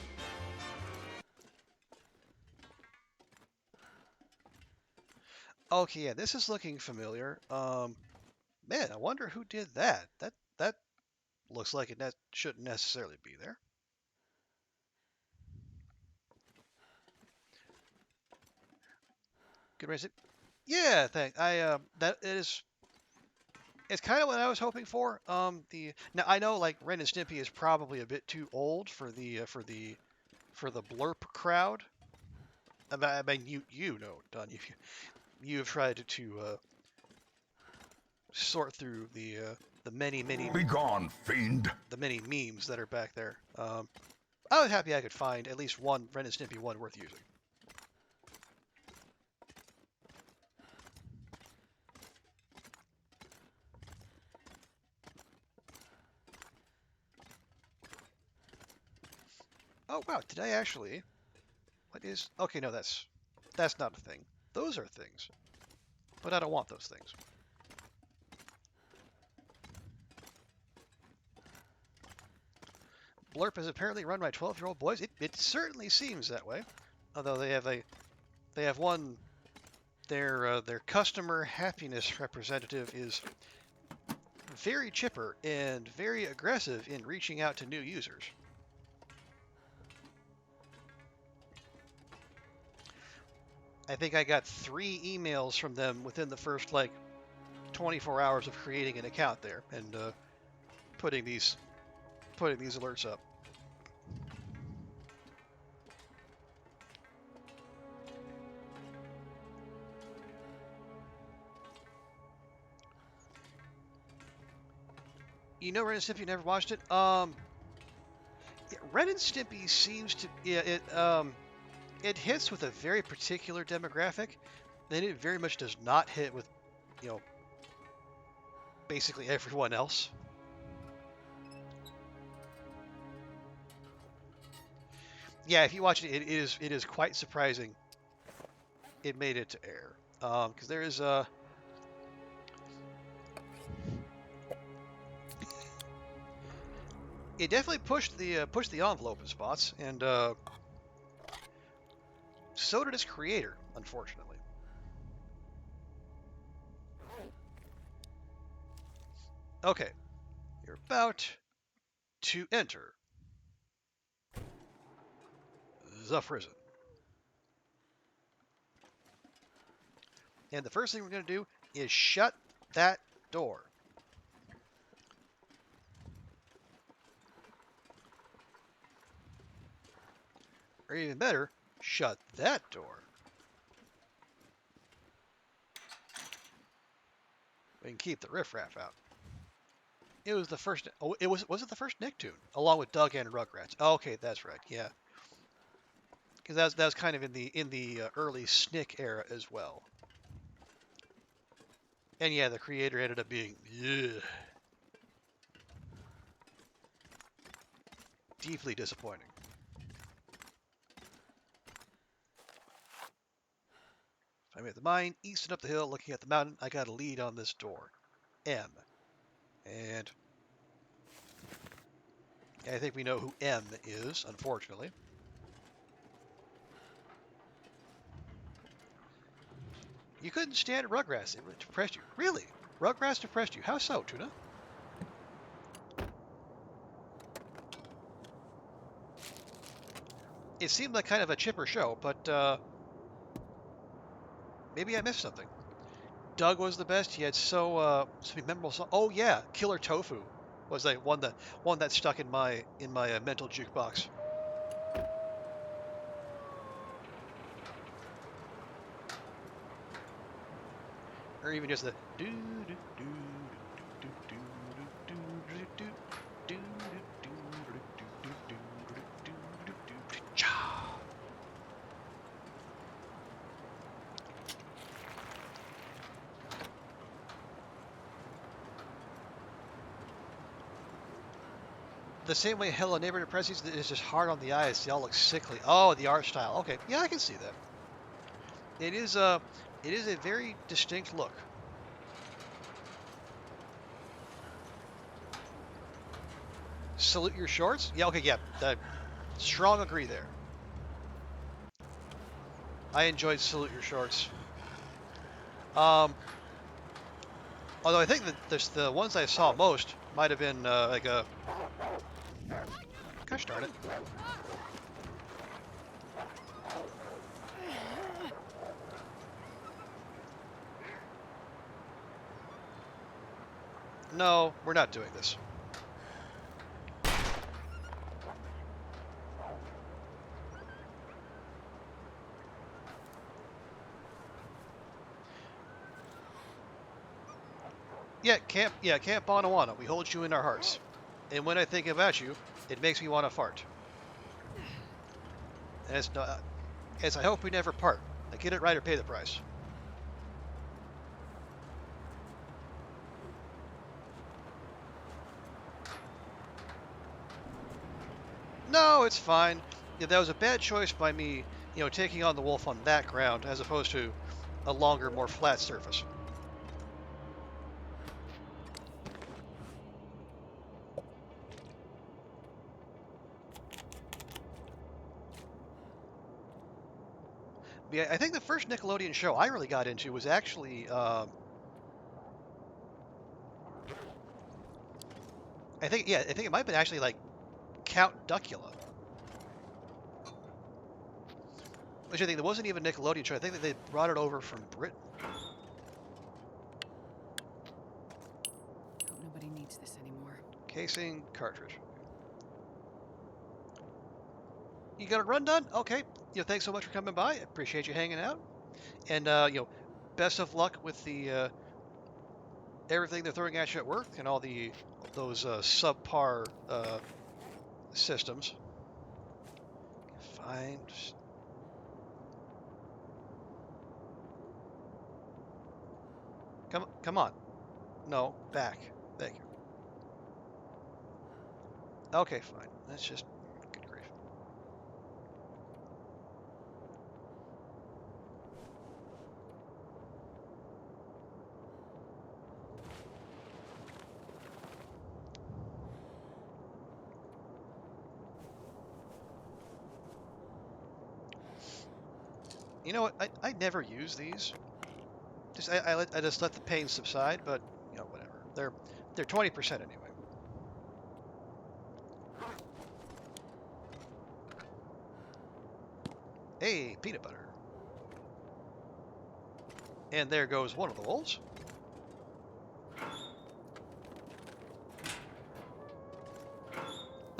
Okay, yeah, this is looking familiar. Man, I wonder who did that. That looks like it shouldn't necessarily be there. Good raise it. Yeah, thank. That is. It's kind of what I was hoping for. Now I know like Ren and Stimpy is probably a bit too old for the blurp crowd. I mean, you know, Don, you have tried to sort through the many Begone, fiend! the many memes that are back there. I was happy I could find at least one Ren and Stimpy one worth using. Oh wow, did I actually? What is? Okay, no, that's not a thing. Those are things, but I don't want those things. Blurp is apparently run by 12-year-old boys. It certainly seems that way. Although they have one their customer happiness representative is very chipper and very aggressive in reaching out to new users. I think I got 3 emails from them within the first like 24 hours of creating an account there and putting these alerts up. You know Ren and Stimpy, never watched it? Yeah, Ren and Stimpy seems to it hits with a very particular demographic, and it very much does not hit with, you know, basically everyone else. Yeah, if you watch it, it is quite surprising it made it to air. Because there is it definitely pushed the envelope in spots, and so did its creator, unfortunately. Okay, you're about to enter the prison, and the first thing we're going to do is shut that door. Or even better, shut that door. We can keep the riffraff out. It was the first. Oh, was it the first Nicktoon along with Doug and Rugrats? Oh, okay, that's right. Yeah, because that was kind of in the early Snick era as well. And yeah, the creator ended up being deeply disappointing. I'm at the mine, east and up the hill, looking at the mountain. I got a lead on this door. M. And I think we know who M is, unfortunately. You couldn't stand Rugrats. It depressed you. Really? Rugrats depressed you. How so, Tuna? It seemed like kind of a chipper show, but maybe I missed something. Doug was the best. He had so many memorable songs. Oh yeah, Killer Tofu was like one that stuck in my mental jukebox. Or even just the do do do do do do do do do do cha. The same way Hello Neighbor depresses is just hard on the eyes. They all look sickly. Oh, the art style. Okay, yeah, I can see that. It is a very distinct look. Salute your shorts? Yeah, okay, yeah. Strong agree there. I enjoyed Salute Your Shorts. Although I think that the ones I saw most might have been like a... Gosh darn it. No, we're not doing this. Camp Bonawana. We hold you in our hearts. And when I think about you, it makes me want to fart. As I hope we never part. Like, get it right or pay the price. No, it's fine. Yeah, that was a bad choice by me, taking on the wolf on that ground as opposed to a longer, more flat surface. Yeah, I think the first Nickelodeon show I really got into was actually, I think it might have been actually like Count Duckula. Which I think there wasn't even a Nickelodeon show. I think that they brought it over from Britain. Hope nobody needs this anymore. Casing, cartridge. You got a run done? Okay. Thanks so much for coming by. I appreciate you hanging out. And, best of luck with the everything they're throwing at you at work and all the those subpar systems. Fine. Come on. No, back. Thank you. Okay, fine. That's just good grief. You know what? I never use these. I just let the pain subside, but you know whatever. They're 20% anyway. Hey, peanut butter. And there goes one of the wolves.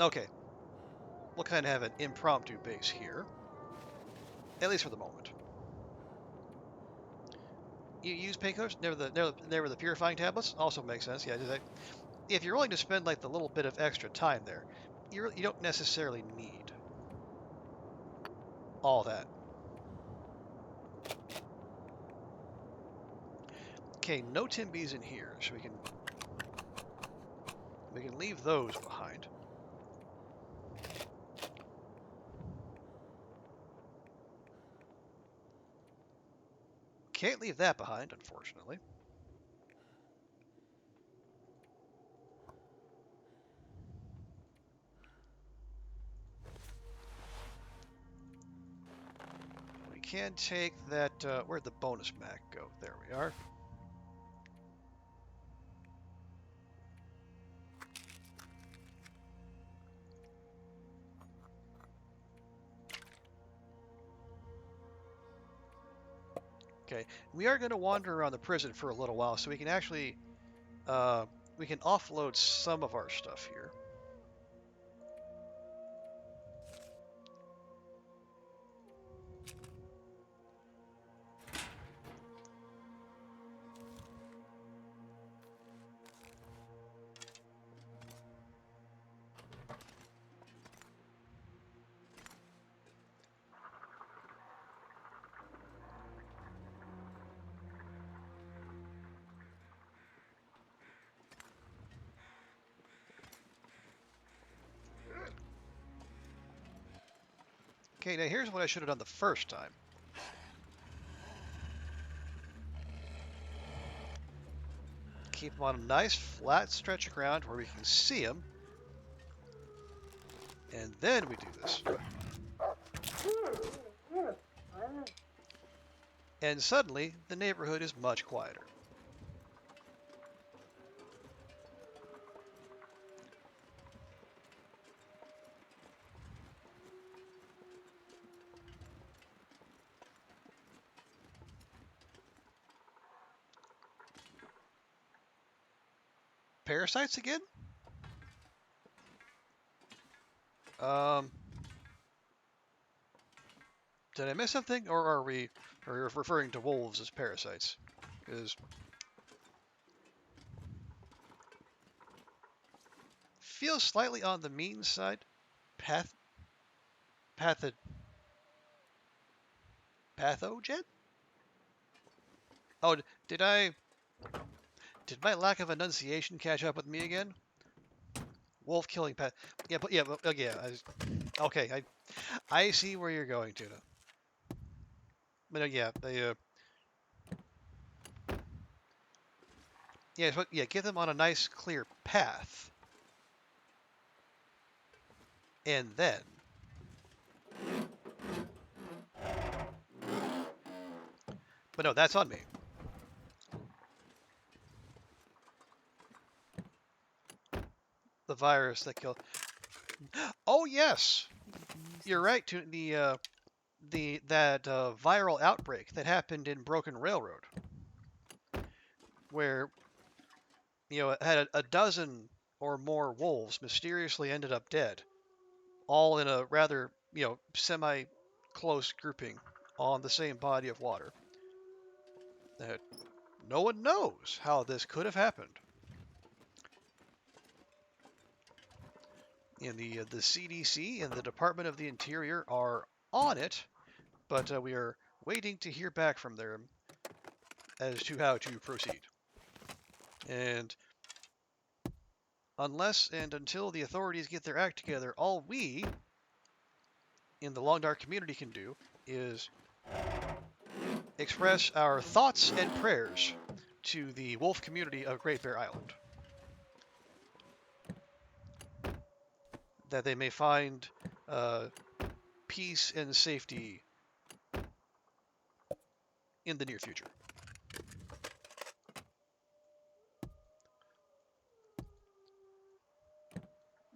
Okay, we'll kind of have an impromptu base here, at least for the moment. You use painkillers, never the purifying tablets. Also makes sense. Yeah, if you're willing to spend like the little bit of extra time there, you don't necessarily need all that. Okay, no Timbies in here, so we can leave those behind. Can't leave that behind, unfortunately. We can take that. Where'd the bonus Mac go? There we are. Okay, we are going to wander around the prison for a little while, so we can actually we can offload some of our stuff here. Okay, now here's what I should have done the first time. Keep them on a nice flat stretch of ground where we can see them. And then we do this. And suddenly, the neighborhood is much quieter. Parasites again? Um, did I miss something, or are we referring to wolves as parasites? Because feels slightly on the mean side. Path, patho, pathogen? Oh, did my lack of enunciation catch up with me again? Wolf killing path. Yeah, yeah. Okay, I see where you're going, Tuna. But yeah, yeah, get them on a nice clear path, and then but no, that's on me. The virus that killed. Oh yes, you're right. To that viral outbreak that happened in Broken Railroad, where it had a dozen or more wolves mysteriously ended up dead, all in a rather semi-close grouping on the same body of water. That no one knows how this could have happened. And the CDC and the Department of the Interior are on it, but we are waiting to hear back from them as to how to proceed. And unless and until the authorities get their act together, all we in the Long Dark community can do is express our thoughts and prayers to the wolf community of Great Bear Island, that they may find uh, peace and safety in the near future.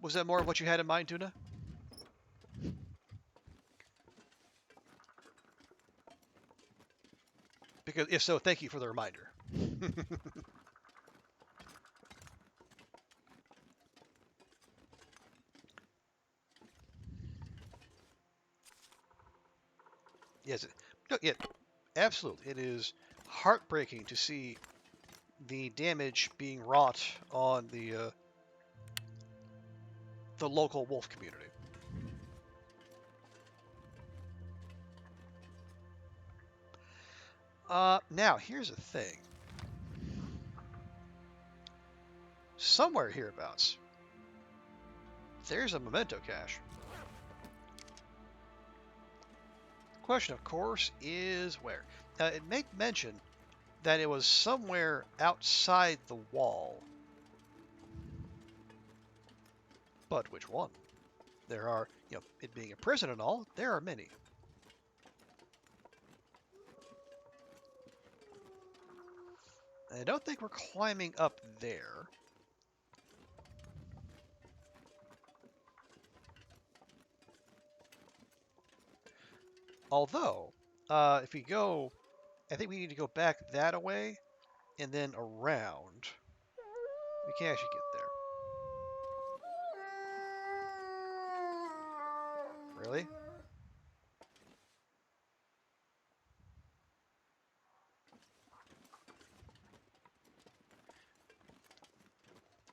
Was that more of what you had in mind, Tuna? Because if so, thank you for the reminder. Yes, no, yeah, absolutely. It is heartbreaking to see the damage being wrought on the local wolf community. Now here's the thing. Somewhere hereabouts, there's a memento cache. Question, of course, is where. It may mention that it was somewhere outside the wall, but which one? There are, it being a prison and all, there are many. I don't think we're climbing up there. Although, if we go, I think we need to go back that way and then around. We can actually get there. Really?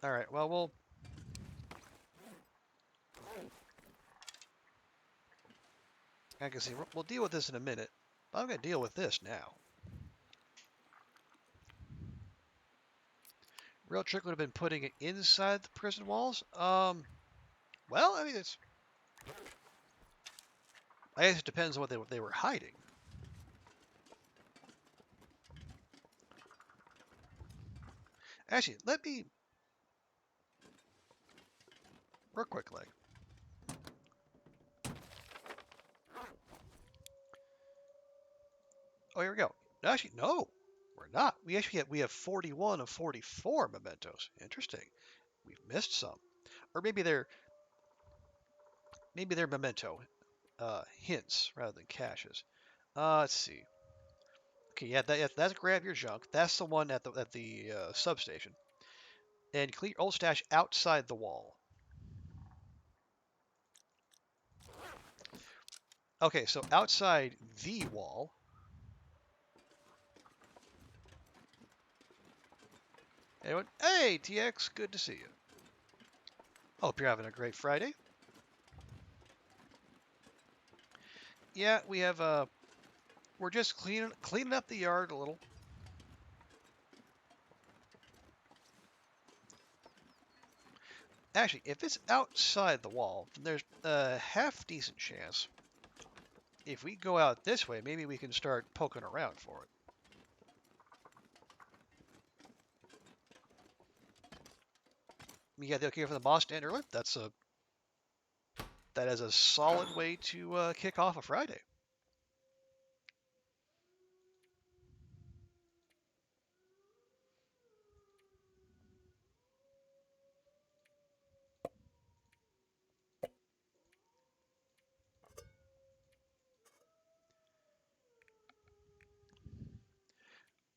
All right. Well, I can see. We'll deal with this in a minute. But I'm going to deal with this now. Real trick would have been putting it inside the prison walls. Well, I mean, I guess it depends on what they were hiding. Actually, let me real quickly. Oh, here we go. Actually, no, we're not. We have 41 of 44 mementos. Interesting. We've missed some, or maybe they're memento hints rather than caches. Let's see. Okay, yeah, that's grab your junk. That's the one at the substation. And clear old stash outside the wall. Okay, so outside the wall. Anyone? Hey, TX, good to see you. Hope you're having a great Friday. Yeah, we have we're just cleaning up the yard a little. Actually, if it's outside the wall, then there's a half decent chance. If we go out this way, maybe we can start poking around for it. You got the okay for the boss stand early? That is a solid way to kick off a Friday.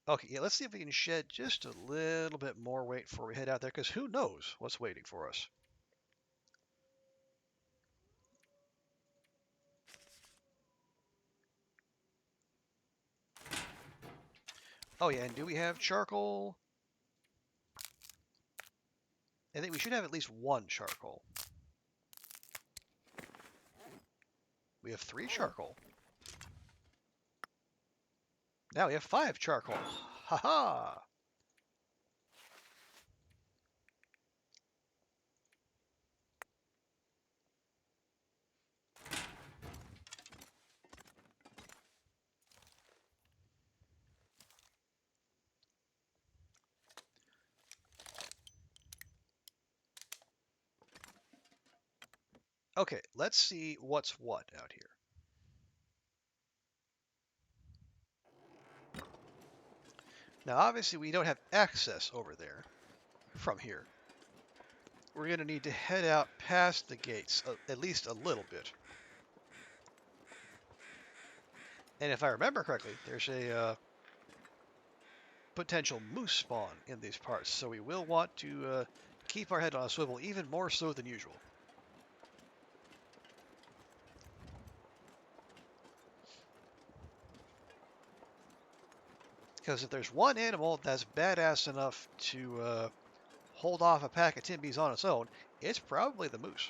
Okay, yeah, let's see if we can shed just a little bit more weight before we head out there, because who knows what's waiting for us. Oh yeah, and do we have charcoal? I think we should have at least one charcoal. We have 3 charcoal. Now we have 5 charcoal. Ha ha! Okay, let's see what's what out here. Now, obviously, we don't have access over there from here. We're going to need to head out past the gates, at least a little bit. And if I remember correctly, there's a potential moose spawn in these parts, so we will want to keep our head on a swivel even more so than usual. Because if there's one animal that's badass enough to hold off a pack of Timbies on its own, it's probably the moose.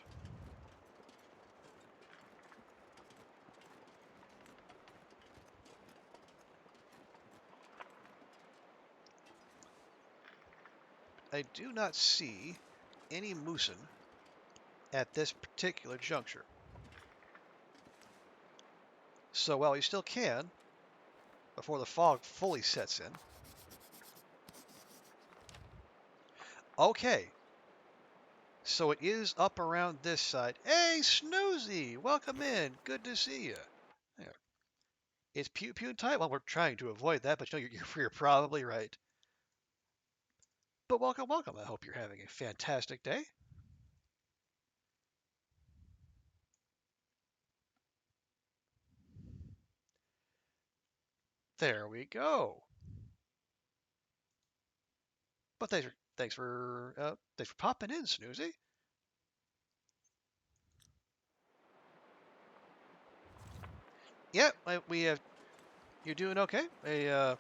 I do not see any moosin at this particular juncture. So while we still can, before the fog fully sets in. Okay, so it is up around this side. Hey, Snoozy, welcome in. Good to see you. There. It's pew pew time. Well, we're trying to avoid that, but you know, you're probably right. But welcome, welcome. I hope you're having a fantastic day. There we go. But thanks for popping in, Snoozy. Yeah, we have. You're doing okay. Yeah,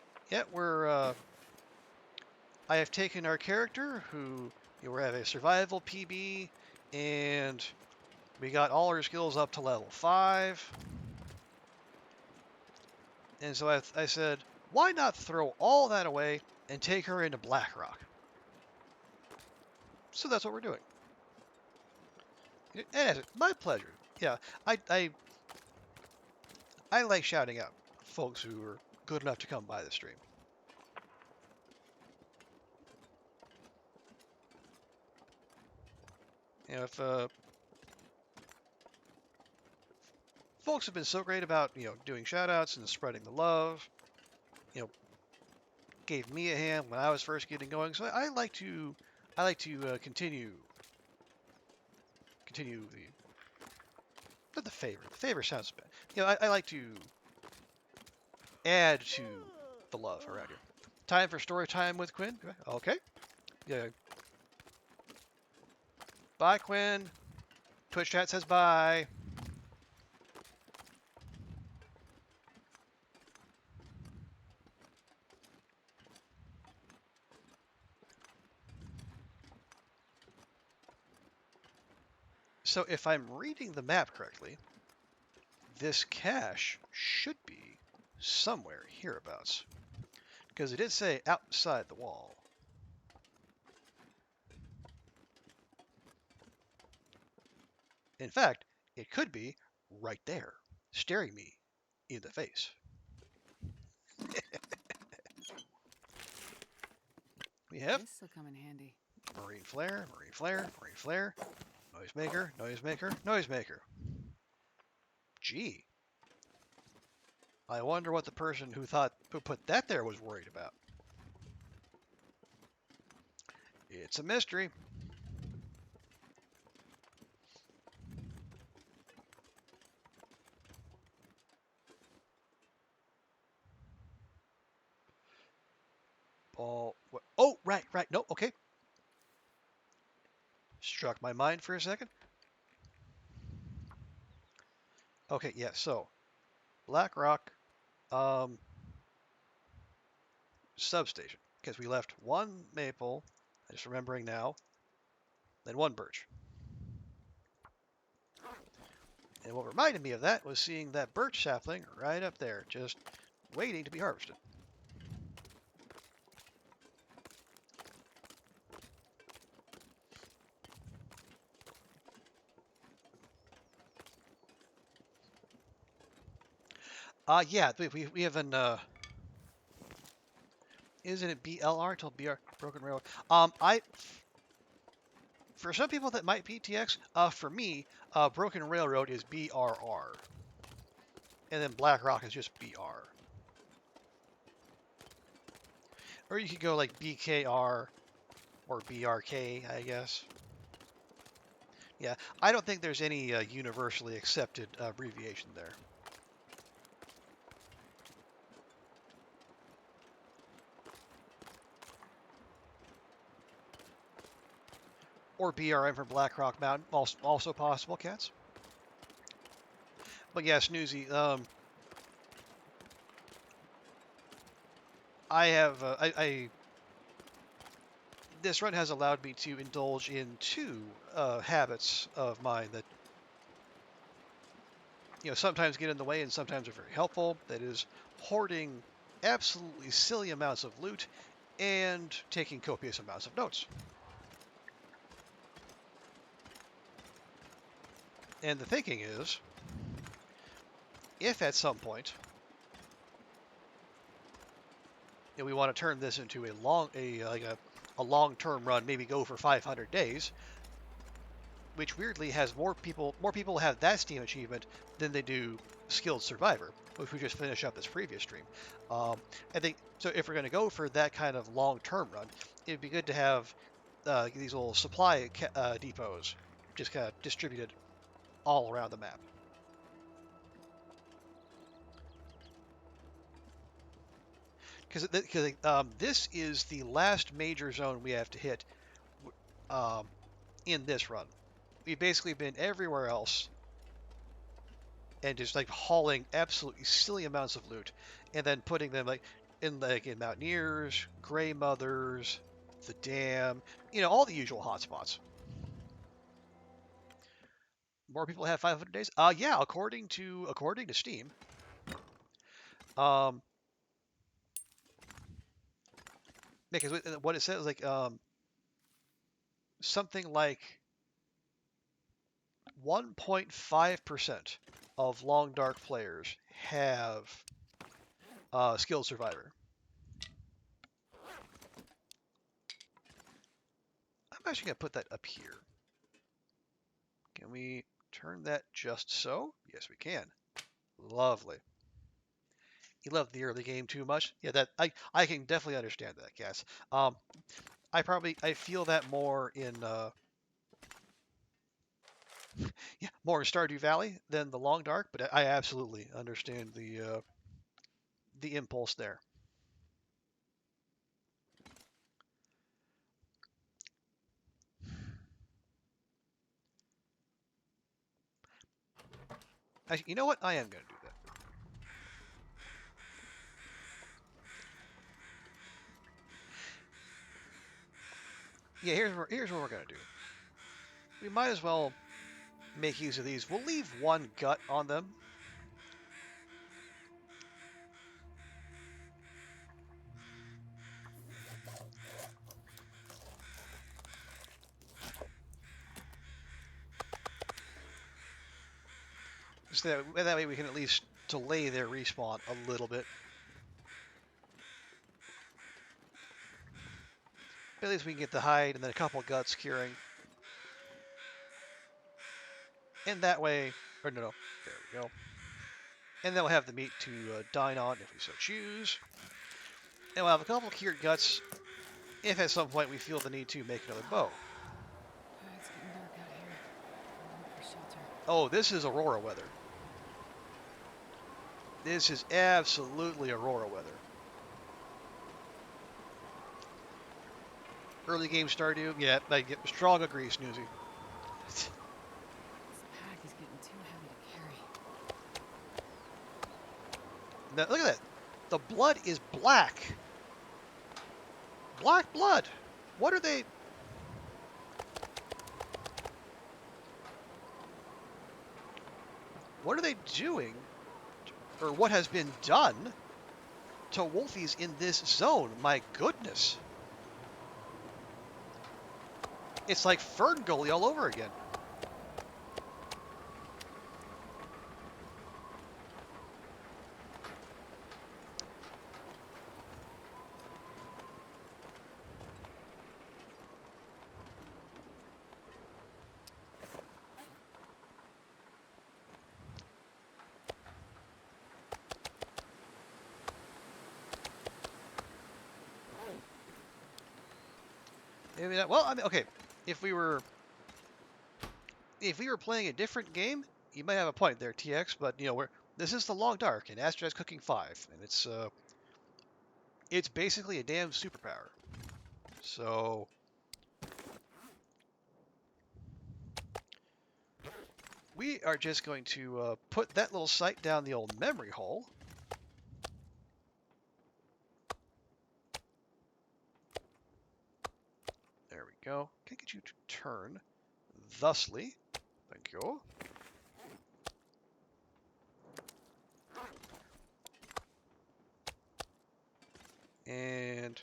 I have taken our character who we have a survival PB, and we got all our skills up to level 5. And so I said, why not throw all that away and take her into Blackrock? So that's what we're doing. And it's my pleasure. Yeah, I, I, I like shouting out folks who are good enough to come by the stream. You know, if folks have been so great about doing shout outs and spreading the love, you know, gave me a hand when I was first getting going. So I like to continue the favor. The favor sounds bad. I like to add to the love around here. Time for story time with Quinn. Okay. Yeah. Bye, Quinn. Twitch chat says bye. So if I'm reading the map correctly, this cache should be somewhere hereabouts. Because it did say outside the wall. In fact, it could be right there, staring me in the face. We have This'll come in handy. marine flare, marine flare, marine flare, noisemaker, noisemaker, noisemaker. Gee, I wonder what the person who put that there was worried about. It's a mystery. Oh, right. No, okay. Struck my mind for a second. Okay, yeah, so Blackrock substation. Because we left one maple, I'm just remembering now, then one birch. And what reminded me of that was seeing that birch sapling right up there, just waiting to be harvested. Yeah, we have an, isn't it BLR till BR, Broken Railroad? For some people that might be TX, for me, Broken Railroad is BRR. And then Blackrock is just BR. Or you could go like BKR or BRK, I guess. Yeah, I don't think there's any universally accepted abbreviation there. Or BRM for Blackrock Mountain, also possible, cats. But yeah, Snoozy, I have, this run has allowed me to indulge in two habits of mine that, sometimes get in the way and sometimes are very helpful. That is hoarding absolutely silly amounts of loot and taking copious amounts of notes. And the thinking is, if at some point we want to turn this into a long-term run, maybe go for 500 days, which weirdly has more people have that Steam achievement than they do Skilled Survivor, which we just finished up this previous stream. I think so. If we're going to go for that kind of long-term run, it'd be good to have these little supply depots just kind of distributed all around the map. Because this is the last major zone we have to hit um, in this run. We've basically been everywhere else and just like hauling absolutely silly amounts of loot and then putting them in Mountaineers, Grey Mothers, the Dam, all the usual hotspots. More people have 500 days. Yeah, according to Steam. Um, because what it says something like 1.5% of Long Dark players have Skilled Survivor. I'm actually going to put that up here. Can we turn that just so? Yes, we can. Lovely. You love the early game too much? Yeah, that I can definitely understand that, Cass. I feel that more in yeah, more in Stardew Valley than the Long Dark, but I absolutely understand the impulse there. Actually, you know what? I am going to do that. Yeah, here's what we're going to do. We might as well make use of these. We'll leave one gut on them. So that way we can at least delay their respawn a little bit. But at least we can get the hide and then a couple guts curing. And that way, or no, there we go. And then we'll have the meat to dine on if we so choose. And we'll have a couple cured guts if at some point we feel the need to make another bow. It's getting dark out here. I'll look for shelter. Oh, this is Aurora weather. This is absolutely Aurora weather. Early game Stardew, yeah, I get strong agree, Snoozy. This pack is getting too heavy to carry. Now, look at that. The blood is black. Black blood. What are they? What are they doing, or what has been done to wolfies in this zone? My goodness. It's like Fern Gully all over again. Maybe not. Well, I mean, okay. If we were playing a different game, you might have a point there, TX. But you know, this is the Long Dark, and Astrod's cooking 5, and it's basically a damn superpower. So we are just going to put that little site down the old memory hole. There we go. Can get you to turn thusly. Thank you. And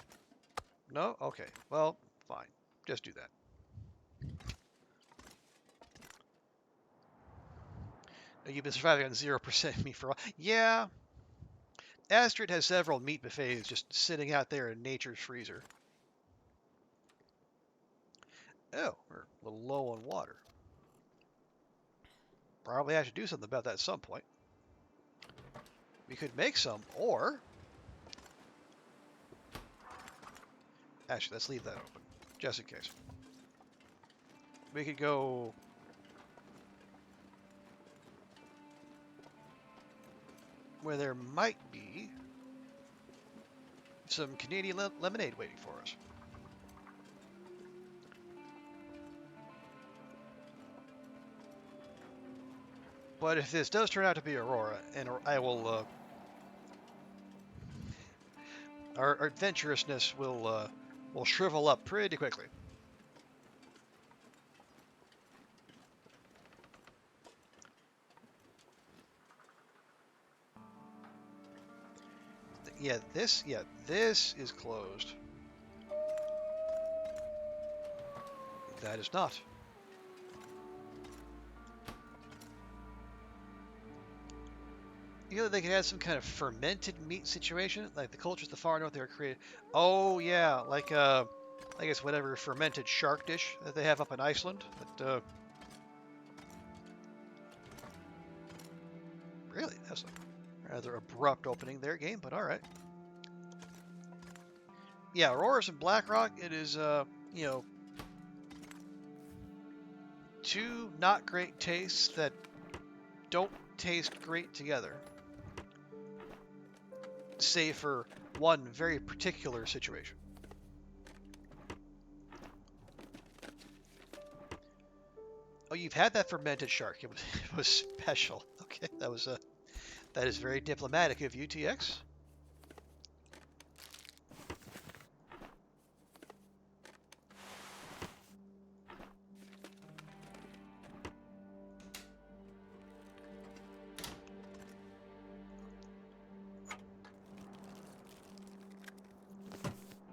no? Okay. Well, fine. Just do that. You've been surviving on 0% meat for a while. Yeah. Astrid has several meat buffets just sitting out there in nature's freezer. Oh, we're a little low on water. Probably have to do something about that at some point. We could make some, or... Actually, let's leave that open, just in case. We could go... where there might be some Canadian lemonade waiting for us. But if this does turn out to be Aurora, and I will... our adventurousness will shrivel up pretty quickly. Yeah, this is closed. That is not. You know, they could have some kind of fermented meat situation, like the cultures of the far north they were created. Oh yeah, like I guess whatever fermented shark dish that they have up in Iceland. That really, that's a rather abrupt opening there, game, but all right. Yeah, Aurora's and Blackrock. It is you know, two not great tastes that don't taste great together. Save for one very particular situation. Oh, you've had that fermented shark. It was special. Okay, that is very diplomatic of you, TX.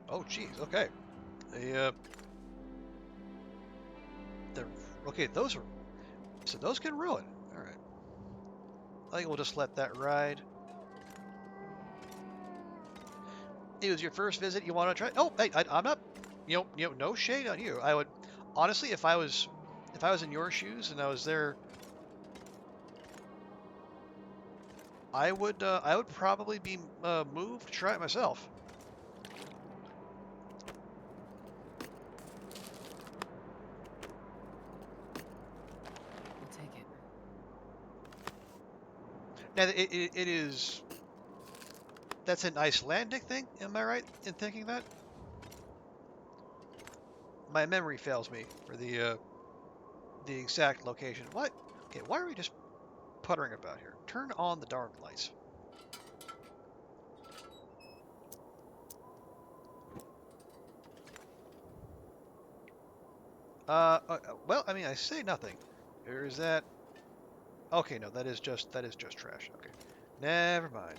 Oh, geez. Okay. The okay. Those can ruin. All right. I think we'll just let that ride. It was your first visit. You want to try? Oh, hey, I'm not. No shade on you. I would honestly, if I was in your shoes and I was there, I would probably be moved to try it myself. We'll take it. Now it is. That's an Icelandic thing. Am I right in thinking that? My memory fails me for the exact location. What? Okay, why are we just puttering about here? Turn on the darn lights. Well, I mean, I say nothing. There's that Okay, no, that is just trash. Okay, never mind.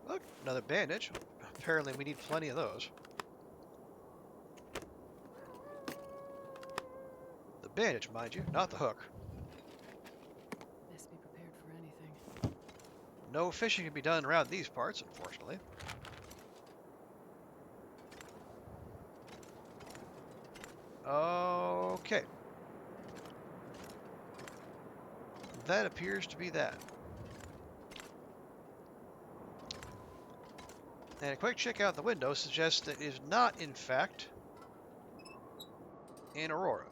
Look, another bandage. Apparently, we need plenty of those. The bandage, mind you, not the hook. Best be prepared for anything. No fishing can be done around these parts, unfortunately. Okay. That appears to be that. And a quick check out the window suggests that it is not, in fact, an aurora.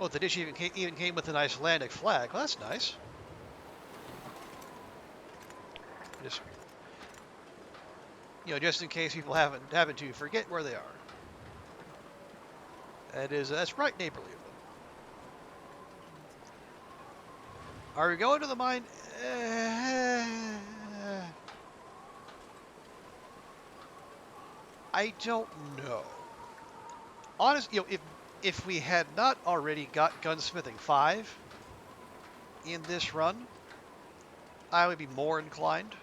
Oh, the dish even came with an Icelandic flag. Well, that's nice. Just just in case people happen to forget where they are. That's right neighborly of them. Are we going to the mine? I don't know. Honestly, if we had not already got Gunsmithing 5 in this run, I would be more inclined.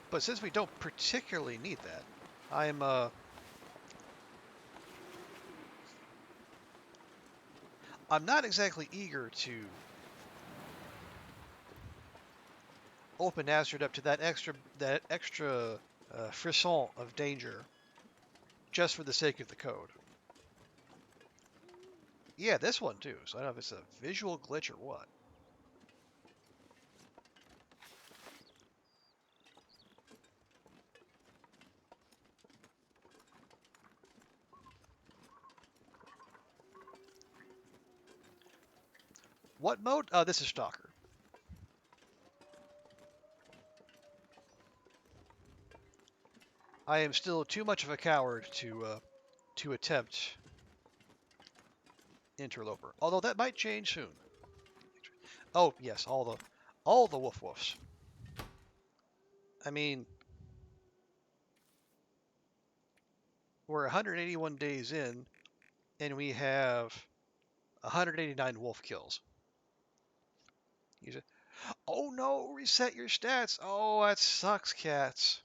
But since we don't particularly need that, I'm not exactly eager to open Astrid up to that extra frisson of danger just for the sake of the code. Yeah, this one too. So I don't know if it's a visual glitch or what. What mode? This is Stalker. I am still too much of a coward to attempt Interloper. Although that might change soon. Oh yes, all the woof woofs. I mean, we're 181 days in, and we have 189 wolf kills. You say, oh no, reset your stats. Oh, that sucks, cats.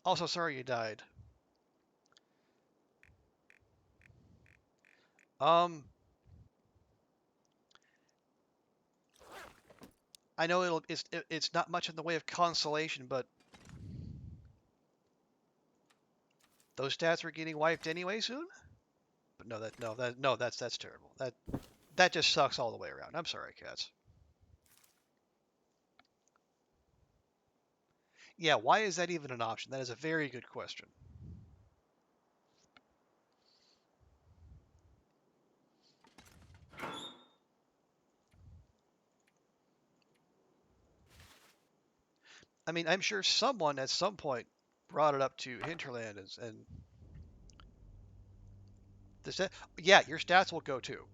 Also, sorry you died. Um, I know it's not much in the way of consolation, but those stats were getting wiped anyway soon. But no, that's terrible. That just sucks all the way around. I'm sorry, cats. Yeah, why is that even an option? That is a very good question. I mean, I'm sure someone at some point brought it up to Hinterland and the yeah, your stats will go too.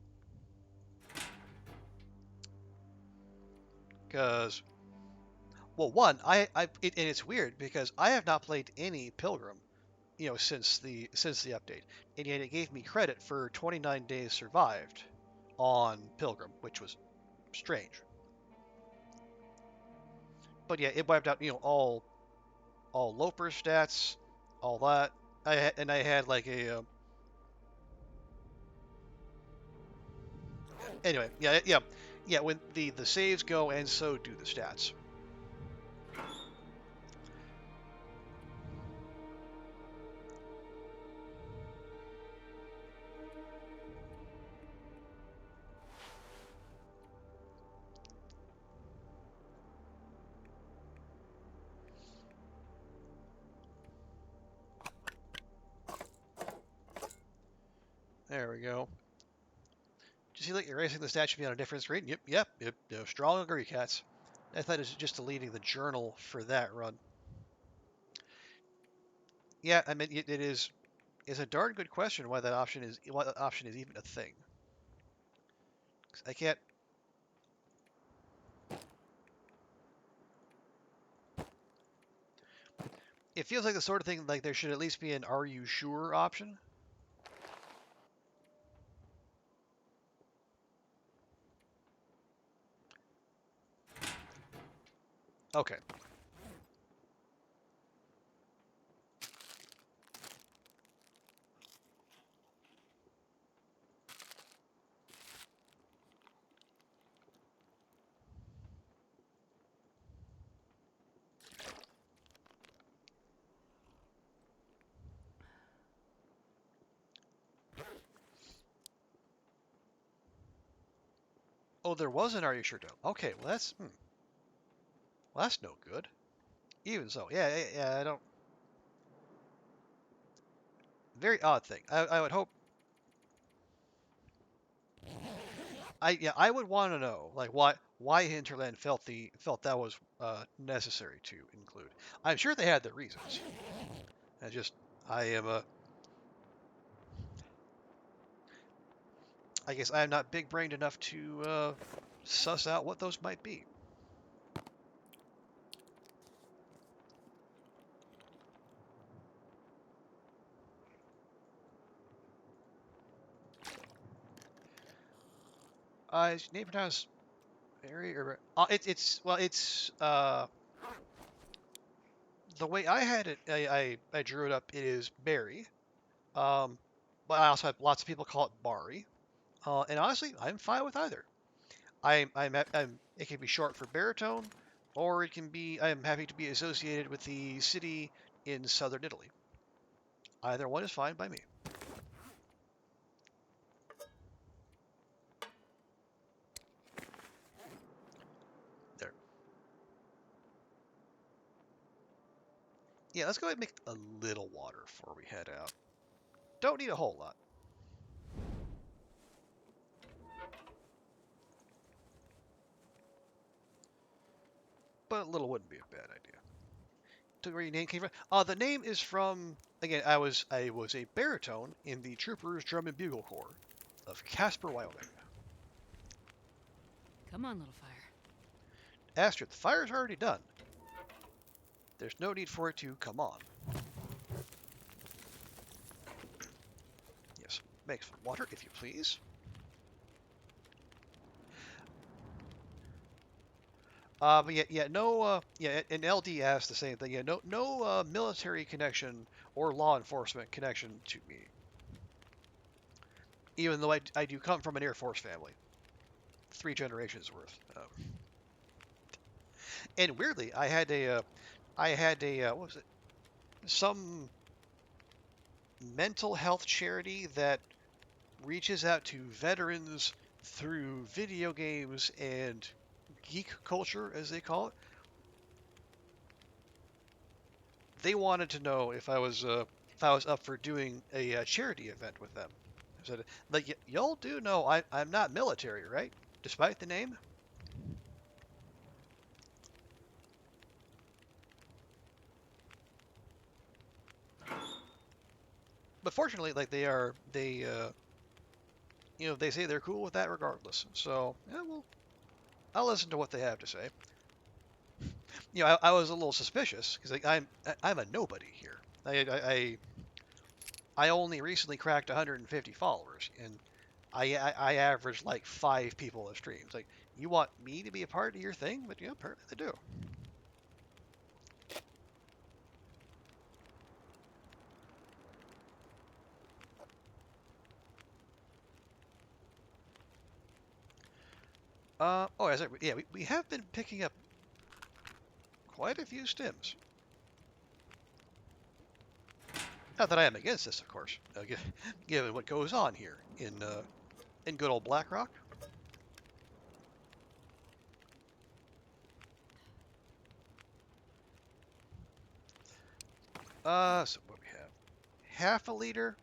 Because, well, one, and it's weird because I have not played any Pilgrim, since the update, and yet it gave me credit for 29 days survived on Pilgrim, which was strange. But yeah, it wiped out, all Loper stats, all that. I had like a anyway, yeah. When the saves go, and so do the stats. There we go. see, like erasing the stat should be on a different screen. Yep. No, strong agree, cats. I thought it was just deleting the journal for that run. Yeah, I mean it is. It's a darn good question why that option is even a thing. 'Cause I can't. It feels like the sort of thing like there should at least be an "Are you sure?" option. Okay. Oh, there was an "Are you sure?" Don't. Okay, well that's no good. Even so, yeah. I don't. Very odd thing. I would hope. I would want to know like why Hinterland felt that was necessary to include. I'm sure they had their reasons. I just I am a I guess I am not big brained enough to suss out what those might be. Is name pronounced Barry or it's well it's the way I had it I drew it up it is Barry. Um, but I also have lots of people call it Bari. And honestly, I'm fine with either. I'm it can be short for baritone, or it can be I'm happy to be associated with the city in southern Italy. Either one is fine by me. There. Yeah, let's go ahead and make a little water before we head out. Don't need a whole lot, but a little wouldn't be a bad idea. To where your name came from? The name is from again. I was a baritone in the Troopers Drum and Bugle Corps of Casper, Wyoming. Come on, little fire. Astrid, the fire's already done. There's no need for it to come on. Yes, make some water if you please. But yeah, no, yeah, and LD asked the same thing. Yeah, no military connection or law enforcement connection to me. Even though I do come from an Air Force family, 3 generations worth. And weirdly, I had a what was it? Some mental health charity that reaches out to veterans through video games and geek culture, as they call it. They wanted to know if I was up for doing a charity event with them. I said, like, y'all do know I'm not military, right? Despite the name. But fortunately, like they say they're cool with that regardless. So yeah, well, I'll listen to what they have to say. I was a little suspicious because like I'm a nobody here. I only recently cracked 150 followers, and I average like 5 people a stream. It's like you want me to be a part of your thing, but apparently they do. Yeah, we have been picking up quite a few stims. Not that I am against this, of course, given what goes on here in good old Blackrock. So what we have? Half a liter,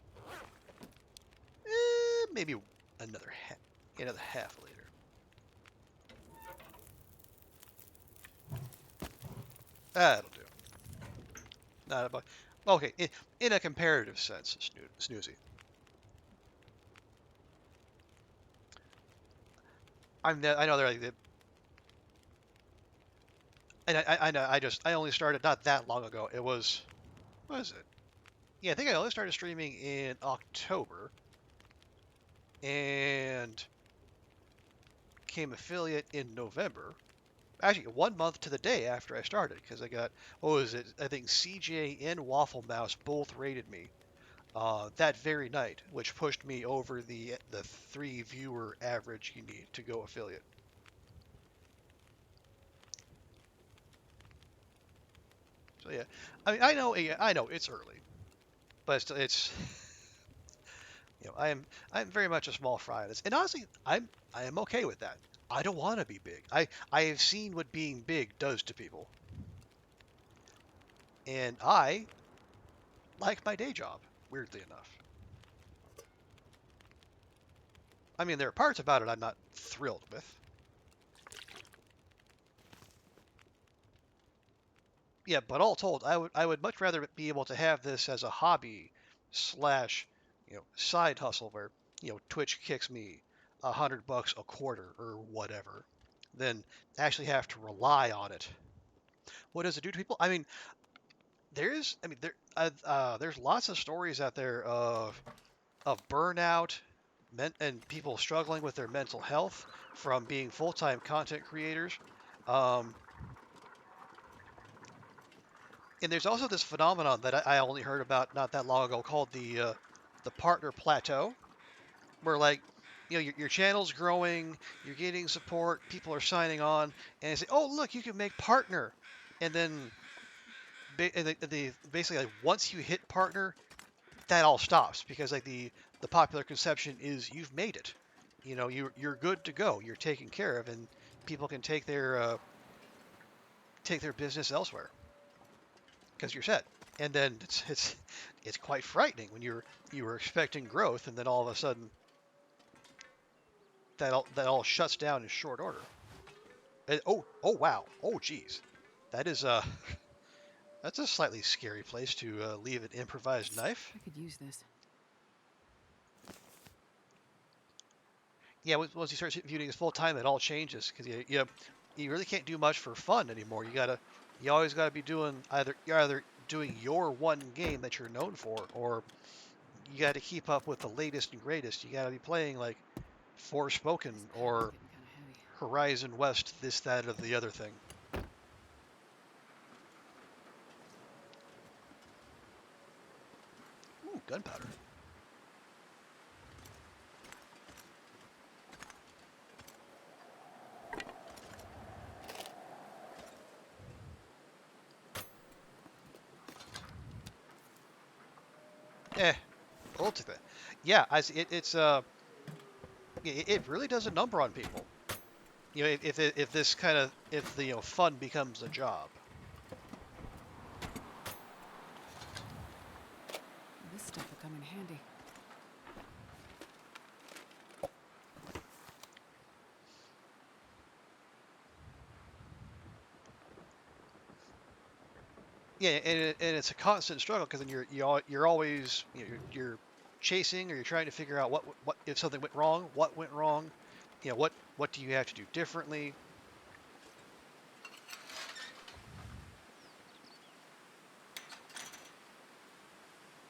maybe another half. Another half a liter. That'll do. Not about. Okay, in a comparative sense, snoozy. I know they're like, and I know I only started not that long ago. It was, what is it? Yeah, I think I only started streaming in October and became affiliate in November. Actually, 1 month to the day after I started, because I got, what was it? I think CJ and Waffle Mouse both rated me that very night, which pushed me over the 3 viewer average you need to go affiliate. So yeah, I mean, I know it's early, but it's I'm very much a small fry in this, and honestly, I am okay with that. I don't want to be big. I have seen what being big does to people, and I like my day job. Weirdly enough, I mean, there are parts about it I'm not thrilled with. Yeah, but all told, I would much rather be able to have this as a hobby slash side hustle where Twitch kicks me $100 a quarter or whatever than actually have to rely on it. What does it do to people? I mean, there's lots of stories out there of burnout and people struggling with their mental health from being full-time content creators. Um, and there's also this phenomenon that I only heard about not that long ago called the partner plateau, where like your channel's growing, you're getting support, people are signing on, and they say, oh look, you can make partner, and then basically like once you hit partner, that all stops because like the popular conception is you've made it. You're good to go. You're taken care of, and people can take their business elsewhere because you're set. And then it's quite frightening when you were expecting growth, and then all of a sudden that all shuts down in short order. Oh wow, oh geez, that is that's a slightly scary place to leave an improvised knife. I could use this. Yeah, once you start viewing it full time, it all changes because you really can't do much for fun anymore. You always gotta be doing you're either doing your one game that you're known for, or you got to keep up with the latest and greatest. You got to be playing like Forspoken This pack's or getting kind of heavy. Horizon West, this, that, or the other thing. Ooh, gunpowder. Eh, we'll take that. Yeah, it really does a number on people. If this kind of if the fun becomes a job. This stuff will come in handy. Yeah, and it's a constant struggle because then you're always you're chasing or you're trying to figure out what if something went wrong, what went wrong, what do you have to do differently.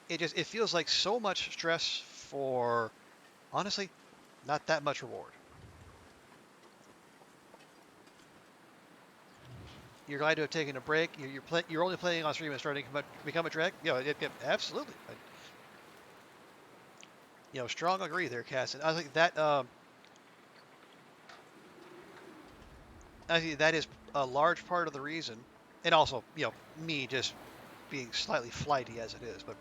It feels like so much stress for honestly not that much reward. You're glad to have taken a break. You're only playing on stream and starting to become a drag. Absolutely. Strong agree there, Cass. And I think that I think that is a large part of the reason, and also me just being slightly flighty as it is, but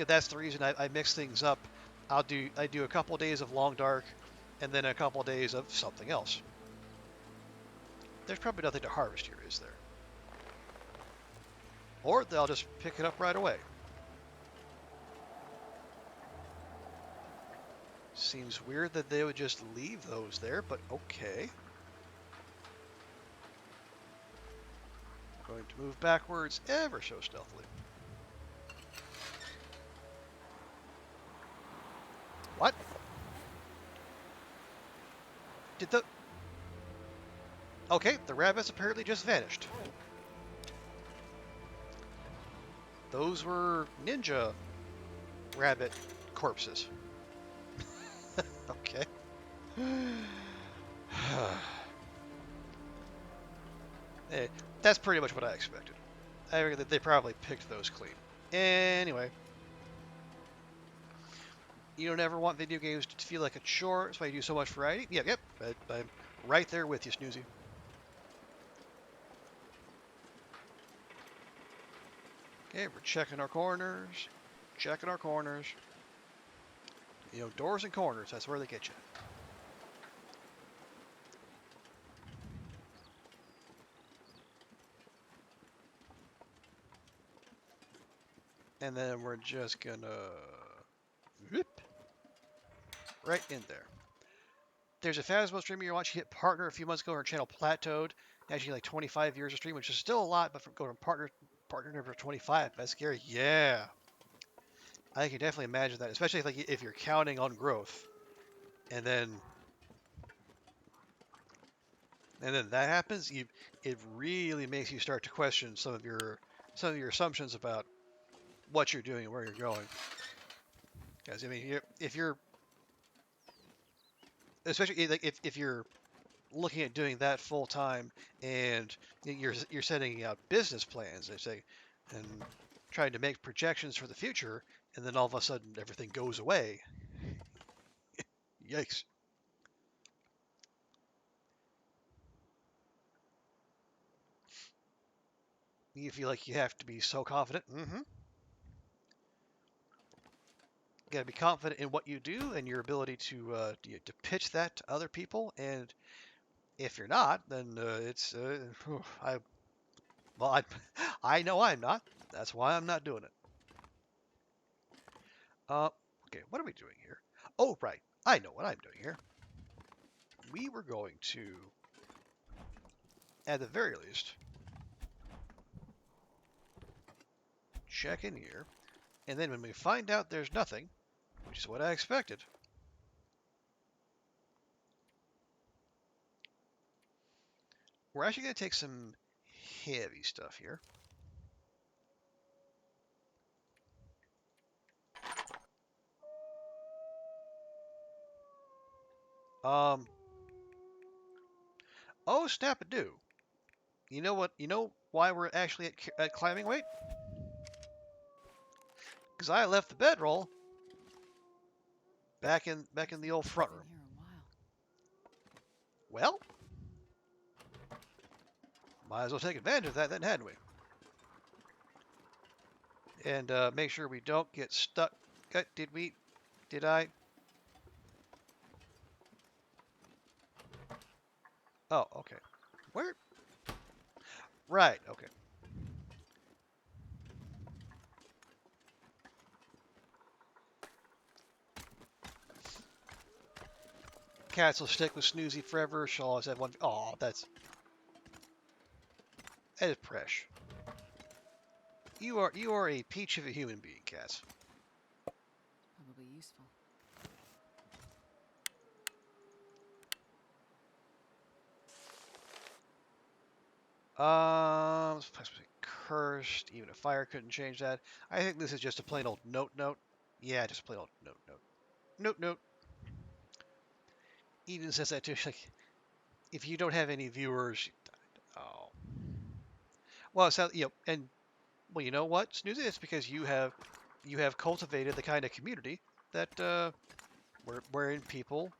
that's the reason I mix things up. I do a couple days of long dark, and then a couple days of something else. There's probably nothing to harvest here, is there? Or they'll just pick it up right away. Seems weird that they would just leave those there, but okay. Going to move backwards ever so stealthily. What? Did the... Okay, the rabbits apparently just vanished. Those were ninja rabbit corpses. Okay. Eh, that's pretty much what I expected. I figured that they probably picked those clean. Anyway, you don't ever want video games to feel like a chore. That's why you do so much variety. Yep. I'm right there with you, Snoozy. Okay, we're checking our corners. Checking our corners. You know, doors and corners, that's where they get you. And then we're just gonna... whoop, right in there. There's a Phasmo streamer you watch. He hit partner a few months ago. Her channel plateaued. Actually, like 25 years of stream, which is still a lot, but from going from partner number 25, that's scary. Yeah, I can definitely imagine that, especially if you're counting on growth, and then that happens. It really makes you start to question some of your assumptions about what you're doing and where you're going. Because I mean, if you're especially like if you're looking at doing that full time and you're setting out business plans, they say, and trying to make projections for the future, and then all of a sudden everything goes away. Yikes! You feel like you have to be so confident. You got to be confident in what you do and your ability to pitch that to other people. And if you're not, then it's I well I know I'm not. That's why I'm not doing it. Okay, what are we doing here? Oh, right. I know what I'm doing here. We were going to, at the very least, check in here, and then when we find out there's nothing, which is what I expected, we're actually going to take some heavy stuff here. Oh, snap-a-doo. You know what? You know why we're actually at climbing weight? Because I left the bedroll back in the old front room. Been here a while. Well, might as well take advantage of that then, hadn't we? And make sure we don't get stuck. Did I? Oh, okay. Where? Right, okay. Cats will stick with Snoozy forever. She'll always have one. Oh, that is fresh. You are a peach of a human being, Cats. Probably useful. Supposed to be cursed. Even a fire couldn't change that. I think this is just a plain old note. Yeah, just a plain old note. Eden says that too. She's like, if you don't have any viewers, oh. Well, so and well, you know what, Snoozy? It's because you have cultivated the kind of community that wherein people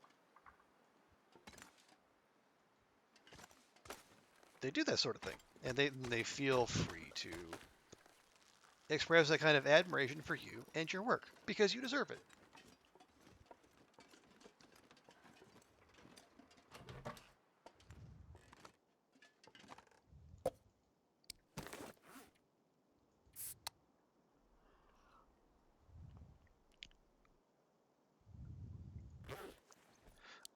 they do that sort of thing, and they feel free to express that kind of admiration for you and your work because you deserve it.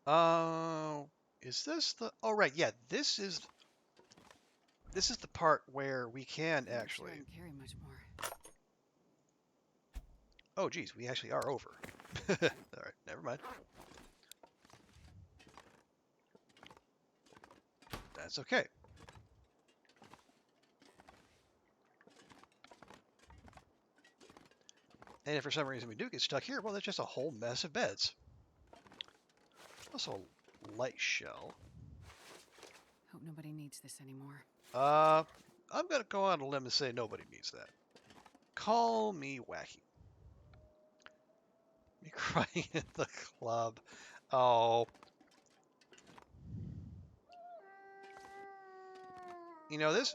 Uh, is this the? Oh, right. Yeah, this is the part where we can I'm not sure I actually. can carry much more. Oh, geez, we actually are over. All right, never mind. That's okay. And if for some reason we do get stuck here, well, that's just a whole mess of beds. Also, light shell. Hope nobody needs this anymore. Uh, I'm gonna go on a limb and say nobody needs that. Call me wacky. Me crying in the club. Oh, this.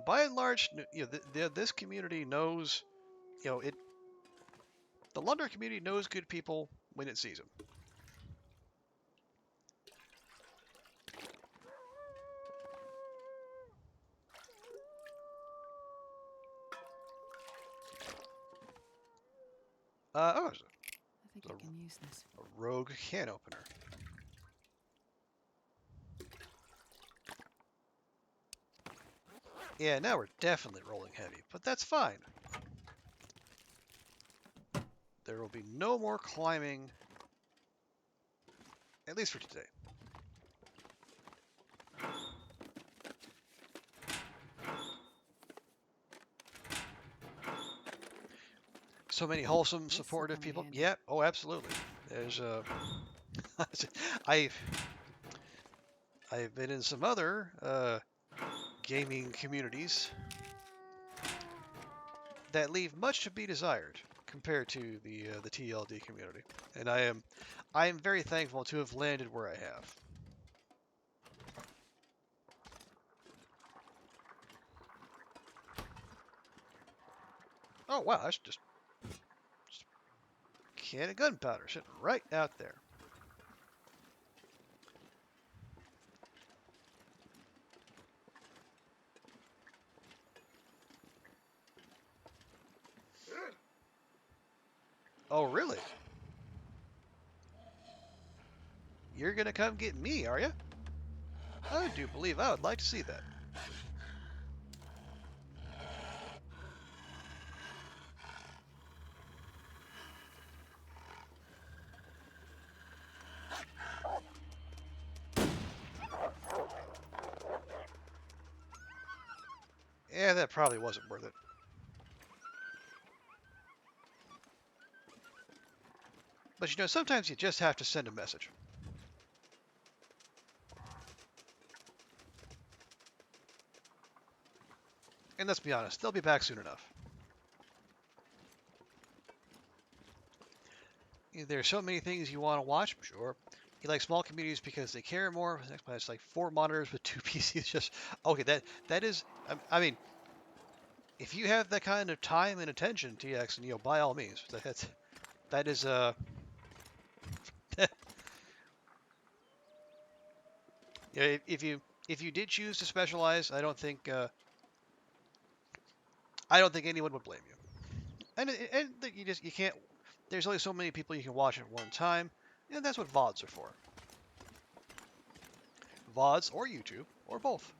By and large, this community knows. It. The London community knows good people when it sees them. Oh, it's I think a, I can use this. a rogue can opener. Yeah, now we're definitely rolling heavy, but that's fine. There will be no more climbing, at least for today. So many wholesome, This'll supportive come in people. handy. Yeah, oh, absolutely. There's I've I've been in some other gaming communities that leave much to be desired compared to the TLD community, and I am very thankful to have landed where I have. Oh wow, that's just a can of gunpowder sitting right out there. Oh really? You're gonna come get me, are you? I do believe I would like to see that. Yeah, that probably wasn't worth it. But sometimes you just have to send a message. And let's be honest, they'll be back soon enough. There's so many things you want to watch, sure. You like small communities because they care more. It's like 4 monitors with 2 PCs. Just okay. That is. I mean, if you have that kind of time and attention, TX, and by all means, that is if you did choose to specialize, I don't think anyone would blame you. And you can't. There's only so many people you can watch at one time, and that's what VODs are for. VODs or YouTube or both.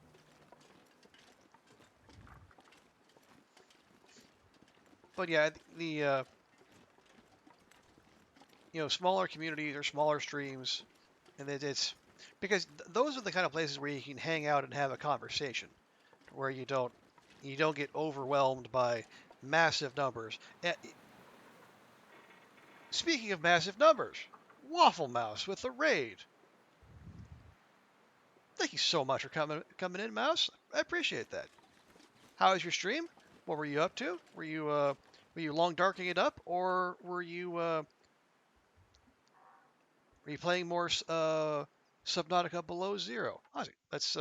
But yeah, the smaller communities or smaller streams, and it's because those are the kind of places where you can hang out and have a conversation, where you don't get overwhelmed by massive numbers. Speaking of massive numbers, Waffle Mouse with the raid. Thank you so much for coming in, Mouse. I appreciate that. How was your stream? What were you up to? Were you long darking it up, or were you playing more Subnautica Below Zero? Let's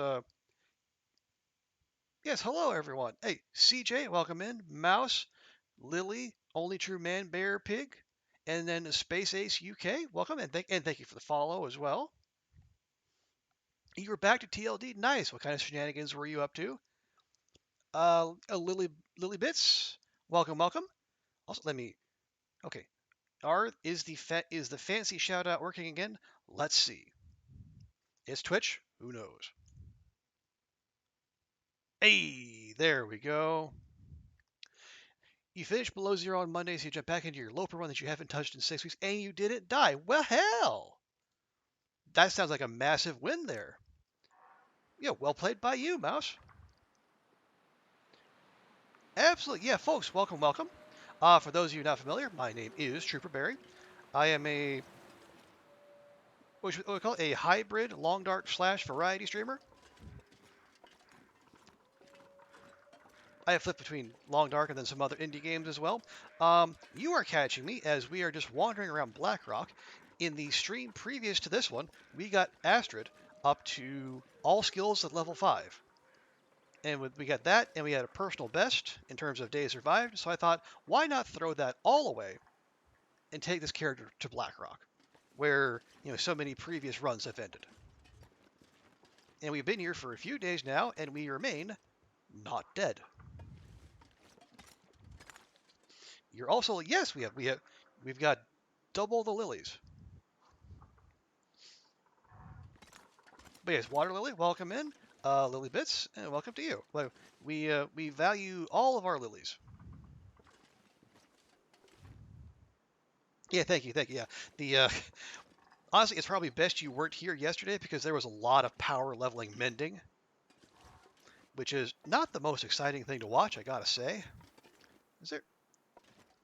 yes, hello everyone. Hey, CJ, welcome in. Mouse, Lily, Only True Man, Bear, Pig, and then Space Ace UK. Welcome and thank you for the follow as well. You were back to TLD. Nice. What kind of shenanigans were you up to? Lily Bits. Welcome, welcome. Also, let me. Okay. Is the fancy shout out working again? Let's see. It's Twitch? Who knows? Hey, there we go. You finished below zero on Monday, so you jump back into your loper run that you haven't touched in 6 weeks, and you didn't die. Well, hell! That sounds like a massive win there. Yeah, well played by you, Mouse. Absolutely. Yeah, folks, welcome, welcome. For those of you not familiar, my name is Trooper Barry. I am what we call it, a hybrid long dark slash variety streamer. I have flipped between long dark and then some other indie games as well. You are catching me as we are just wandering around Blackrock. In the stream previous to this one, we got Astrid up to all skills at level 5. And we got that, and we had a personal best in terms of days survived. So I thought, why not throw that all away and take this character to Blackrock, where so many previous runs have ended. And we've been here for a few days now, and we remain not dead. You're also yes, we've got double the lilies. But yes, Water Lily, welcome in. Lily Bits, and welcome to you. Well, we value all of our lilies. Yeah, thank you. Yeah, the honestly, it's probably best you weren't here yesterday because there was a lot of power leveling mending, which is not the most exciting thing to watch, I gotta say. Is there?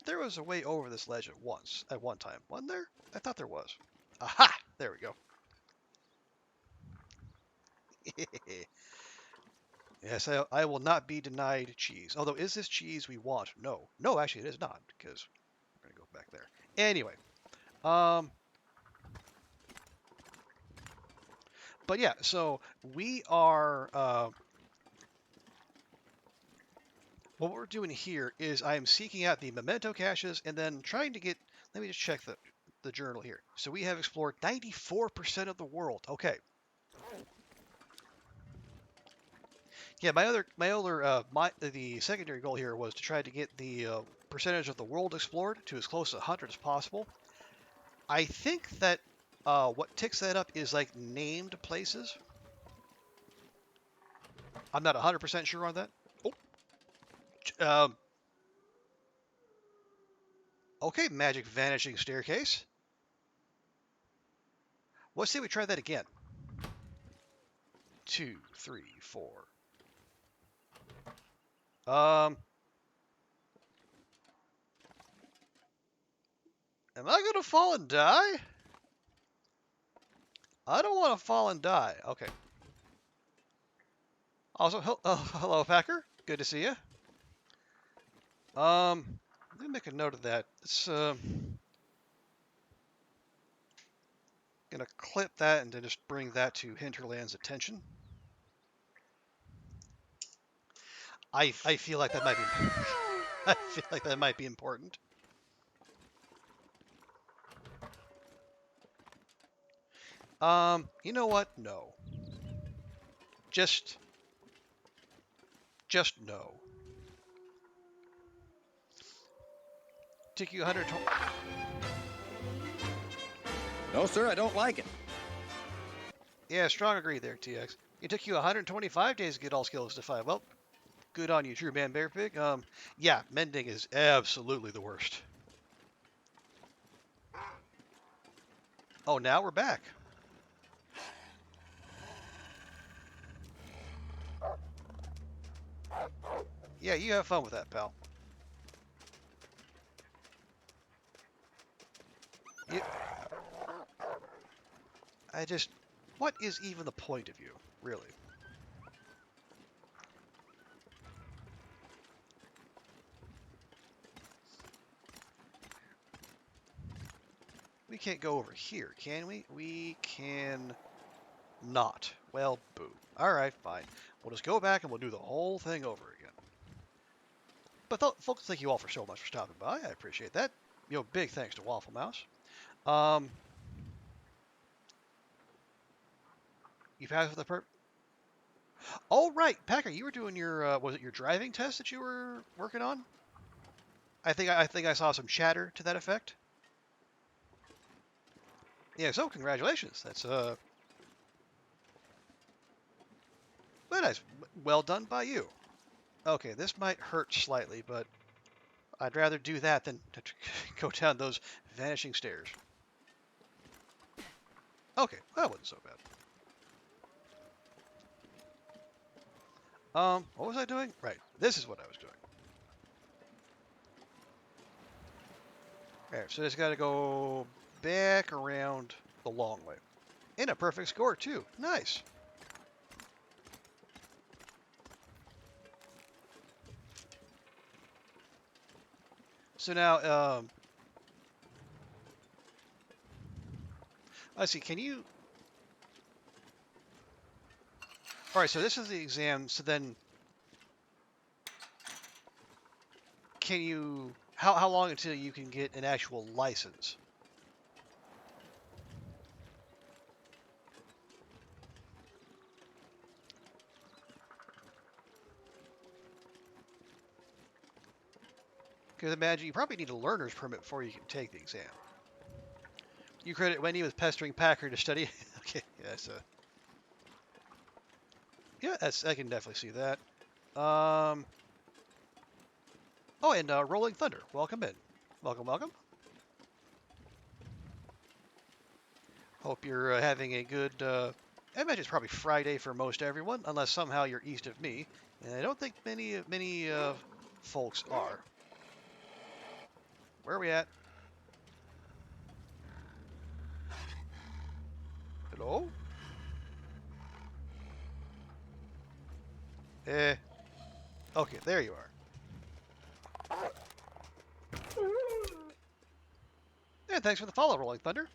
There was a way over this ledge at one time, wasn't there? I thought there was. Aha! There we go. Yes, I will not be denied cheese. Although, is this cheese we want? No. No, actually, it is not, because we're going to go back there. Anyway. But yeah, so we are... what we're doing here is I am seeking out the memento caches and then trying to get... Let me just check the journal here. So we have explored 94% of the world. Okay. Yeah, the secondary goal here was to try to get the percentage of the world explored to as close to 100 as possible. I think that what ticks that up is like named places. I'm not 100% sure on that. Oh, okay, magic vanishing staircase. Let's see, we try that again. 2, 3, 4. Am I gonna fall and die? I don't want to fall and die. Okay. Also, hello, Packer. Good to see you. Let me make a note of that. It's gonna clip that and then just bring that to Hinterland's attention. I feel like that might be I feel like that might be important. You know what? No. Just no. Took you 120. No, sir, I don't like it. Yeah, strong agree there, TX. It took you 125 days to get all skills to 5. Well, good on you, True Man Bear Pig. Yeah, mending is absolutely the worst. Oh, now we're back. Yeah, you have fun with that, pal. What is even the point of you, really? We can't go over here, can we? We can not. Well, boo. Alright, fine. We'll just go back and we'll do the whole thing over again. But folks, thank you all so much for stopping by. I appreciate that. Big thanks to Waffle Mouse. You passed with the perp. Oh, right, Packer, you were doing your was it your driving test that you were working on? I think I saw some chatter to that effect. Yeah, so congratulations. That's very nice. Well done by you. Okay, this might hurt slightly, but I'd rather do that than to go down those vanishing stairs. Okay, that wasn't so bad. What was I doing? Right, this is what I was doing. Alright, so just gotta go back around the long way. And a perfect score, too. Nice. So now, let's see, can you... Alright, so this is the exam, so then... Can you... How long until you can get an actual license? Because imagine you probably need a learner's permit before you can take the exam. You credit Wendy with pestering Packer to study. Okay, yeah, I can definitely see that. Oh, and Rolling Thunder, welcome in. Welcome, welcome. Hope you're having a good. I imagine it's probably Friday for most everyone, unless somehow you're east of me, and I don't think many folks are. Where are we at? Hello? Eh. Okay, there you are. Yeah, thanks for the follow, Rolling Thunder.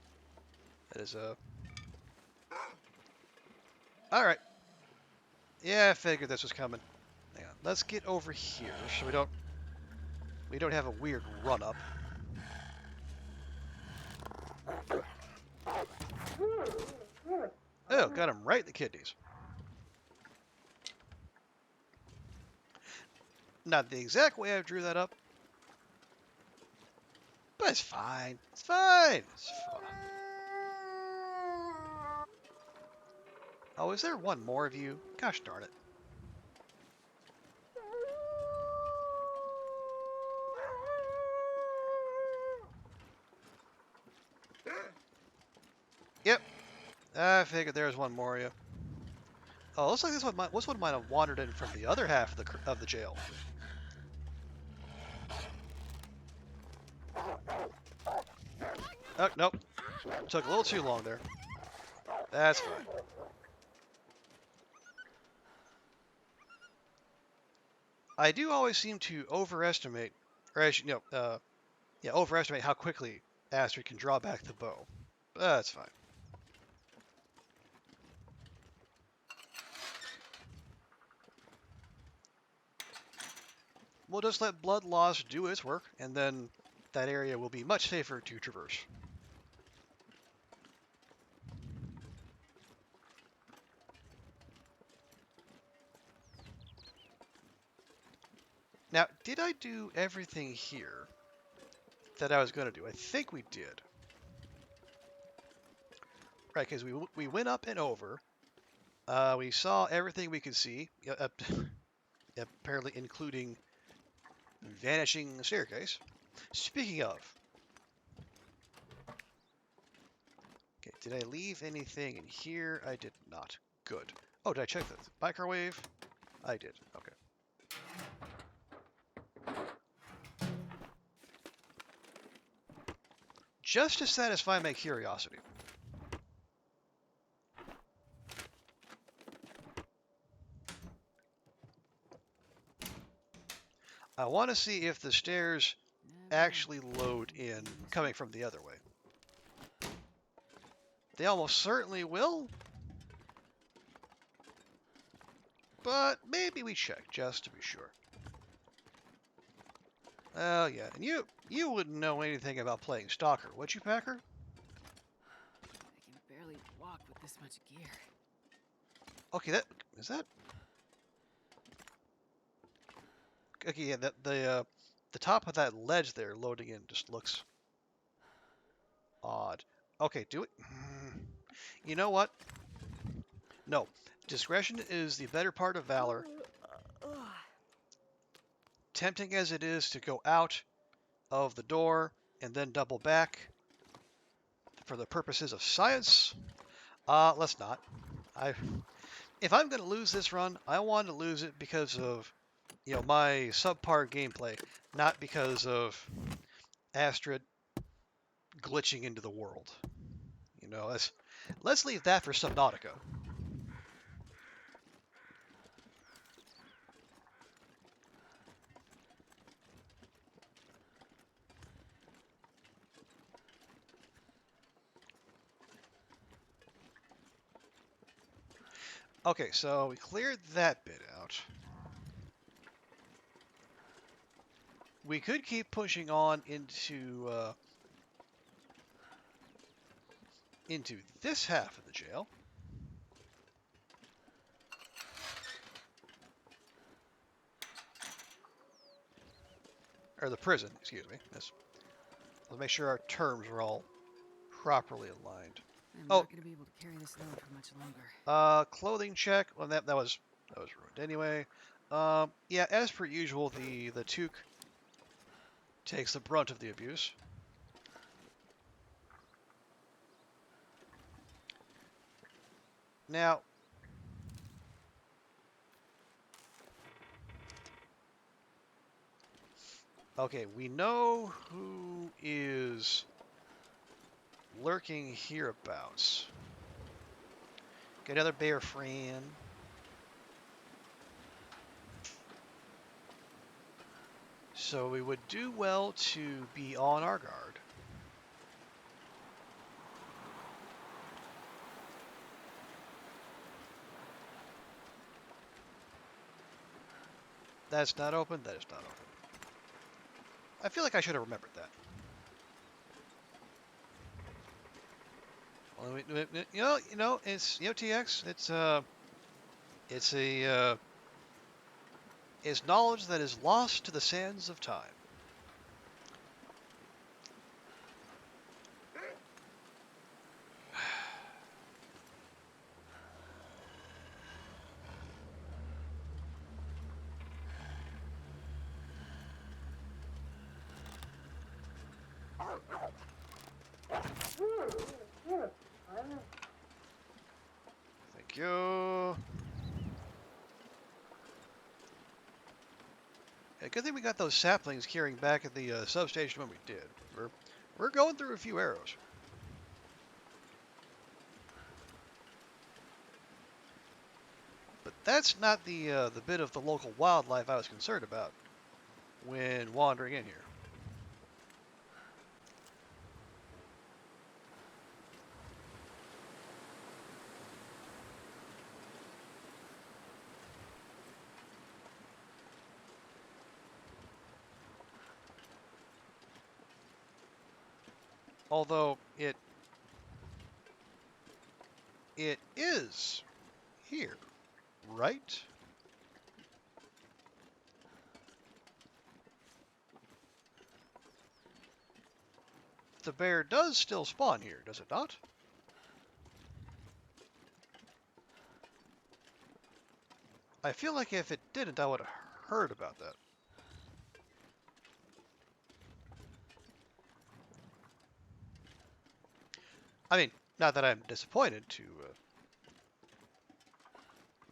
That is All right. Yeah, I figured this was coming. Hang on. Let's get over here so we don't have a weird run up. Oh, got him right in the kidneys. Not the exact way I drew that up, but it's fine. It's fine. It's fine. Oh, is there one more of you? Gosh darn it. Yep. I figured there was one more of you. Oh, looks like this one might have wandered in from the other half of the jail. Oh, nope. Took a little too long there. That's fine. I do always seem to overestimate, or actually, yeah, overestimate how quickly Astrid can draw back the bow. That's fine. We'll just let blood loss do its work, and then that area will be much safer to traverse. Now, did I do everything here that I was going to do? I think we did. Right, because we went up and over. We saw everything we could see, apparently including vanishing staircase. Speaking of, okay, did I leave anything in here? I did not. Good. Oh, did I check the microwave? I did. Okay. Just to satisfy my curiosity. I want to see if the stairs actually load in coming from the other way. They almost certainly will, but maybe we check just to be sure. Oh yeah, and you wouldn't know anything about playing Stalker, would you, Packer? I can barely walk with this much gear. Okay, is that. Okay, yeah, the top of that ledge there loading in just looks odd. Okay, do it. You know what? No. Discretion is the better part of valor. Tempting as it is to go out of the door and then double back for the purposes of science, let's not. I, if I'm going to lose this run, I want to lose it because of, my subpar gameplay, not because of Astrid glitching into the world. Let's leave that for Subnautica. Okay, so we cleared that bit out. We could keep pushing on into this half of the jail. Or the prison, excuse me. Let's make sure our terms are all properly aligned. I'm Oh, not going to be able to carry this load for much longer. clothing check. Well, that was ruined anyway. Yeah, as per usual, the toque takes the brunt of the abuse. Now, okay, we know who is lurking hereabouts. Get another bear friend. So we would do well to be on our guard. That's not open. That is not open. I feel like I should have remembered that. Well, it's TX. It's knowledge that is lost to the sands of time. Thank you. Yeah, good thing we got those saplings carrying back at the substation when we did. We're going through a few arrows. But that's not the bit of the local wildlife I was concerned about when wandering in here. Although it is here, right? The bear does still spawn here, does it not? I feel like if it didn't, I would have heard about that. I mean, not that I'm disappointed to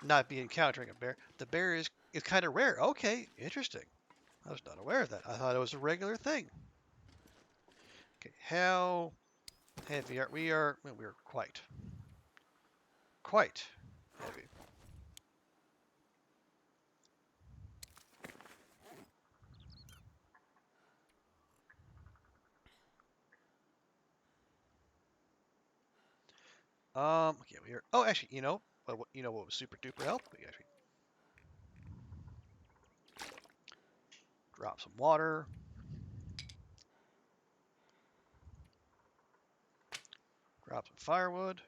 not be encountering a bear. The bear is kind of rare. Okay, interesting. I was not aware of that. I thought it was a regular thing. Okay, how heavy are we? Well, we are quite heavy. Okay, we are. Oh, actually, what was super duper help? We actually drop some water. Drop some firewood.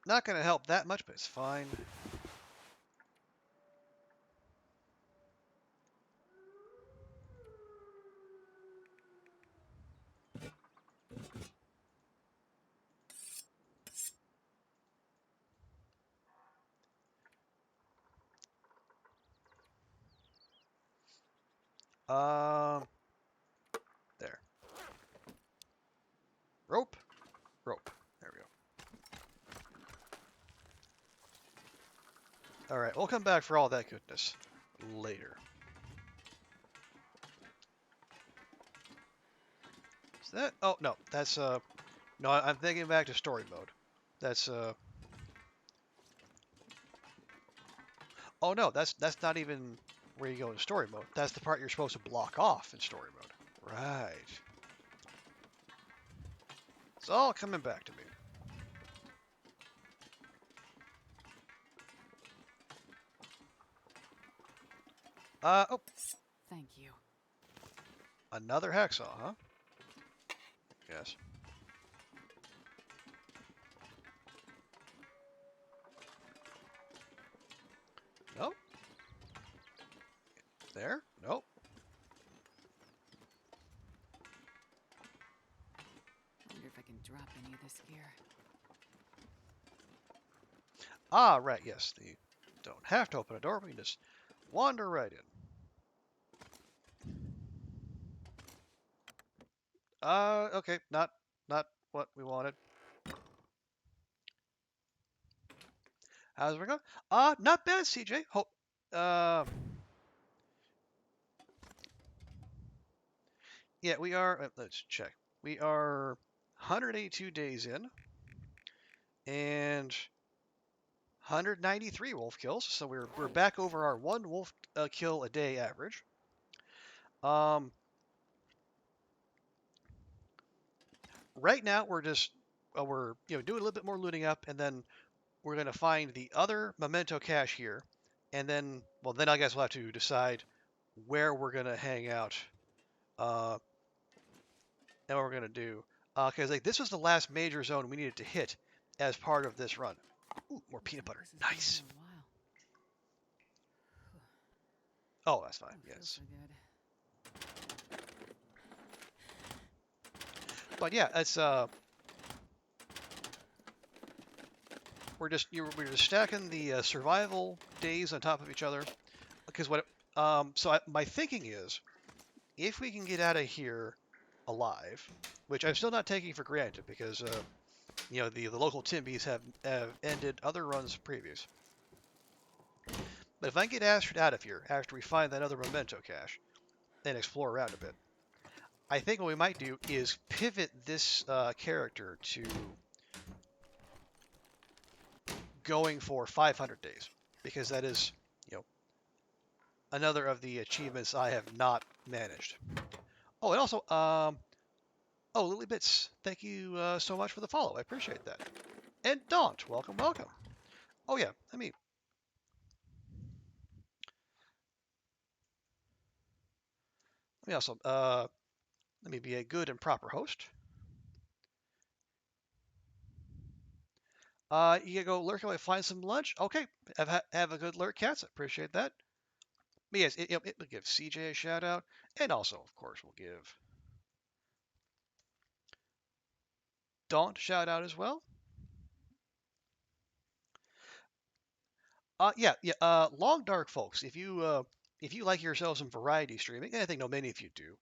Not going to help that much, but it's fine. Um, there. Rope, rope. There we go. All right, we'll come back for all that goodness later. Is that? Oh no, that's no. I'm thinking back to story mode. That's Oh no, that's not even where you go in story mode. That's the part you're supposed to block off in story mode. Right. It's all coming back to me. Oh, Thank you. another hacksaw, huh? Yes. Nope. There? Nope. Wonder if I can drop any of this gear. Ah, right, yes. You don't have to open a door, we can just wander right in. Okay, not what we wanted. How's it going? Not bad, CJ. Hope yeah, we are let's check. We are 182 days in and 193 wolf kills, so we're back over our one wolf kill a day average. Um, right now we're just we're doing a little bit more looting up, and then we're gonna find the other memento cache here, and then then I guess we'll have to decide where we're gonna hang out, uh, and what we're gonna do, because like this was the last major zone we needed to hit as part of this run. Ooh, more peanut butter, This has been nice. here a while. Oh, that's fine. Don't feel Yes, so good. but yeah, it's we're just stacking the survival days on top of each other because my thinking is if we can get out of here alive, which I'm still not taking for granted because the local Timbies have ended other runs previous. But if I can get Astrid out of here after we find that other memento cache and explore around a bit, I think what we might do is pivot this character to going for 500 days because that is another of the achievements I have not managed. Oh, and also, oh, Lily Bits, thank you so much for the follow. I appreciate that. And Daunt, welcome, welcome. Oh yeah, let me also let me be a good and proper host. You can go lurk away, find some lunch. Okay, have a good lurk, cats. I appreciate that. But yes, it'll give CJ a shout out, and also, of course, we'll give Daunt a shout out as well. Yeah, yeah. Long Dark folks, if you like yourself some variety streaming, and I think many of you do,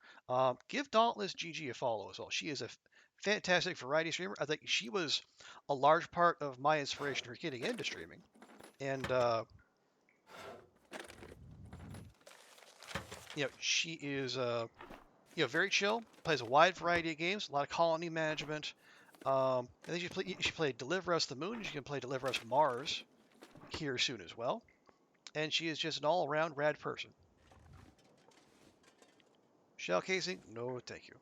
give Dauntless GG a follow as well. She is a fantastic variety streamer. I think she was a large part of my inspiration for getting into streaming, and she is very chill. Plays a wide variety of games, a lot of colony management. I think she played Deliver Us the Moon. She can play Deliver Us Mars here soon as well, and she is just an all-around rad person. Shell casing? No, thank you.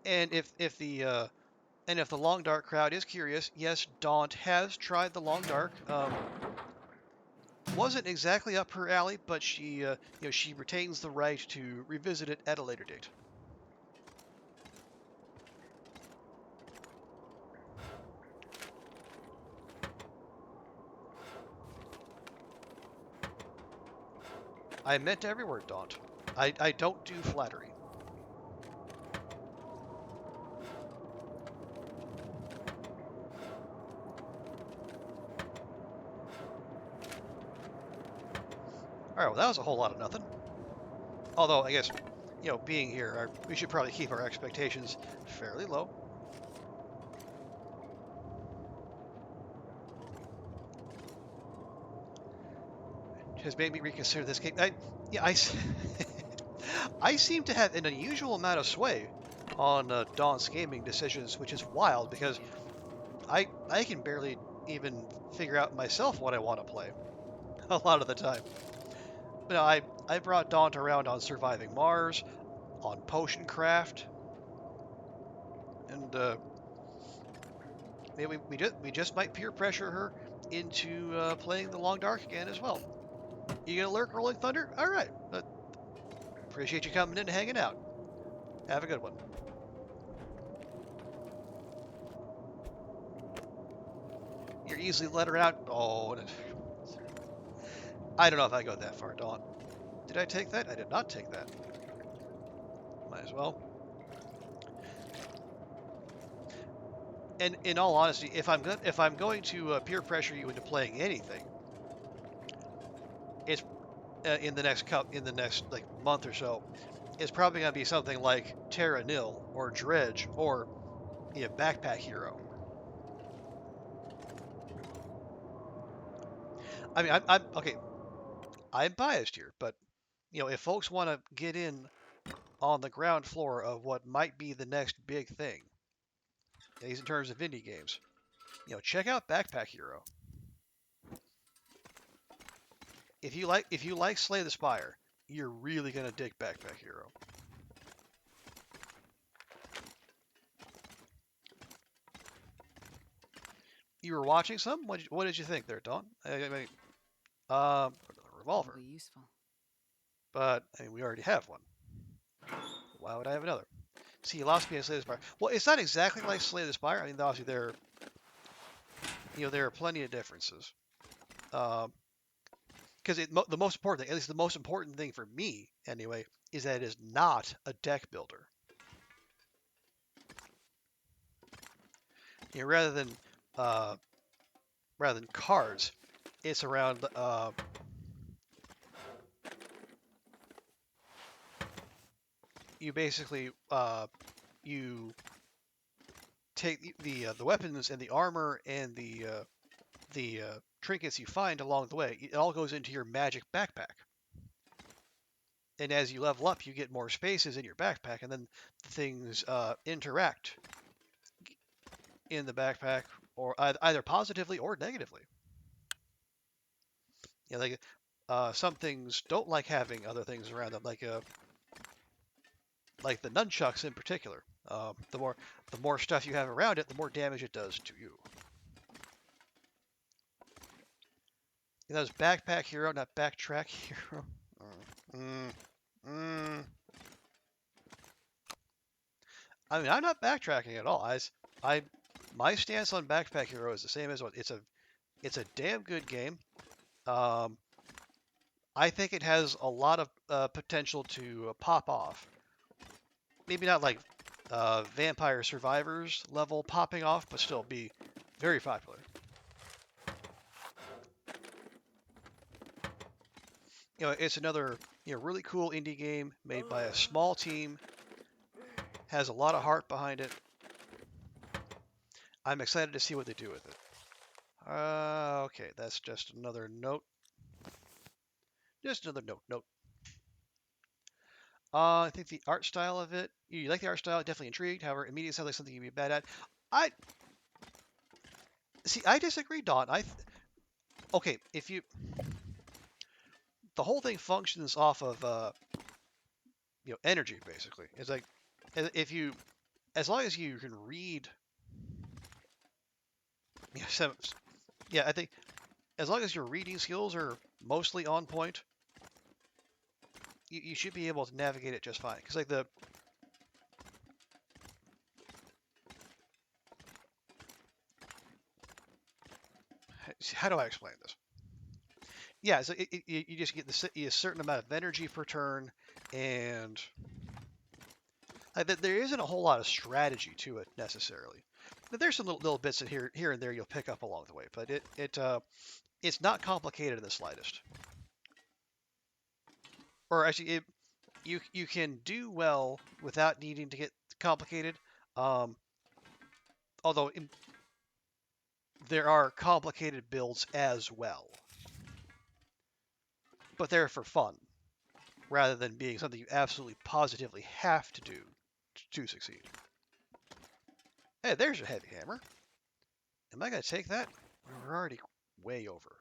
And if the long dark crowd is curious, yes, Daunt has tried the long dark. wasn't exactly up her alley, but she retains the right to revisit it at a later date. I meant every word, Daunt. I don't do flattery. All right, well, that was a whole lot of nothing. Although, I guess, being here, we should probably keep our expectations fairly low. Has made me reconsider this game. I seem to have an unusual amount of sway on Dawn's gaming decisions, which is wild because I can barely even figure out myself what I want to play a lot of the time. But no, I brought Daunt around on surviving Mars, on potion craft, and maybe we just might peer pressure her into playing the Long Dark again as well. You gonna lurk, Rolling Thunder? All right. Appreciate you coming in and hanging out. Have a good one. You're easily let her out. Oh, I don't know if I go that far, Dawn. Did I take that? I did not take that. Might as well. And in all honesty, if I'm going to peer pressure you into playing anything, it's in the next like month or so, it's probably gonna be something like Terra Nil or Dredge or Backpack Hero. I mean, I'm okay. I'm biased here, but if folks want to get in on the ground floor of what might be the next big thing, at least in terms of indie games, check out Backpack Hero. If you like Slay the Spire, you're really gonna dig Backpack Hero. You were watching some? What did you think there, Dawn? I mean, revolver. Probably useful. But I mean, we already have one. Why would I have another? See, you lost me at Slay the Spire. Well, it's not exactly like Slay the Spire. I mean, obviously there are plenty of differences. Because the most important thing, at least the most important thing for me anyway, is that it is not a deck builder. Rather than cards, it's around you basically you take the weapons and the armor and the trinkets you find along the way. It all goes into your magic backpack. And as you level up, you get more spaces in your backpack, and then things interact in the backpack, or either positively or negatively. Like some things don't like having other things around them, like the nunchucks in particular. The more stuff you have around it, the more damage it does to you. That was Backpack Hero, not Backtrack Hero. I mean, I'm not backtracking at all. My stance on Backpack Hero is the same as what it's a damn good game. I think it has a lot of potential to pop off. Maybe not like Vampire Survivors level popping off, but still be very popular. It's another really cool indie game made by a small team. Has a lot of heart behind it. I'm excited to see what they do with it. Okay, that's just another note. Just another note. I think the art style of it, you like the art style, definitely intrigued. However, immediately sounds like something you'd be bad at. I disagree, Don. Okay, the whole thing functions off of energy basically. It's like as long as you can read, I think as long as your reading skills are mostly on point, you should be able to navigate it just fine. Because like how do I explain this? Yeah, so you just get a certain amount of energy per turn, and like, there isn't a whole lot of strategy to it necessarily. But there's some little bits in here and there you'll pick up along the way, but it's not complicated in the slightest. Or actually, you can do well without needing to get complicated. Um, although there are complicated builds as well, but they're for fun rather than being something you absolutely positively have to do to succeed. Hey, there's your heavy hammer. Am I going to take that? We're already way over.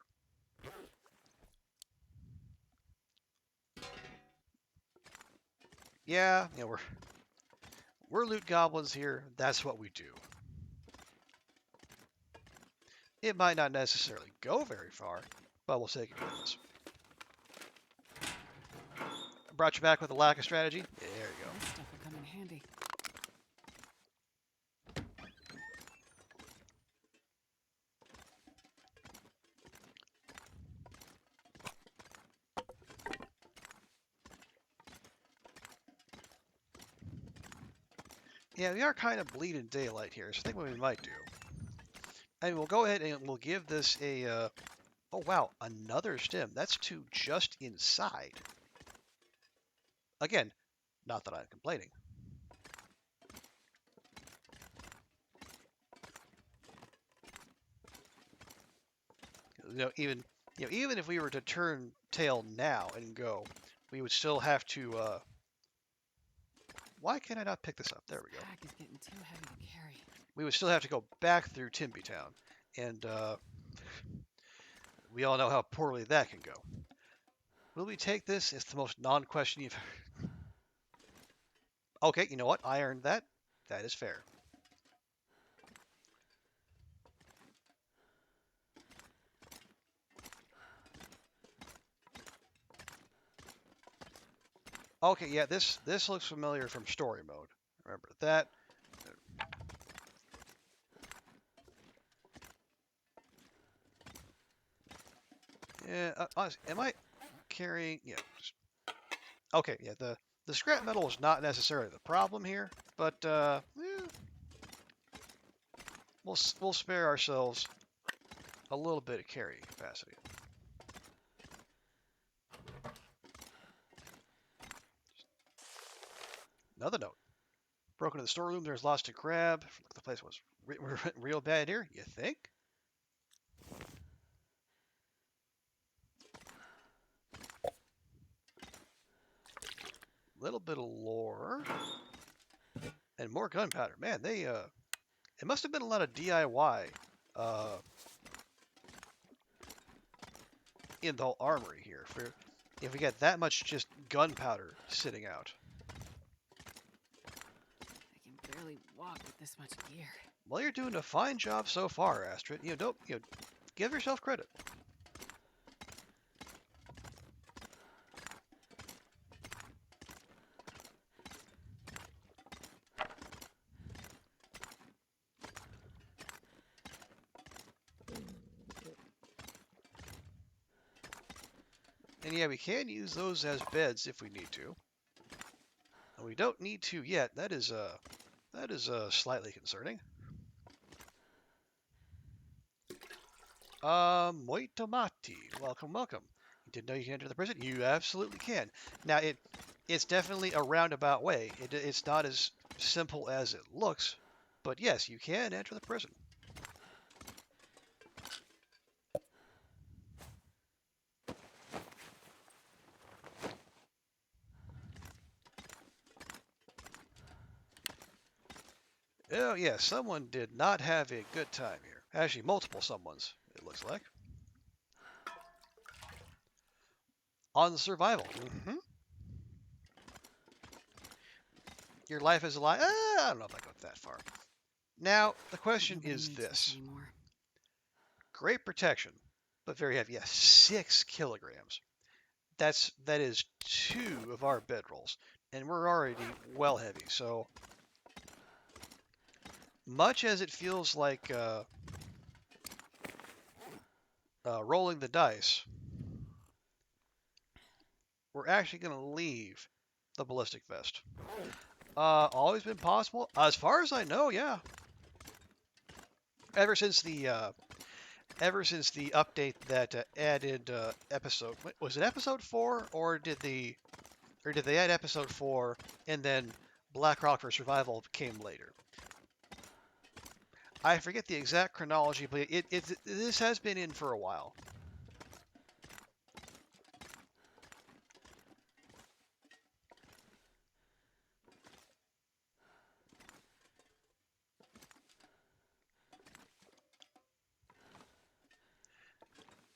Yeah, we're loot goblins here. That's what we do. It might not necessarily go very far, but we'll take it with us. Brought you back with a lack of strategy? There you go. This stuff will come in handy. Yeah, we are kind of bleeding daylight here, so I think what we might do. And we'll go ahead and we'll give this a... oh, wow, another stem. That's two just inside. Again, not that I'm complaining. Even if we were to turn tail now and go, we would still have to. Why can I not pick this up? There we go. Pack is getting too heavy to carry. We would still have to go back through Timby Town, and we all know how poorly that can go. Will we take this? It's the most non-question you've. Okay, you know what? I earned that. That is fair. Okay, yeah, this looks familiar from story mode. Remember that. Yeah, am I carrying? Yeah. Okay, yeah. The scrap metal is not necessarily the problem here, but we'll spare ourselves a little bit of carrying capacity. Another note. Broken in the storeroom, there's lots to grab. The place was real bad here, you think? Little bit of lore. And more gunpowder. Man, it must have been a lot of DIY in the whole armory here. If we get that much just gunpowder sitting out. I can barely walk with this much gear. Well, you're doing a fine job so far, Astrid. Don't give yourself credit. And yeah, we can use those as beds if we need to. And we don't need to yet. That is slightly concerning. Moi tomati. Welcome, welcome. You didn't know you can enter the prison? You absolutely can. Now, it's definitely a roundabout way. It's not as simple as it looks, but yes, you can enter the prison. Oh, yeah, someone did not have a good time here. Actually, multiple someones, it looks like. On survival. Your life is a lie. I don't know if I go that far. Now, the question Nobody is needs this. anymore. Great protection. but very heavy. Yeah, 6 kilograms. That is 2 of our bedrolls, and we're already well heavy. So much as it feels like rolling the dice, we're actually going to leave the ballistic vest. Always been possible, as far as I know. Yeah, ever since the update that added episode, was it episode 4, or did they add episode 4 and then Blackrock for Survival came later? I forget the exact chronology, but this has been in for a while.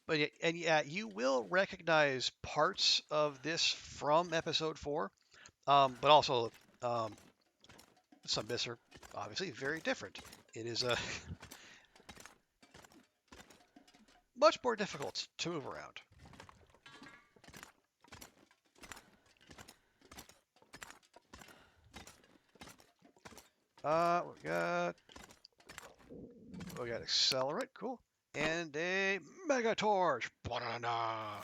But yeah, and yeah, you will recognize parts of this from episode 4, but also um, some bits are obviously very different. It is much more difficult to move around. We got accelerate, cool, and a mega torch. Banana.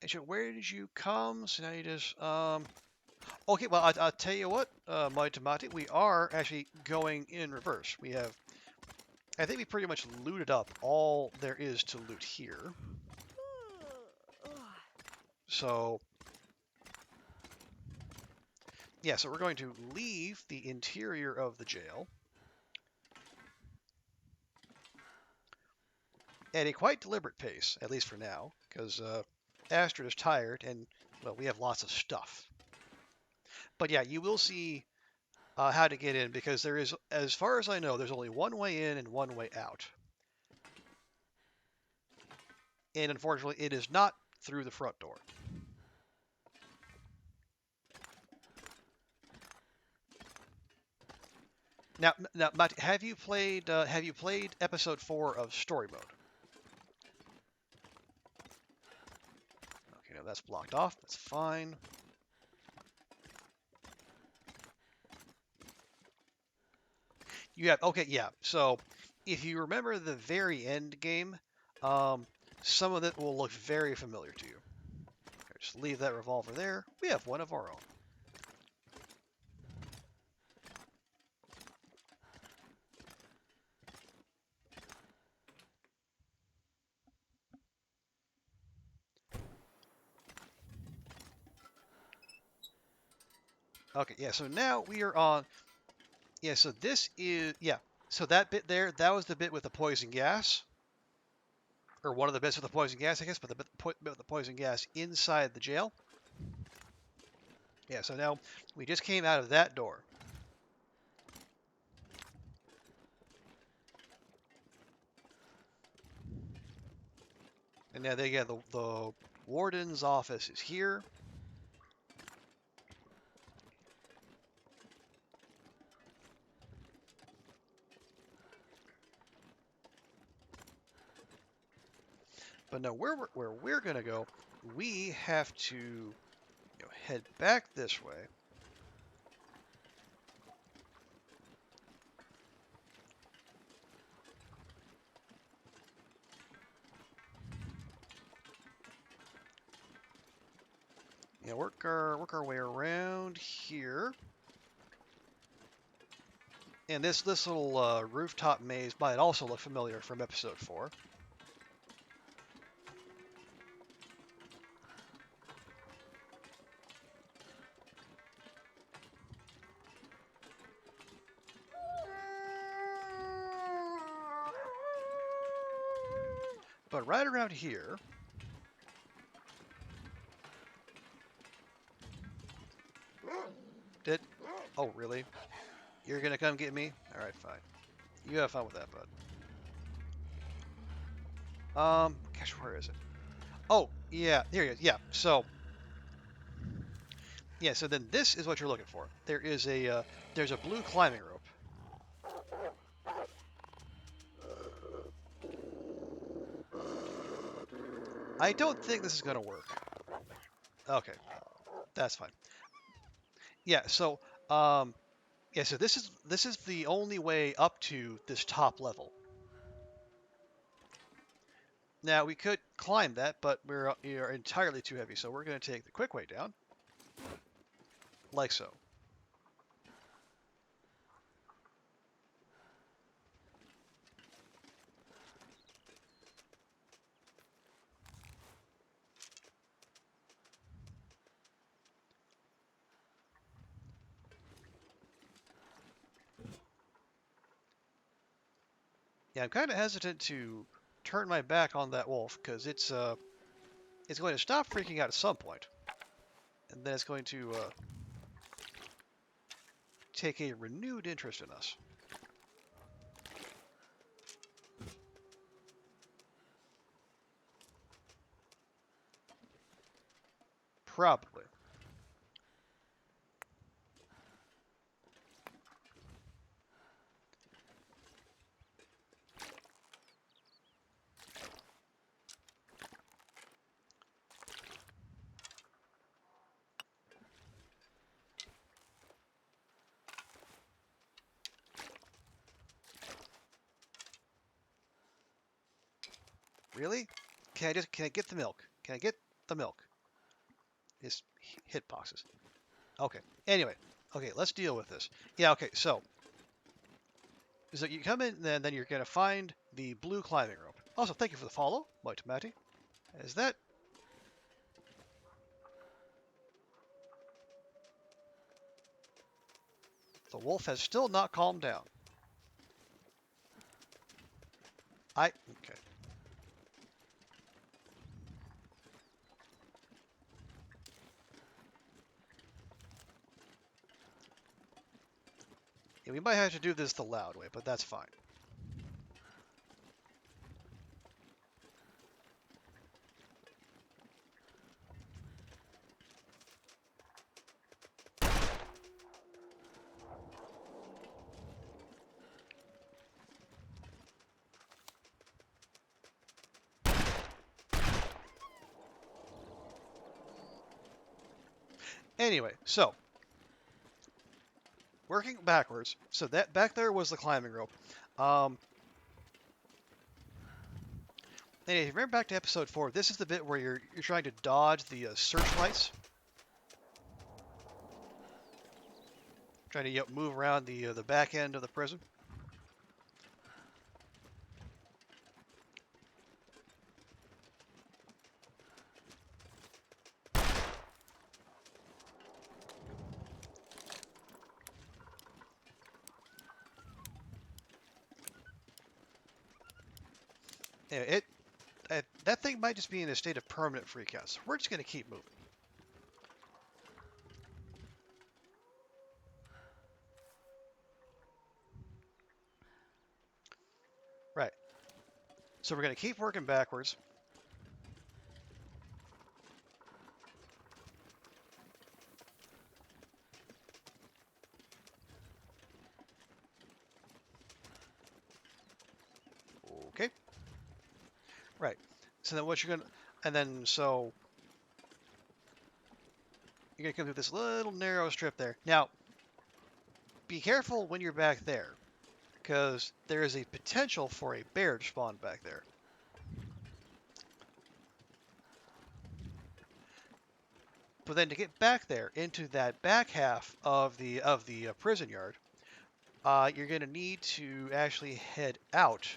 And so where did you come? So now you just Okay, well I'll tell you what, my Tomati, we are actually going in reverse. I think we pretty much looted up all there is to loot here. So yeah, so we're going to leave the interior of the jail at a quite deliberate pace, at least for now, because Astrid is tired and, well, we have lots of stuff. But yeah, you will see how to get in, because there is, as far as I know, there's only one way in and one way out. And unfortunately, it is not through the front door. Now, Matt, have you played episode 4 of story mode? Okay, no, that's blocked off. That's fine. You have, okay, yeah. So if you remember the very end game, some of it will look very familiar to you. Okay, just leave that revolver there. We have one of our own. Okay, yeah, so now we are on, yeah, so this is, yeah, so that bit there, that was the bit with the poison gas, or one of the bits with the poison gas, I guess, but the bit with the poison gas inside the jail. Yeah, so now we just came out of that door. And now they get the warden's office is here. But no, where we're gonna go, we have to head back this way. Yeah, work our way around here. And this little rooftop maze might also look familiar from episode 4. But right around here, oh really? You're gonna come get me? All right, fine. You have fun with that, bud. Gosh, where is it? Oh, yeah, here it is. Yeah, so then this is what you're looking for. There's a blue climbing rope. I don't think this is going to work. Okay, that's fine. Yeah, so yeah, so this is the only way up to this top level. Now we could climb that, but we are entirely too heavy, so we're going to take the quick way down, like so. Yeah, I'm kind of hesitant to turn my back on that wolf because it's going to stop freaking out at some point, and then it's going to take a renewed interest in us. Probably. Really? Can I get the milk? Can I get the milk? His hitboxes. Okay. Anyway. Okay, let's deal with this. Yeah, okay, so you come in, and then you're going to find the blue climbing rope. Also, thank you for the follow, White Matty. Is that... The wolf has still not calmed down. Okay. Yeah, we might have to do this the loud way, but that's fine. Anyway, so working backwards. So that back there was the climbing rope. Um, and if you remember back to episode 4, this is the bit where you're trying to dodge the searchlights, trying to move around the back end of the prison. Anyway, that thing might just be in a state of permanent freakout, so we're just going to keep moving. Right. So we're going to keep working backwards. Okay. Right. So then what you're going to... And then so... You're going to come through this little narrow strip there. Now, be careful when you're back there, because there is a potential for a bear to spawn back there. But then to get back there into that back half of the prison yard, you're going to need to actually head out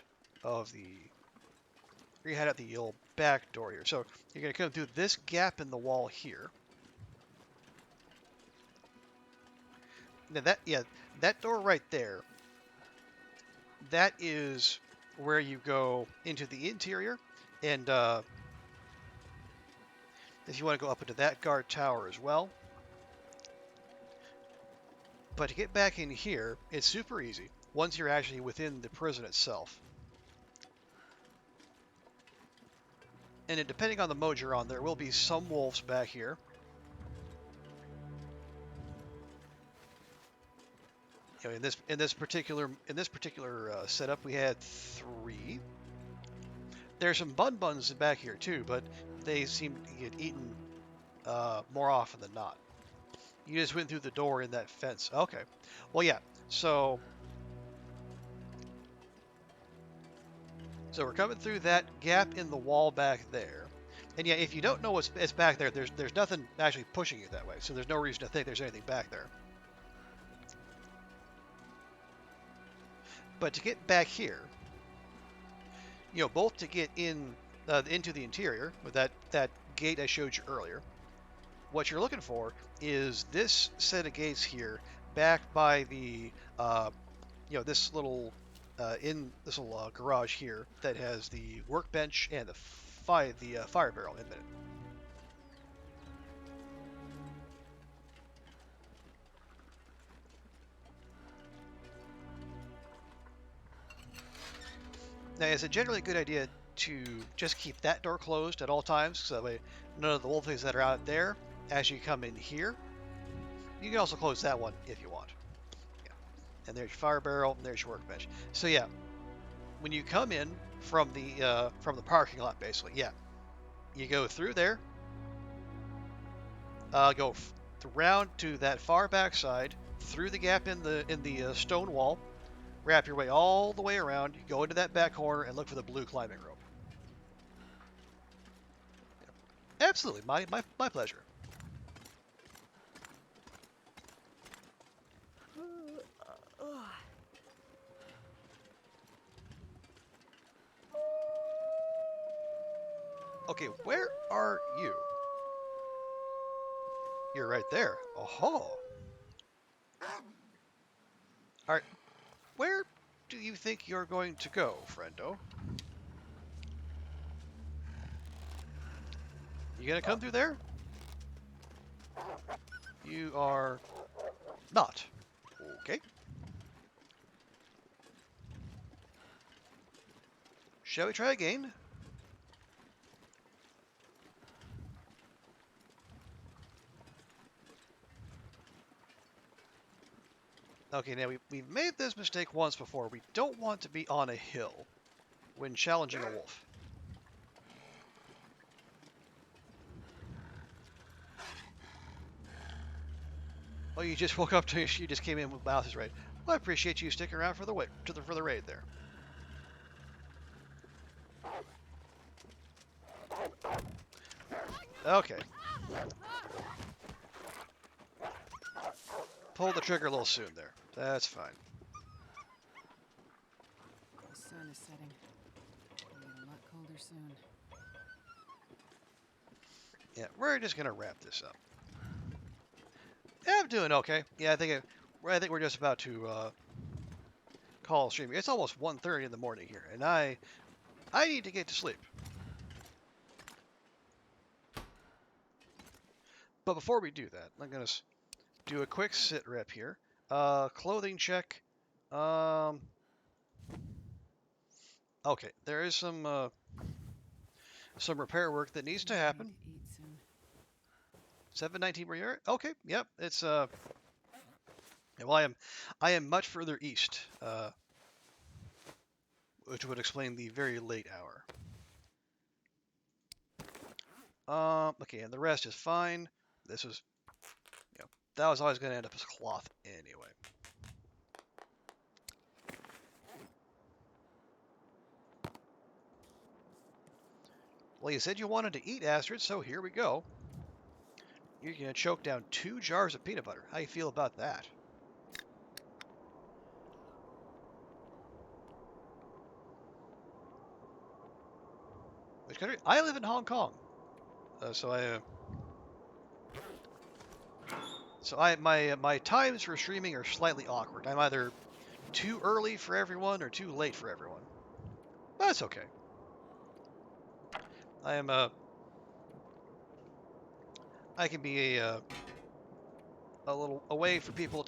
of the... You head out the old back door here. So you're going to come through this gap in the wall here. Now that door right there, that is where you go into the interior, and if you want to go up into that guard tower as well. But to get back in here, it's super easy once you're actually within the prison itself. And then depending on the mode you're on, there will be some wolves back here. You know, in this particular setup, we had 3. There's some buns back here too, but they seem to get eaten more often than not. You just went through the door in that fence. Okay. Well, yeah. So we're coming through that gap in the wall back there. And yeah, if you don't know what's back there, there's nothing actually pushing you that way. So there's no reason to think there's anything back there. But to get back here, both to get in into the interior with that gate I showed you earlier, what you're looking for is this set of gates here, back by the this little garage here that has the workbench and the fire barrel in it. Now, it's a generally good idea to just keep that door closed at all times, so that way none of the wolfies that are out there, as you come in here, you can also close that one if you want. Yeah. And there's your fire barrel, and there's your workbench. So yeah, when you come in from the parking lot, basically, yeah, you go through there, go around to that far back side, through the gap in the stone wall, wrap your way all the way around, you go into that back corner, and look for the blue climbing rope. Absolutely, my pleasure. Okay, where are you? You're right there. Oh. Alright, where do you think you're going to go, friendo? You gonna come through there? You are not. Okay. Shall we try again? Okay, now we've made this mistake once before. We don't want to be on a hill when challenging a wolf. Oh, you just woke up to you just came in with mouth is right. Well, I appreciate you sticking around for the raid there. Okay. Pulled the trigger a little soon there. That's fine. The sun is setting. It'll get a lot colder soon. Yeah, we're just gonna wrap this up. Yeah, I'm doing okay. Yeah, I think we're just about to call streaming. It's almost 1:30 in the morning here, and I need to get to sleep. But before we do that, I'm gonna do a quick sit rep here. Clothing check. Okay, there is some repair work that needs to happen. Need to eat soon. 719 where you're at? Okay, yep. It's well, I am much further east, which would explain the very late hour. Okay, and the rest is fine. This was, that was always going to end up as cloth anyway. Well, you said you wanted to eat, Astrid, so here we go. You're going to choke down 2 jars of peanut butter. How you feel about that? Which country? I live in Hong Kong. My times for streaming are slightly awkward. I'm either too early for everyone or too late for everyone. That's okay. I can be a little away for people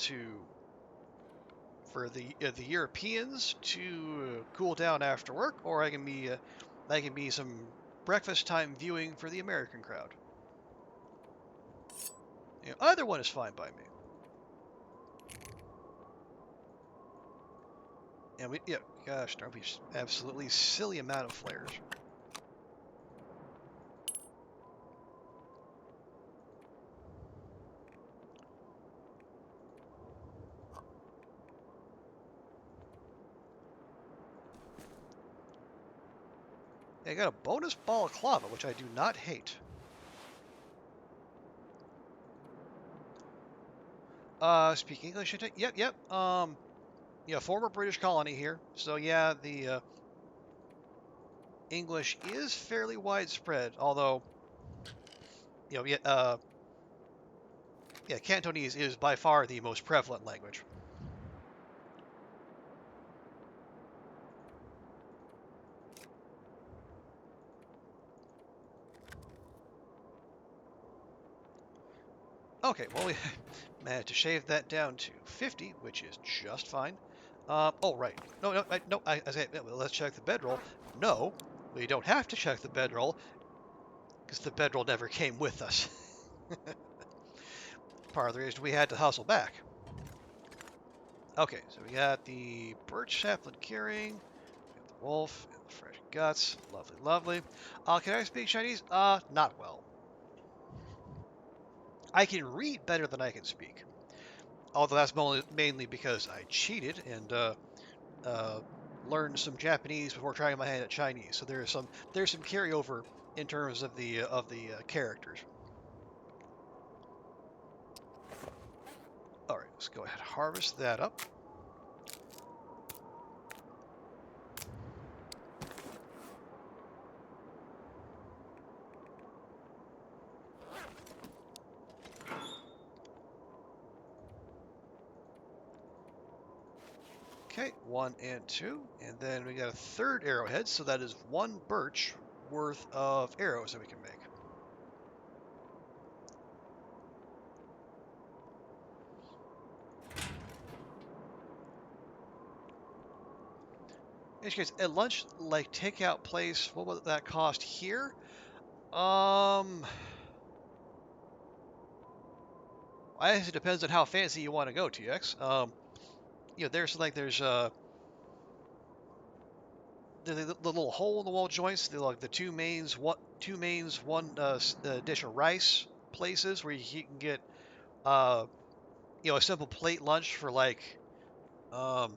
for the Europeans to cool down after work, or I can be some breakfast time viewing for the American crowd. Either one is fine by me. And gosh darn, we just absolutely silly amount of flares. I got a bonus balaclava, which I do not hate. Speak English. Yep. Yeah, former British colony here. So yeah, the English is fairly widespread, although yeah, Cantonese is by far the most prevalent language. Okay, well we managed to shave that down to 50, which is just fine. Oh right, no. I say well, let's check the bedroll. No, we don't have to check the bedroll because the bedroll never came with us. Part of the reason we had to hustle back. Okay, so we got the birch sapling curing, we got the wolf, and the fresh guts. Lovely, lovely. Can I speak Chinese? Not well. I can read better than I can speak. Although that's mainly because I cheated and uh, learned some Japanese before trying my hand at Chinese. So there's some carryover in terms of the characters. All right, let's go ahead and harvest that up. Okay, 1 and 2, and then we got a third arrowhead, so that is 1 birch worth of arrows that we can make. In which case, at lunch, like takeout place, what would that cost here? I guess it depends on how fancy you want to go, TX. There's the little hole in the wall joints, the two mains, one dish of rice places where you can get uh a simple plate lunch for like um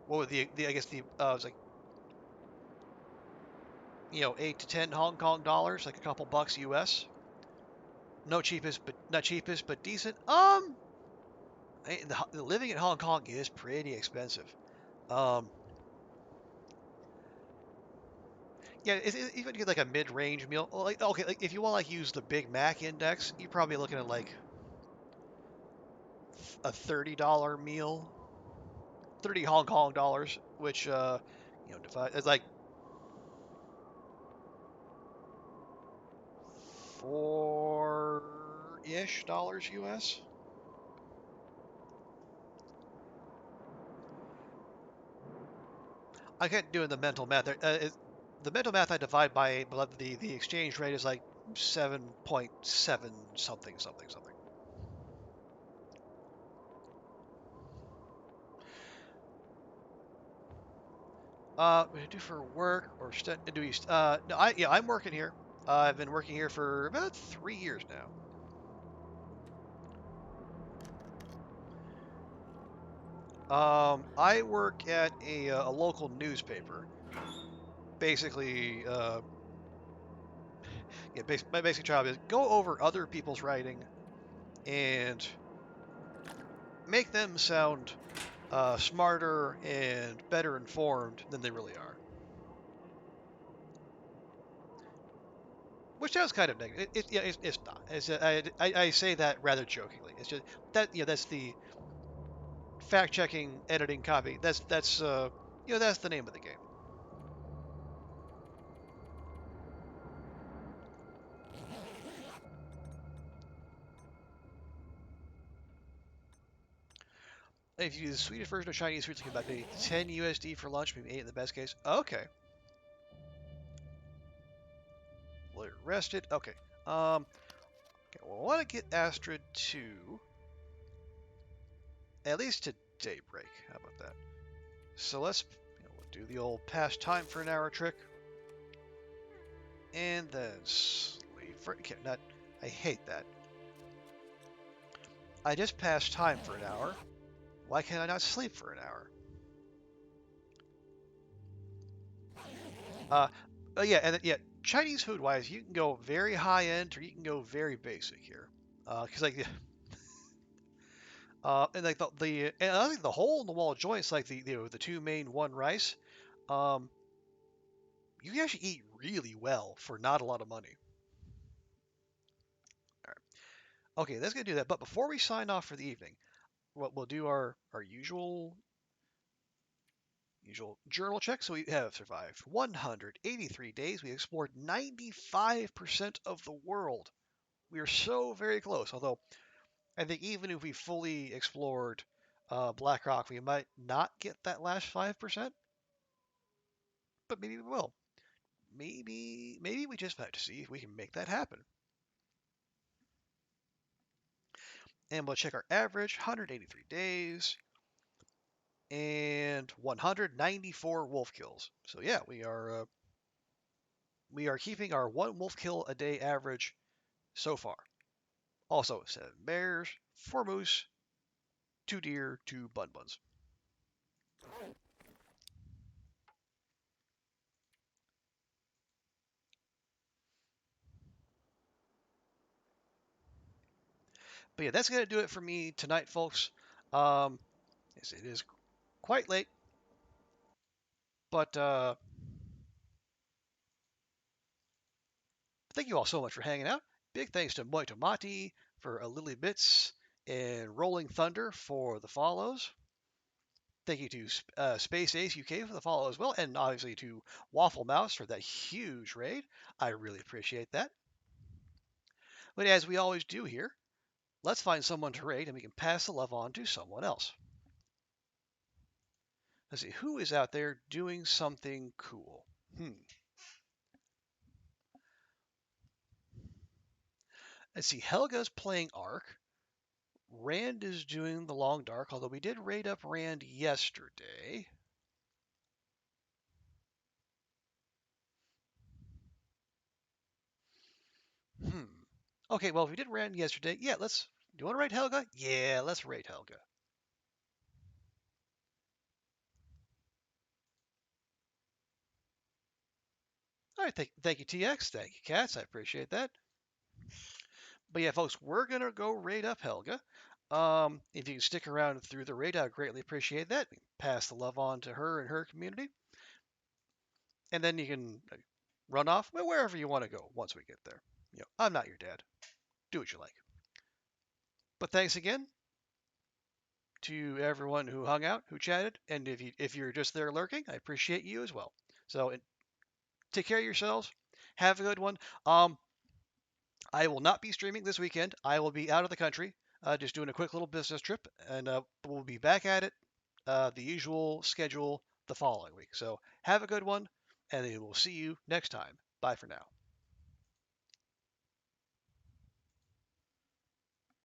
what would the I guess the it was like 8 to 10 Hong Kong dollars, like a couple bucks US. No cheapest, but not cheapest, but decent. Living in Hong Kong is pretty expensive. Um, yeah, even get like a mid-range meal. Like okay, like if you want to like use the Big Mac index, you're probably looking at like a $30 meal, 30 Hong Kong dollars, which divide it's like 4-ish dollars US. I can't do the mental math. The mental math I divide by, but the exchange rate is like 7.7 something something something. What do I do for work or do we? No, I'm working here. I've been working here for about 3 years now. I work at a local newspaper. Basically, my basic job is go over other people's writing and make them sound smarter and better informed than they really are. Which sounds kind of negative. It's not. I say that rather jokingly. It's just that's the fact checking, editing, copy. That's the name of the game. If you use the Swedish version of Chinese food, it's about maybe 10 USD for lunch, maybe 8 in the best case. Okay. Lawyer rested. Okay. Okay, well, I want to get Astrid to at least to daybreak. How about that? So we'll do the old pass time for an hour trick, and then sleep for. Okay, not. I hate that. I just passed time for an hour. Why can't I not sleep for an hour? Uh, yeah, and yeah, Chinese food wise, you can go very high end or you can go very basic here. Because like and like the and I think the hole in the wall joints like the two main one rice, um, you can actually eat really well for not a lot of money. All right. Okay, that's gonna do that. But before we sign off for the evening, we'll do our usual journal check. So we have survived 183 days. We explored 95% of the world. We are so very close. Although I think even if we fully explored Blackrock, we might not get that last 5%, but maybe we will. Maybe we just have to see if we can make that happen. And we'll check our average 183 days and 194 wolf kills. So yeah, we are keeping our one wolf kill a day average so far. Also, 7 bears, 4 moose, 2 deer, 2 bunbuns. But yeah, that's gonna do it for me tonight, folks. Um, yes, it is quite late, but thank you all so much for hanging out. Big thanks to Moi Tomati for a Lily Bits and Rolling Thunder for the follows. Thank you to Space Ace UK for the follow as well, and obviously to Waffle Mouse for that huge raid. I really appreciate that. But as we always do here, let's find someone to raid and we can pass the love on to someone else. Let's see, who is out there doing something cool? Let's see, Helga's playing Ark. Rand is doing the Long Dark, although we did raid up Rand yesterday. Hmm. Okay, well, if we did Rand yesterday, yeah, let's. Do you want to raid Helga? Yeah, let's raid Helga. All right, thank you, TX. Thank you, Cats. I appreciate that. But yeah, folks, we're gonna go raid up Helga. If you can stick around through the raid, I'd greatly appreciate that. Pass the love on to her and her community, and then you can run off wherever you want to go once we get there. I'm not your dad. Do what you like. But thanks again to everyone who hung out, who chatted, and if you're just there lurking, I appreciate you as well. So take care of yourselves. Have a good one. I will not be streaming this weekend. I will be out of the country, just doing a quick little business trip, and we'll be back at it, the usual schedule the following week. So have a good one, and we'll see you next time. Bye for now.